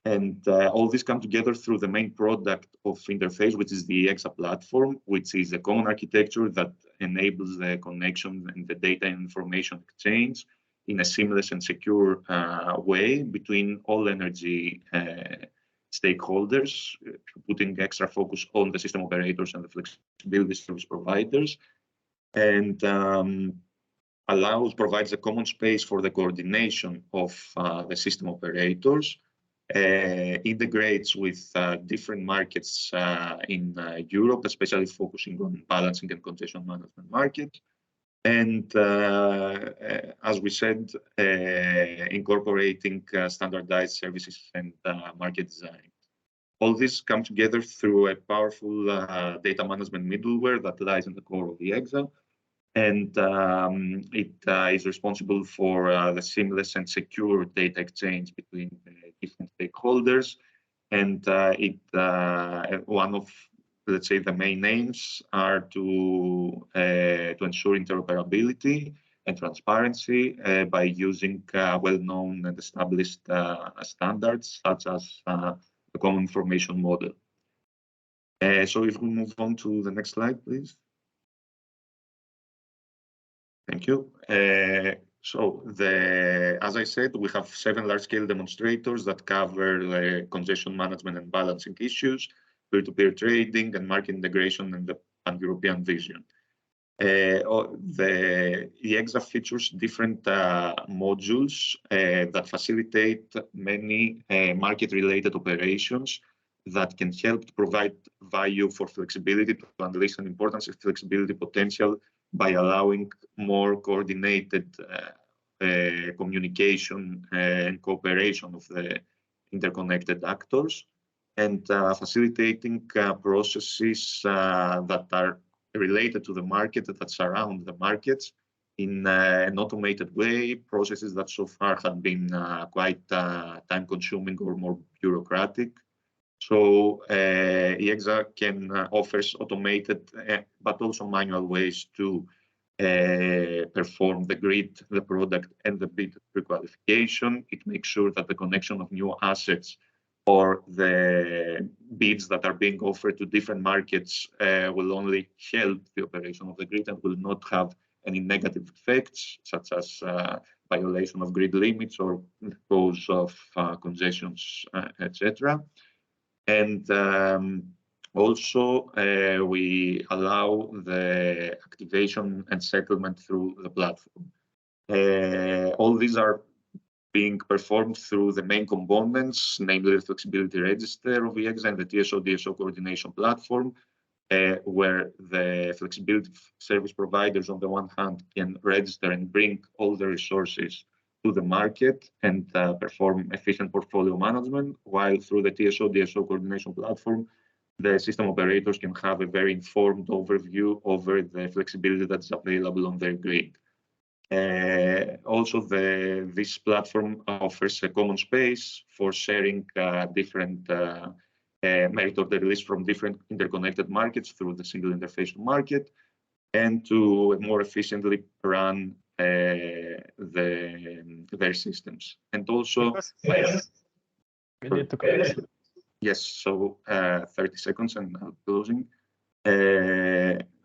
And all these come together through the main product of interface, which is the EXA platform, which is a common architecture that enables the connection and the data and information exchange in a seamless and secure way between all energy stakeholders, putting extra focus on the system operators and the flexibility service providers, and provides a common space for the coordination of the system operators, integrates with different markets in Europe, especially focusing on balancing and congestion management markets. And as we said, incorporating standardized services and market design. All this come together through a powerful data management middleware that lies in the core of the EXA. And it is responsible for the seamless and secure data exchange between different stakeholders. And one of, let's say, the main aims are to ensure interoperability and transparency by using well-known and established standards, such as the common information model. So if we move on to the next slide, please. Thank you. So as I said, we have 7 large-scale demonstrators that cover congestion management and balancing issues, peer-to-peer trading, and market integration, and the pan-European vision. The EXA features different modules that facilitate many market-related operations that can help to provide value for flexibility, to unleash an important flexibility potential by allowing more coordinated communication and cooperation of the interconnected actors, and facilitating processes that are related to the market, that surround the markets in an automated way, processes that so far had been quite time-consuming or more bureaucratic. So EEXA can offers automated but also manual ways to perform the grid, the product, and the bid prequalification. It makes sure that the connection of new assets or the bids that are being offered to different markets will only help the operation of the grid and will not have any negative effects, such as violation of grid limits or cause of congestions, etc. And also, we allow the activation and settlement through the platform. All these are being performed through the main components, namely the flexibility register of EEXA and the TSO-DSO coordination platform, where the flexibility service providers on the one hand can register and bring all the resources to the market and perform efficient portfolio management, while through the TSO-DSO coordination platform, the system operators can have a very informed overview over the flexibility that's available on their grid. Also, this platform offers a common space for sharing different merit order lists from different interconnected markets through the single interface to market, and to more efficiently run their systems. And also, we need to close. Yes, so 30 seconds and I'm closing.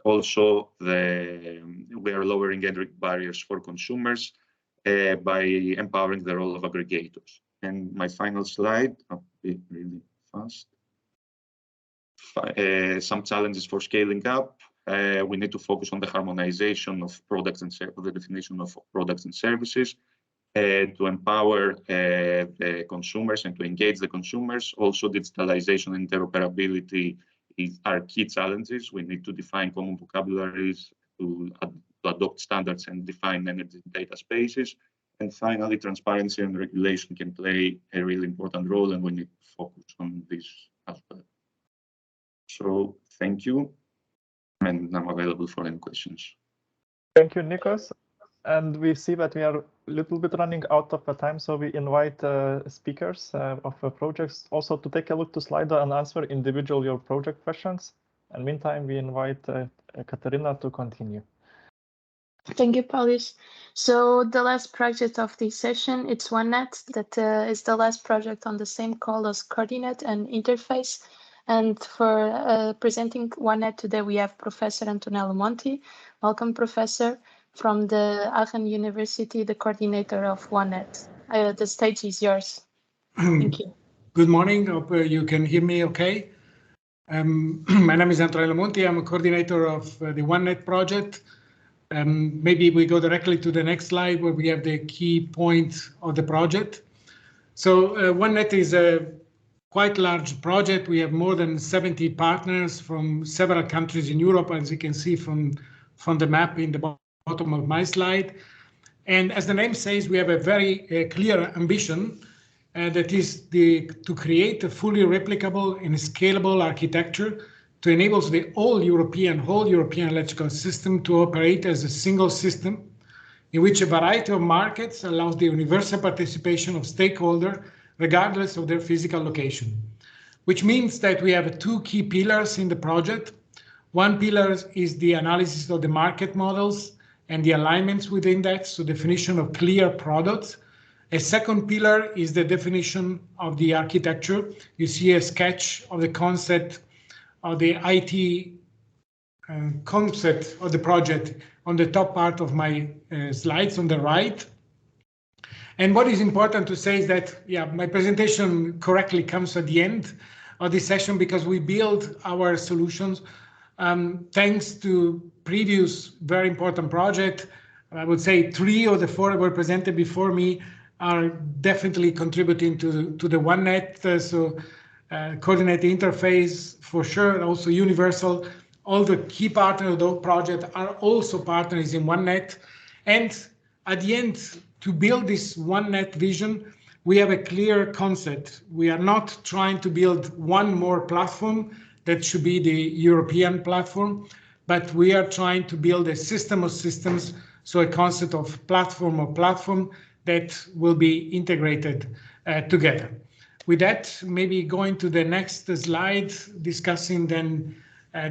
Also, we are lowering entry barriers for consumers by empowering the role of aggregators. And my final slide, I'll be really fast. Some challenges for scaling up. We need to focus on the harmonization of products and the definition of products and services to empower the consumers and to engage the consumers. Also, digitalization and interoperability are key challenges. We need to define common vocabularies, to adopt standards and define energy data spaces. And finally, transparency and regulation can play a really important role, and we need to focus on this as well. So thank you, and I'm available for any questions. Thank you, Nikos. And we see that we are a little bit running out of time, so we invite speakers of projects also to take a look to Slido and answer individual your project questions. And meantime, we invite Katerina to continue. Thank you, Paulius. So the last project of this session, it's OneNet, that is the last project on the same call as Coordinate and Interface. And for presenting OneNet today, we have Professor Antonello Monti. Welcome, Professor, from the Aachen University, the coordinator of OneNet. The stage is yours. Thank you. Good morning. Hope you can hear me okay. My name is Antonello Monti. I'm a coordinator of the OneNet project. Maybe we go directly to the next slide where we have the key point of the project. So OneNet is a quite large project. We have more than 70 partners from several countries in Europe, as you can see from the map in the bottom of my slide. And as the name says, we have a very clear ambition that is to create a fully replicable and scalable architecture to enable the whole European electrical system to operate as a single system in which a variety of markets allows the universal participation of stakeholders regardless of their physical location, which means that we have two key pillars in the project. One pillar is the analysis of the market models and the alignments within that, so definition of clear products. A second pillar is the definition of the architecture. You see a sketch of the concept of the IT concept of the project on the top part of my slides on the right. And what is important to say is that, my presentation correctly comes at the end of this session because we build our solutions thanks to previous very important projects. I would say 3 of the 4 that were presented before me are definitely contributing to the OneNet. So coordinate interface for sure, also universal all the key partners of the project are also partners in OneNet. And at the end, to build this OneNet vision, we have a clear concept. We are not trying to build one more platform that should be the European platform, but we are trying to build a system of systems, so a concept of platform that will be integrated together. With that, maybe going to the next slide, discussing then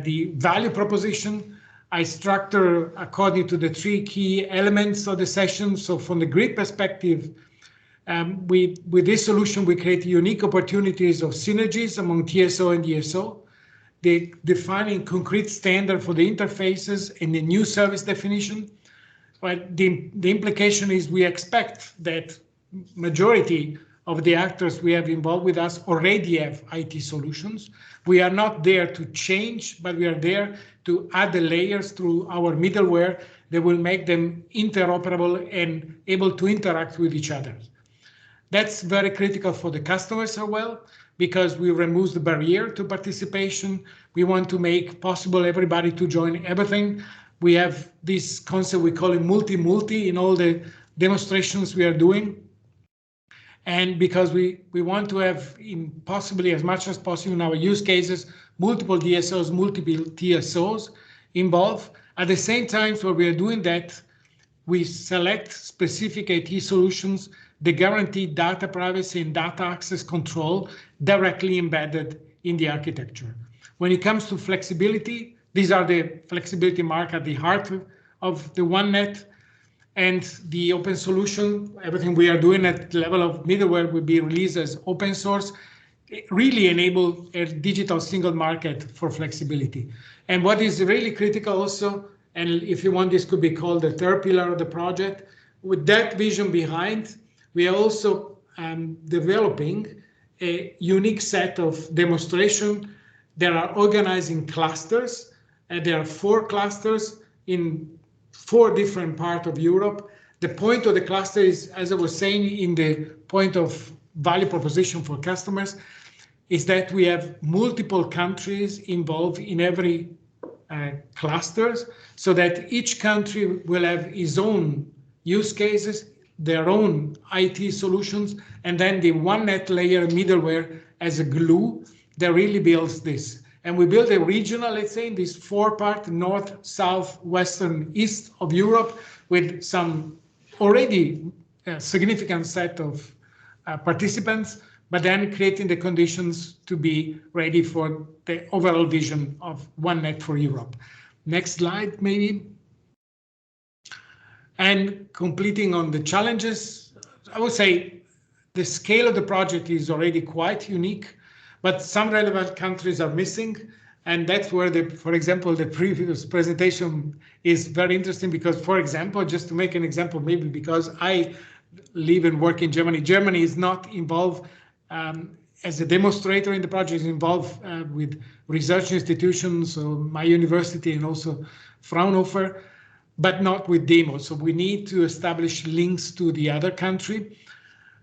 the value proposition. I structure according to the 3 key elements of the session. So from the grid perspective, with this solution, we create unique opportunities of synergies among TSO and DSO. They defining concrete standard for the interfaces and the new service definition. But the implication is we expect that majority of the actors we have involved with us already have IT solutions. We are not there to change, but we are there to add the layers through our middleware that will make them interoperable and able to interact with each other. That's very critical for the customers as well, because we remove the barrier to participation. We want to make possible everybody to join everything. We have this concept, we call it multi-multi in all the demonstrations we are doing. And because we want to have possibly as much as possible in our use cases, multiple DSOs, multiple TSOs involved. At the same time, while we are doing that, we select specific IT solutions that guarantee data privacy and data access control directly embedded in the architecture. When it comes to flexibility, these are the flexibility mark at the heart of the OneNet. And the open solution, everything we are doing at the level of middleware will be released as open source. It really enable a digital single market for flexibility. And what is really critical also, and if you want, this could be called the third pillar of the project. With that vision behind, we are also developing a unique set of demonstration that are organized in clusters. And there are 4 clusters in 4 different parts of Europe. The point of the cluster is, as I was saying, in the point of value proposition for customers, is that we have multiple countries involved in every clusters, so that each country will have its own use cases, their own IT solutions, and then the OneNet layer middleware as a glue that really builds this. And we build a regional, let's say, in this 4-part, north, south, western, east of Europe, with some already significant set of participants, but then creating the conditions to be ready for the overall vision of OneNet for Europe. Next slide, maybe. And completing on the challenges, I would say the scale of the project is already quite unique, but some relevant countries are missing. And that's where, for example, the previous presentation is very interesting because, for example, just to make an example, maybe because I live and work in Germany, Germany is not involved as a demonstrator in the project, is involved with research institutions, so my university and also Fraunhofer, but not with demos. So we need to establish links to the other country.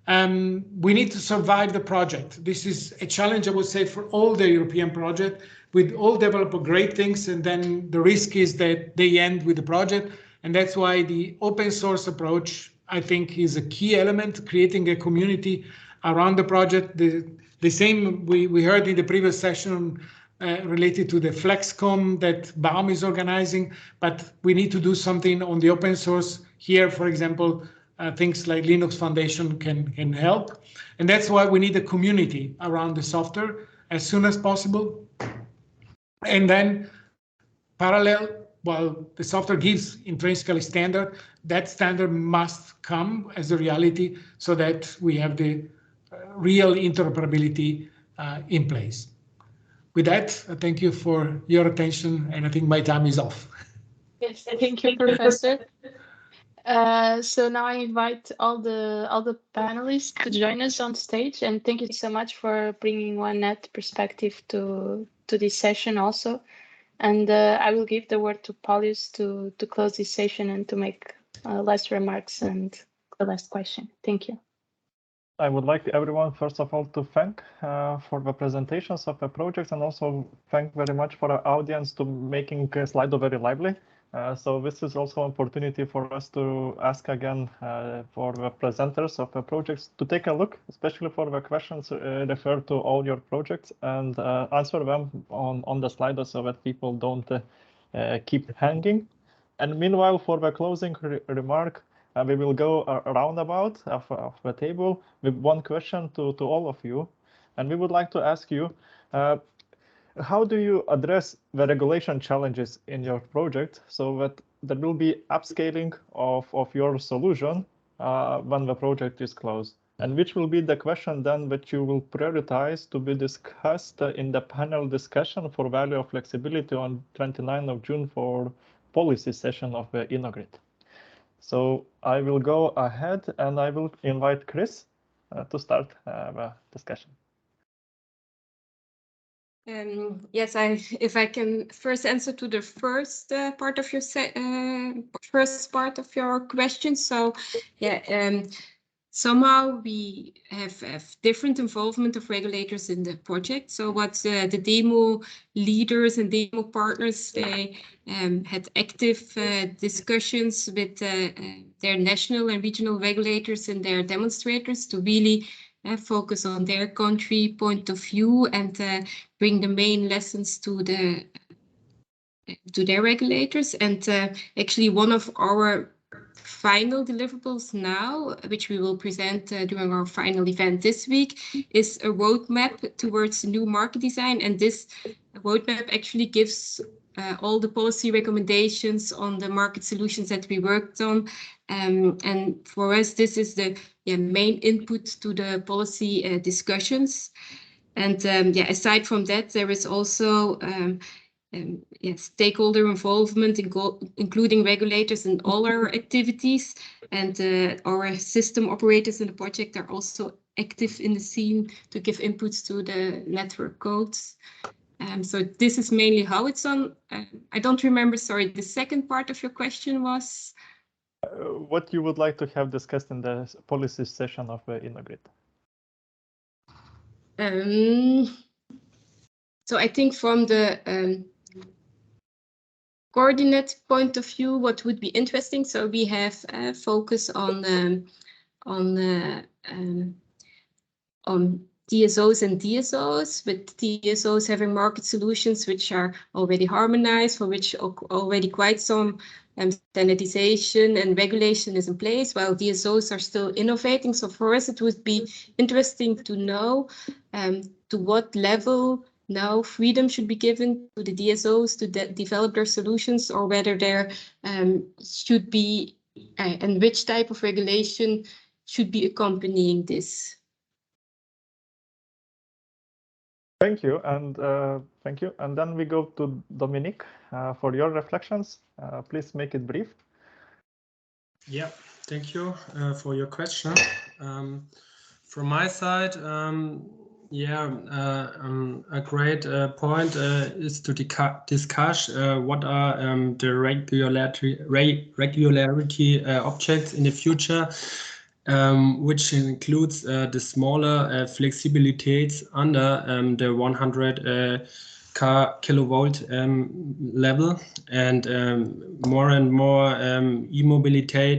We need to survive the project. This is a challenge, I would say, for all the European projects. We all develop great things, and then the risk is that they end with the project. And that's why the open source approach, I think, is a key element, creating a community around the project. The same we heard in the previous session related to the FlexCom that Baum is organizing, but we need to do something on the open source here. For example, things like Linux Foundation can help. And that's why we need a community around the software as soon as possible. And then parallel, while the software gives intrinsically standard, that standard must come as a reality so that we have the real interoperability in place. With that, I thank you for your attention, and I think my time is off. Yes, thank you, Professor. So now I invite all the panelists to join us on stage, and thank you so much for bringing OneNet perspective to this session also. And I will give the word to Paulius to close this session and to make last remarks and the last question. Thank you. I would like everyone, first of all, to thank for the presentations of the projects, and also thank very much for our audience to making Slido very lively. So this is also an opportunity for us to ask again for the presenters of the projects to take a look, especially for the questions referred to all your projects, and answer them on the Slido so that people don't keep hanging. And meanwhile, for the closing remark, we will go around about of the table with one question to all of you. And we would like to ask you, how do you address the regulation challenges in your project so that there will be upscaling of your solution when the project is closed? And which will be the question then that you will prioritize to be discussed in the panel discussion for value of flexibility on 29th of June for policy session of the InnoGrid? So I will go ahead and I will invite Chris to start the discussion. Yes, if I can first answer to the first part of your question. So yeah, somehow we have different involvement of regulators in the project. So what the demo leaders and demo partners, they had active discussions with their national and regional regulators and their demonstrators to really focus on their country point of view and bring the main lessons to their regulators. And actually one of our final deliverables now, which we will present during our final event this week, is a roadmap towards new market design. And this roadmap actually gives all the policy recommendations on the market solutions that we worked on. And for us, this is the main input to the policy discussions. And aside from that, there is also stakeholder involvement, including regulators in all our activities, and our system operators in the project are also active in the scene to give inputs to the network codes. So this is mainly how it's done. I don't remember, sorry, the second part of your question was? What you would like to have discussed in the policy session of InnoGrid? So I think from the coordinate point of view, what would be interesting, so we have focus on DSOs and DSOs, with DSOs having market solutions which are already harmonized, for which already quite some standardization and regulation is in place, while DSOs are still innovating. So for us, it would be interesting to know to what level now freedom should be given to the DSOs to develop their solutions, or whether there should be, and which type of regulation should be accompanying this. Thank you, and thank you. And then we go to Dominique for your reflections. Please make it brief. Yeah, thank you for your question. From my side, a great point is to discuss what are the regularity objects in the future, which includes the smaller flexibilities under the 100 kilovolt level, and more e-mobility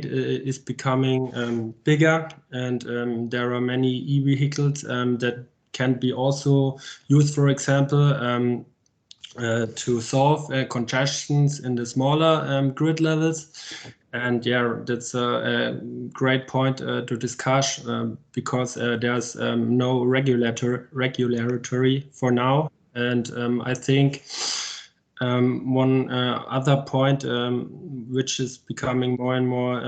is becoming bigger, and there are many e-vehicles that can be also used, for example, to solve congestions in the smaller grid levels. And yeah, that's a great point to discuss because there's no regulatory for now. And I think one other point which is becoming more and more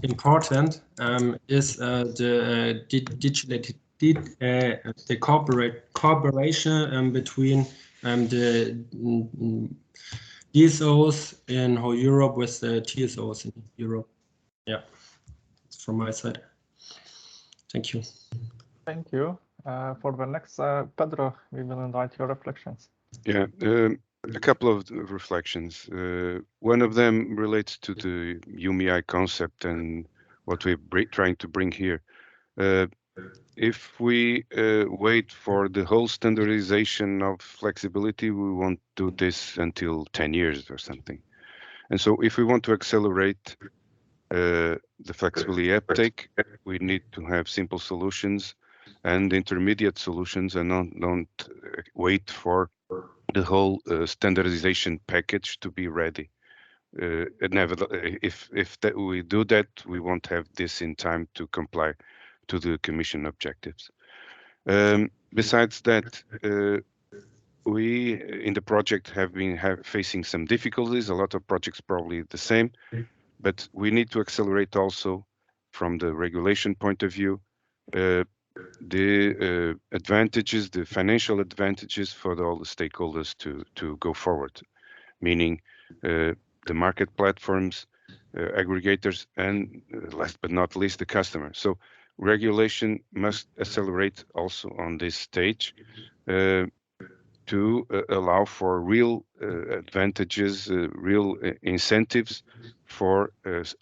important is the cooperation between the DSOs in whole Europe with the TSOs in Europe. Yeah, it's from my side. Thank you. Thank you. For the next, Pedro, we will invite your reflections. Yeah, a couple of reflections. One of them relates to the UMI concept and what we're trying to bring here. If we wait for the whole standardization of flexibility, we won't do this until 10 years or something. And so if we want to accelerate the flexibility uptake, we need to have simple solutions and intermediate solutions, and don't wait for the whole standardization package to be ready. If we do that, we won't have this in time to comply to the Commission objectives. Besides that, we in the project have been facing some difficulties. A lot of projects probably the same, but we need to accelerate also from the regulation point of view, the advantages, the financial advantages for all the stakeholders to go forward, meaning the market platforms, aggregators, and last but not least, the customer. So regulation must accelerate also on this stage to allow for real advantages, real incentives for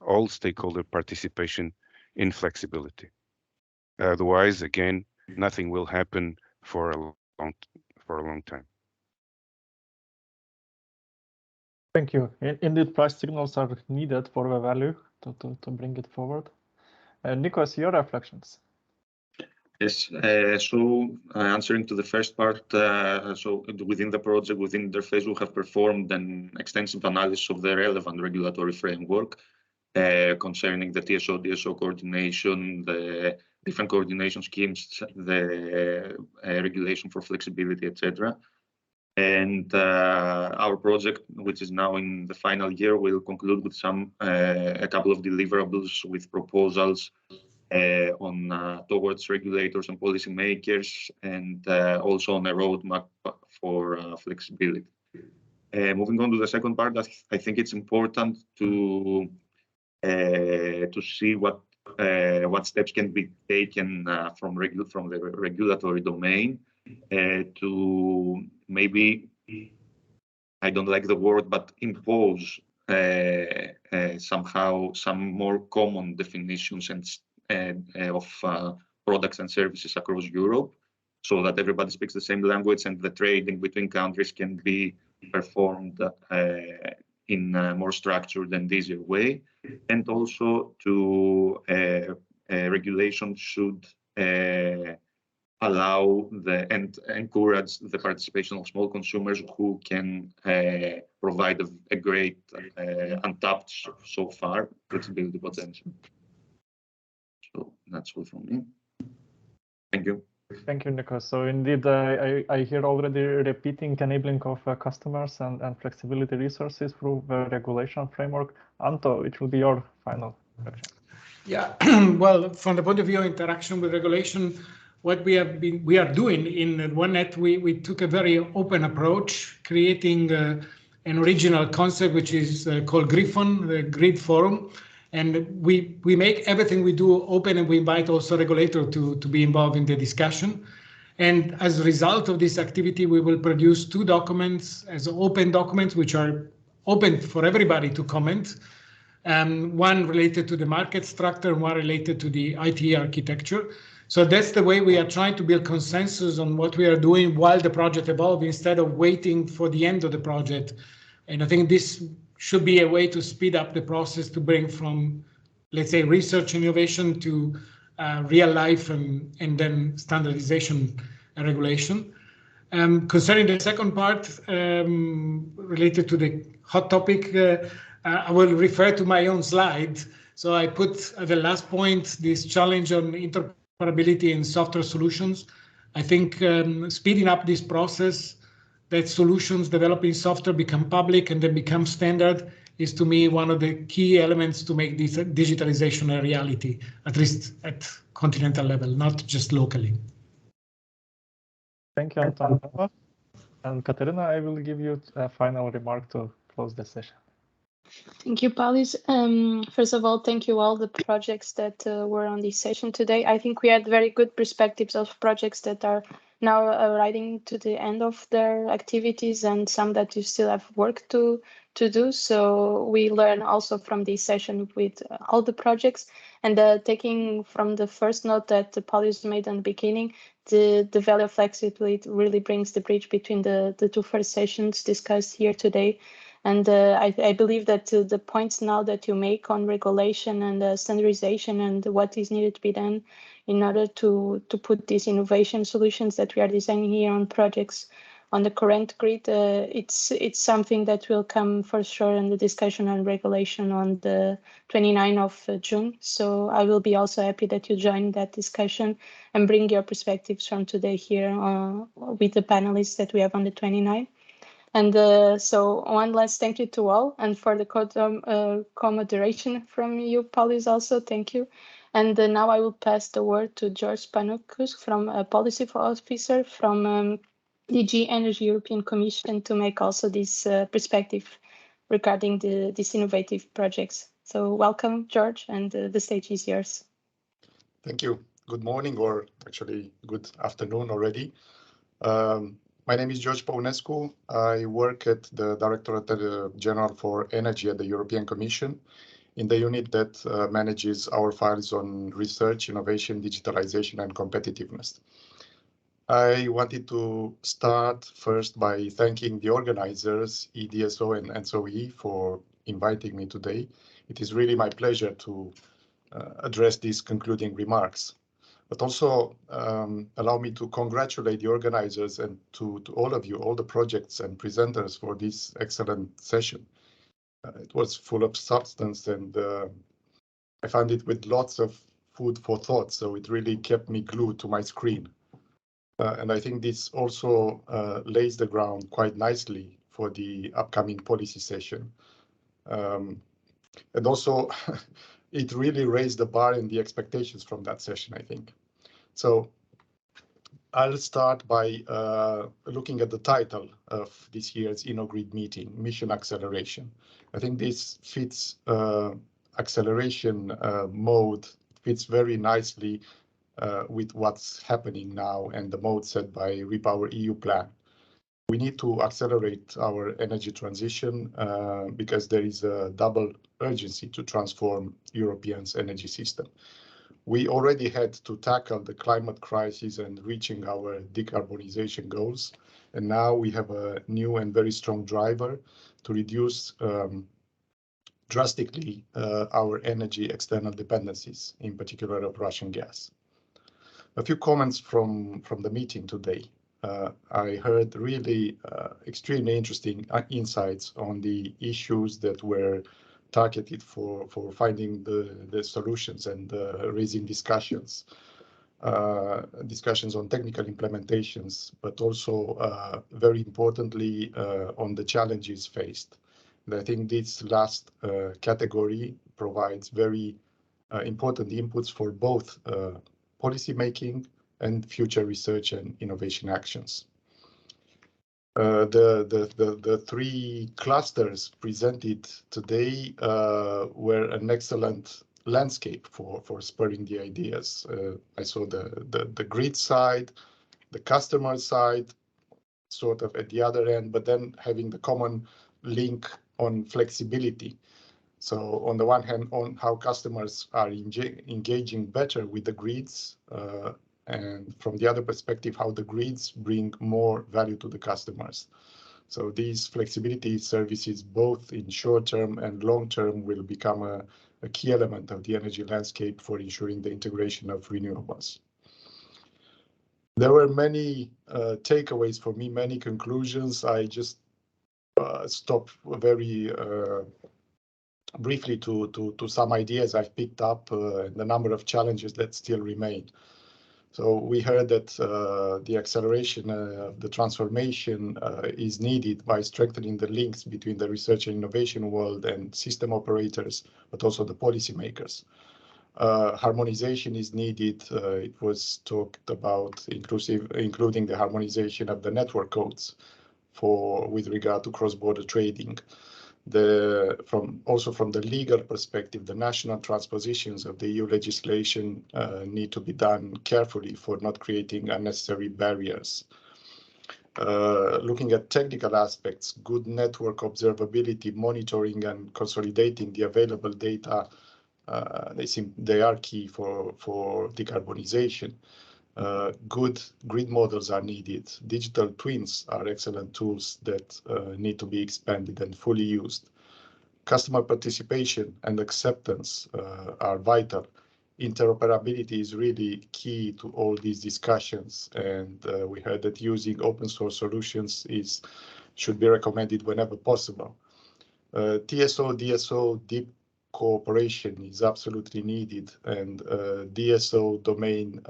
all stakeholder participation in flexibility. Otherwise, again, nothing will happen for a long time. Thank you. Indeed, price signals are needed for the value to bring it forward. Nikos, your reflections. Yes, answering to the first part, so within the project, within the interface, we have performed an extensive analysis of the relevant regulatory framework concerning the TSO-DSO coordination, the different coordination schemes, the regulation for flexibility, etc. And our project, which is now in the final year, will conclude with a couple of deliverables with proposals towards regulators and policymakers, and also on a roadmap for flexibility. Moving on to the second part, I think it's important to see what steps can be taken from the regulatory domain to maybe, I don't like the word, but impose somehow some more common definitions of products and services across Europe, so that everybody speaks the same language and the trading between countries can be performed in a more structured and easier way. And also to regulation should allow and encourage the participation of small consumers who can provide a great untapped so far flexibility potential. So that's all from me. Thank you. Thank you, Nikos. So indeed, I hear already repeating enabling of customers and flexibility resources through the regulation framework. Anto, it will be your final reflection. Yeah, well, from the point of view of interaction with regulation, what we are doing in OneNet, we took a very open approach, creating an original concept which is called Griffon, the Grid Forum. And we make everything we do open, and we invite also regulator to be involved in the discussion. And as a result of this activity, we will produce 2 documents as open documents, which are open for everybody to comment. One related to the market structure, and one related to the IT architecture. So that's the way we are trying to build consensus on what we are doing while the project evolves, instead of waiting for the end of the project. And I think this should be a way to speed up the process to bring from, let's say, research innovation to real life and then standardization and regulation. Concerning the second part related to the hot topic, I will refer to my own slide. So I put at the last point this challenge on interoperability in software solutions. I think speeding up this process, that solutions developing software become public and then become standard, is to me one of the key elements to make this digitalization a reality, at least at continental level, not just locally. Thank you, Anton. And Katerina, I will give you a final remark to close the session. Thank you, Paulius. First of all, thank you all the projects that were on this session today. I think we had very good perspectives of projects that are now arriving to the end of their activities, and some that you still have work to do. So we learn also from this session with all the projects, and taking from the first note that Paulius made in the beginning, the value of flexibility really brings the bridge between the two first sessions discussed here today. And I believe that the points now that you make on regulation and standardization and what is needed to be done in order to put these innovation solutions that we are designing here on projects on the current grid, it's something that will come for sure in the discussion on regulation on the 29th of June. So I will be also happy that you join that discussion and bring your perspectives from today here with the panelists that we have on the 29th. And so one last thank you to all, and for the co-moderation from you, Paulius, also thank you. And now I will pass the word to George Panukus, from Policy Officer from DG Energy European Commission, to make also this perspective regarding these innovative projects. So welcome, George, and the stage is yours. Thank you. Good morning, or actually good afternoon already. My name is George Paunescu. I work at the Directorate General for Energy at the European Commission, in the unit that manages our files on research, innovation, digitalization, and competitiveness. I wanted to start first by thanking the organizers, EDSO and ENTSO-E, for inviting me today. It is really my pleasure to address these concluding remarks. But also allow me to congratulate the organizers and to all of you, all the projects and presenters, for this excellent session. It was full of substance, and I found it with lots of food for thought, so it really kept me glued to my screen. And I think this also lays the ground quite nicely for the upcoming policy session. And also, it really raised the bar and the expectations from that session, I think. So I'll start by looking at the title of this year's InnoGrid meeting, Mission Acceleration. I think this fits acceleration mode, fits very nicely with what's happening now and the mode set by REPower EU plan. We need to accelerate our energy transition because there is a double urgency to transform Europe's energy system. We already had to tackle the climate crisis and reaching our decarbonization goals. And now we have a new and very strong driver to reduce drastically our energy external dependencies, in particular of Russian gas. A few comments from the meeting today. I heard really extremely interesting insights on the issues that were targeted for finding the solutions and raising discussions on technical implementations, but also very importantly on the challenges faced. And I think this last category provides very important inputs for both policy making and future research and innovation actions. The three clusters presented today were an excellent landscape for spurring the ideas. I saw the grid side, the customer side, sort of at the other end, but then having the common link on flexibility. So on the one hand, on how customers are engaging better with the grids, and from the other perspective, how the grids bring more value to the customers. So these flexibility services, both in short term and long term, will become a key element of the energy landscape for ensuring the integration of renewables. There were many takeaways for me, many conclusions. I just stop very briefly to some ideas I've picked up, the number of challenges that still remain. So we heard that the acceleration of the transformation is needed by strengthening the links between the research and innovation world and system operators, but also the policymakers. Harmonization is needed. It was talked about including the harmonization of the network codes with regard to cross-border trading. Also from the legal perspective, the national transpositions of the EU legislation need to be done carefully for not creating unnecessary barriers. Looking at technical aspects, good network observability, monitoring, and consolidating the available data, they are key for decarbonization. Good grid models are needed. Digital twins are excellent tools that need to be expanded and fully used. Customer participation and acceptance are vital. Interoperability is really key to all these discussions, and we heard that using open source solutions should be recommended whenever possible. TSO, DSO, deep cooperation is absolutely needed, and DSO domain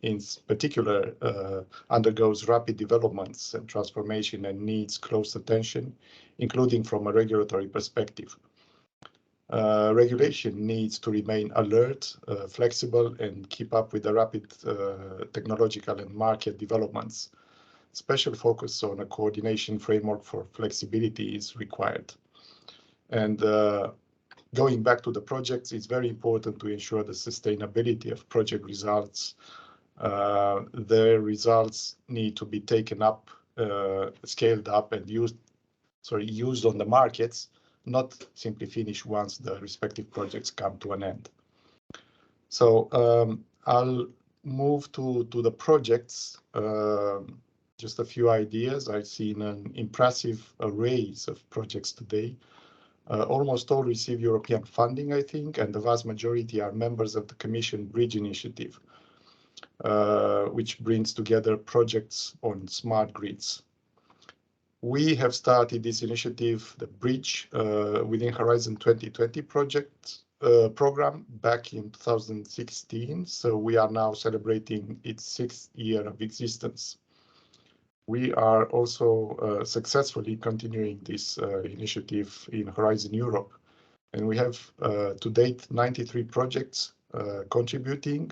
in particular undergoes rapid developments and transformation and needs close attention, including from a regulatory perspective. Regulation needs to remain alert, flexible, and keep up with the rapid technological and market developments. Special focus on a coordination framework for flexibility is required. And going back to the projects, it's very important to ensure the sustainability of project results. The results need to be taken up, scaled up, and used on the markets, not simply finished once the respective projects come to an end. So I'll move to the projects. Just a few ideas. I've seen an impressive array of projects today. Almost all receive European funding, I think, and the vast majority are members of the Commission Bridge Initiative, which brings together projects on smart grids. We have started this initiative, the Bridge, within Horizon 2020 program back in 2016, so we are now celebrating its 6th year of existence. We are also successfully continuing this initiative in Horizon Europe, and we have to date 93 projects contributing.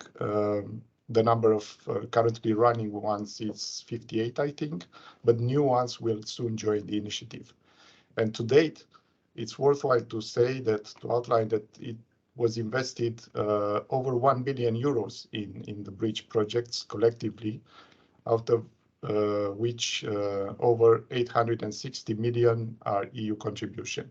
The number of currently running ones is 58, I think, but new ones will soon join the initiative. And to date, it's worthwhile to say that, to outline that it was invested over 1 billion euros in the bridge projects collectively, out of which over 860 million are EU contribution.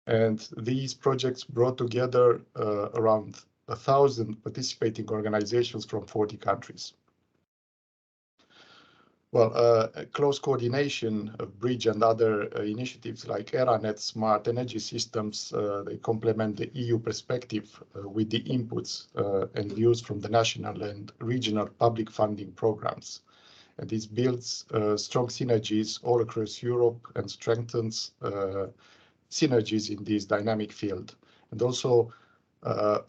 And these projects brought together around 1,000 participating organizations from 40 countries. Well, close coordination of Bridge and other initiatives like ERANET, Smart Energy Systems, they complement the EU perspective with the inputs and views from the national and regional public funding programs. And this builds strong synergies all across Europe and strengthens synergies in this dynamic field, and also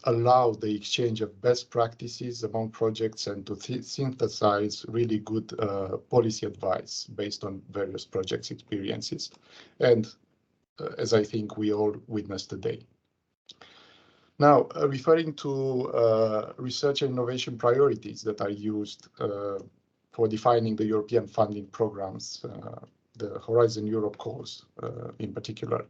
allow the exchange of best practices among projects and to synthesize really good policy advice based on various projects' experiences, and as I think we all witnessed today. Now, referring to research and innovation priorities that are used for defining the European funding programs, the Horizon Europe calls in particular.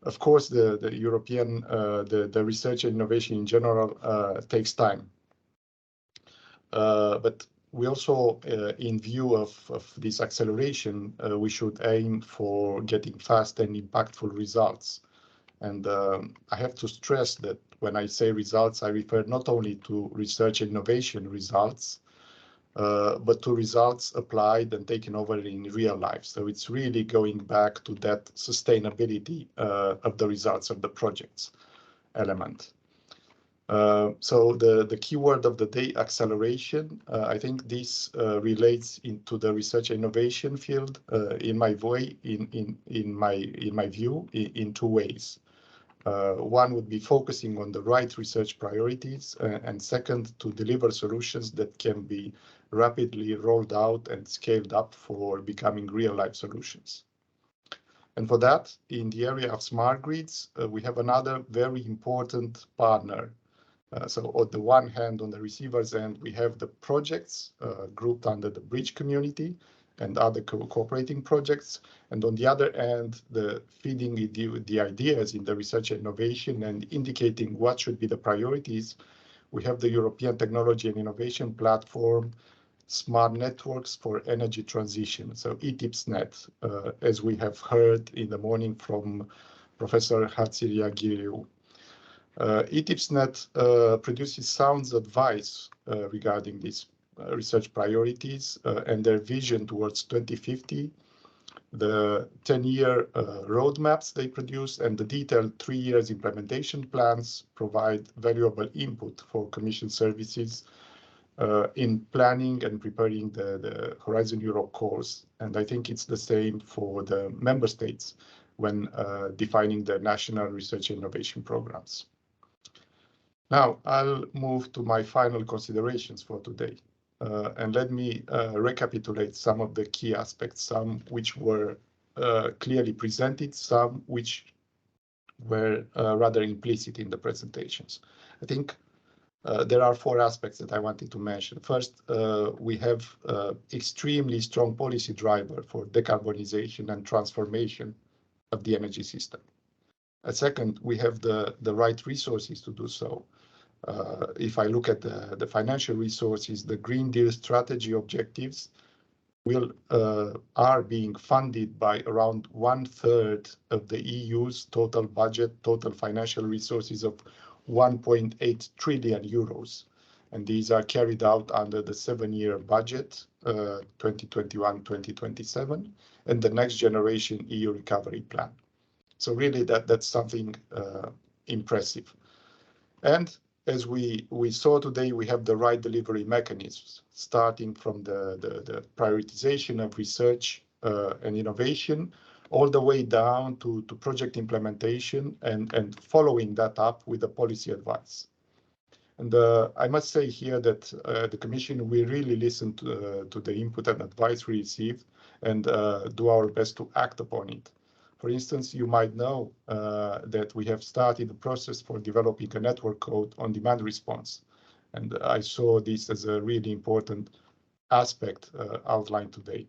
Of course, the European, the research and innovation in general takes time. But we also, in view of this acceleration, we should aim for getting fast and impactful results. And I have to stress that when I say results, I refer not only to research and innovation results, but to results applied and taken over in real life. So it's really going back to that sustainability of the results of the projects element. So the keyword of the day, acceleration, I think this relates into the research and innovation field in my view, in two ways. One would be focusing on the right research priorities, and second, to deliver solutions that can be rapidly rolled out and scaled up for becoming real-life solutions. And for that, in the area of smart grids, we have another very important partner. So on the one hand, on the receiver's end, we have the projects grouped under the Bridge community, and other cooperating projects. And on the other end, the feeding the ideas in the research and innovation and indicating what should be the priorities. We have the European Technology and Innovation Platform, Smart Networks for Energy Transition, so ETIPSnet, as we have heard in the morning from Professor Hatsiriagiriou. ETIPSnet produces sound advice regarding these research priorities and their vision towards 2050, the 10-year roadmaps they produce, and the detailed 3 years implementation plans provide valuable input for Commission services in planning and preparing the Horizon Europe course. And I think it's the same for the member states when defining the national research and innovation programs. Now, I'll move to my final considerations for today. And let me recapitulate some of the key aspects, some which were clearly presented, some which were rather implicit in the presentations. I think there are 4 aspects that I wanted to mention. First, we have extremely strong policy driver for decarbonization and transformation of the energy system. Second, we have the right resources to do so. If I look at the financial resources, the Green Deal strategy objectives are being funded by around 1/3 of the EU's total budget, total financial resources of 1.8 trillion euros. And these are carried out under the 7-year budget, 2021-2027, and the Next Generation EU Recovery Plan. So really that's something impressive. And as we saw today, we have the right delivery mechanisms, starting from the prioritization of research and innovation, all the way down to project implementation and following that up with the policy advice. And I must say here that the Commission, we really listen to the input and advice we receive and do our best to act upon it. For instance, you might know that we have started the process for developing a network code on demand response. And I saw this as a really important aspect outlined today.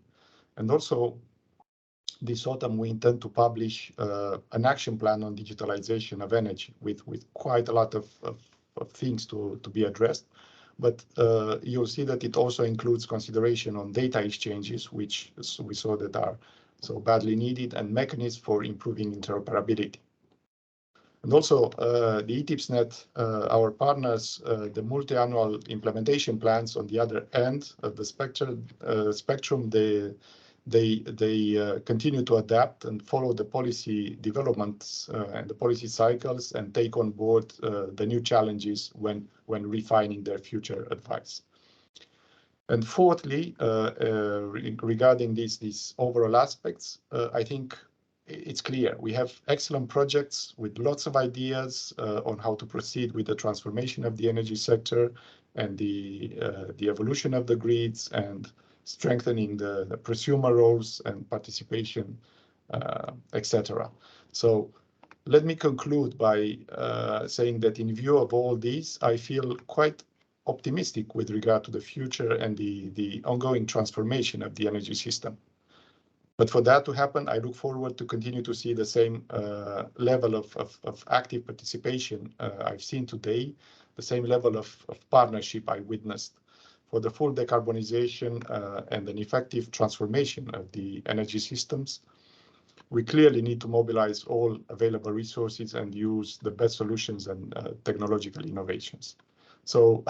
And also, this autumn, we intend to publish an action plan on digitalization of energy with quite a lot of things to be addressed. But you'll see that it also includes consideration on data exchanges, which we saw that are so badly needed, and mechanisms for improving interoperability. And also the ETIPSnet, our partners, the multi-annual implementation plans on the other end of the spectrum, they continue to adapt and follow the policy developments and the policy cycles and take on board the new challenges when refining their future advice. And fourthly, regarding these overall aspects, I think it's clear we have excellent projects with lots of ideas on how to proceed with the transformation of the energy sector and the evolution of the grids and strengthening the prosumer roles and participation, etc. So let me conclude by saying that in view of all these, I feel quite optimistic with regard to the future and the ongoing transformation of the energy system. But for that to happen, I look forward to continue to see the same level of active participation I've seen today, the same level of partnership I witnessed for the full decarbonization and an effective transformation of the energy systems. We clearly need to mobilize all available resources and use the best solutions and technological innovations. So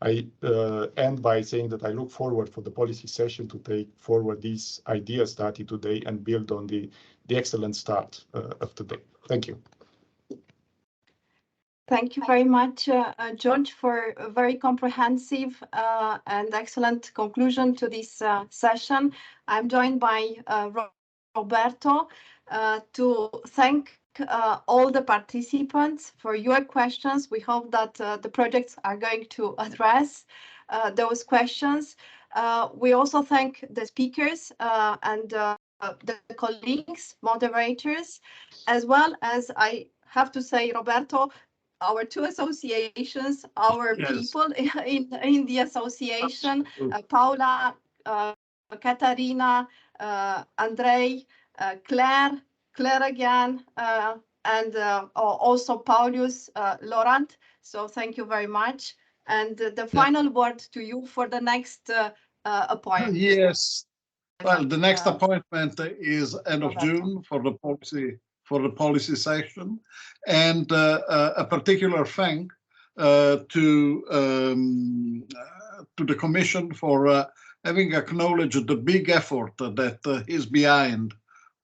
I end by saying that I look forward for the policy session to take forward these ideas started today and build on the excellent start of today. Thank you. Thank you very much, George, for a very comprehensive and excellent conclusion to this session. I'm joined by Roberto to thank all the participants for your questions. We hope that the projects are going to address those questions. We also thank the speakers and the colleagues, moderators, as well as, I have to say, Roberto, our 2 associations, our people in the association, Paula, Katarina, Andrei, Claire again, and also Paulus, Laurent. So thank you very much. And the final word to you for the next appointment. Yes. Well, the next appointment is end of June for the policy session, and a particular thank to the Commission for having acknowledged the big effort that is behind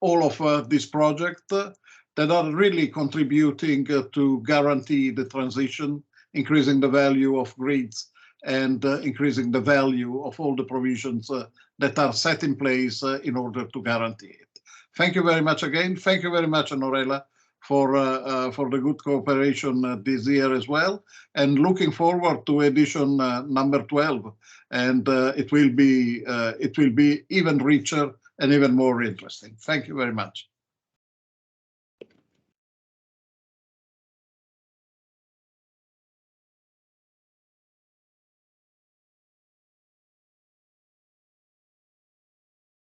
all of this project that are really contributing to guarantee the transition, increasing the value of grids, and increasing the value of all the provisions that are set in place in order to guarantee it. Thank you very much again. Thank you very much, Norella, for the good cooperation this year as well, and looking forward to edition number 12. And it will be even richer and even more interesting. Thank you very much.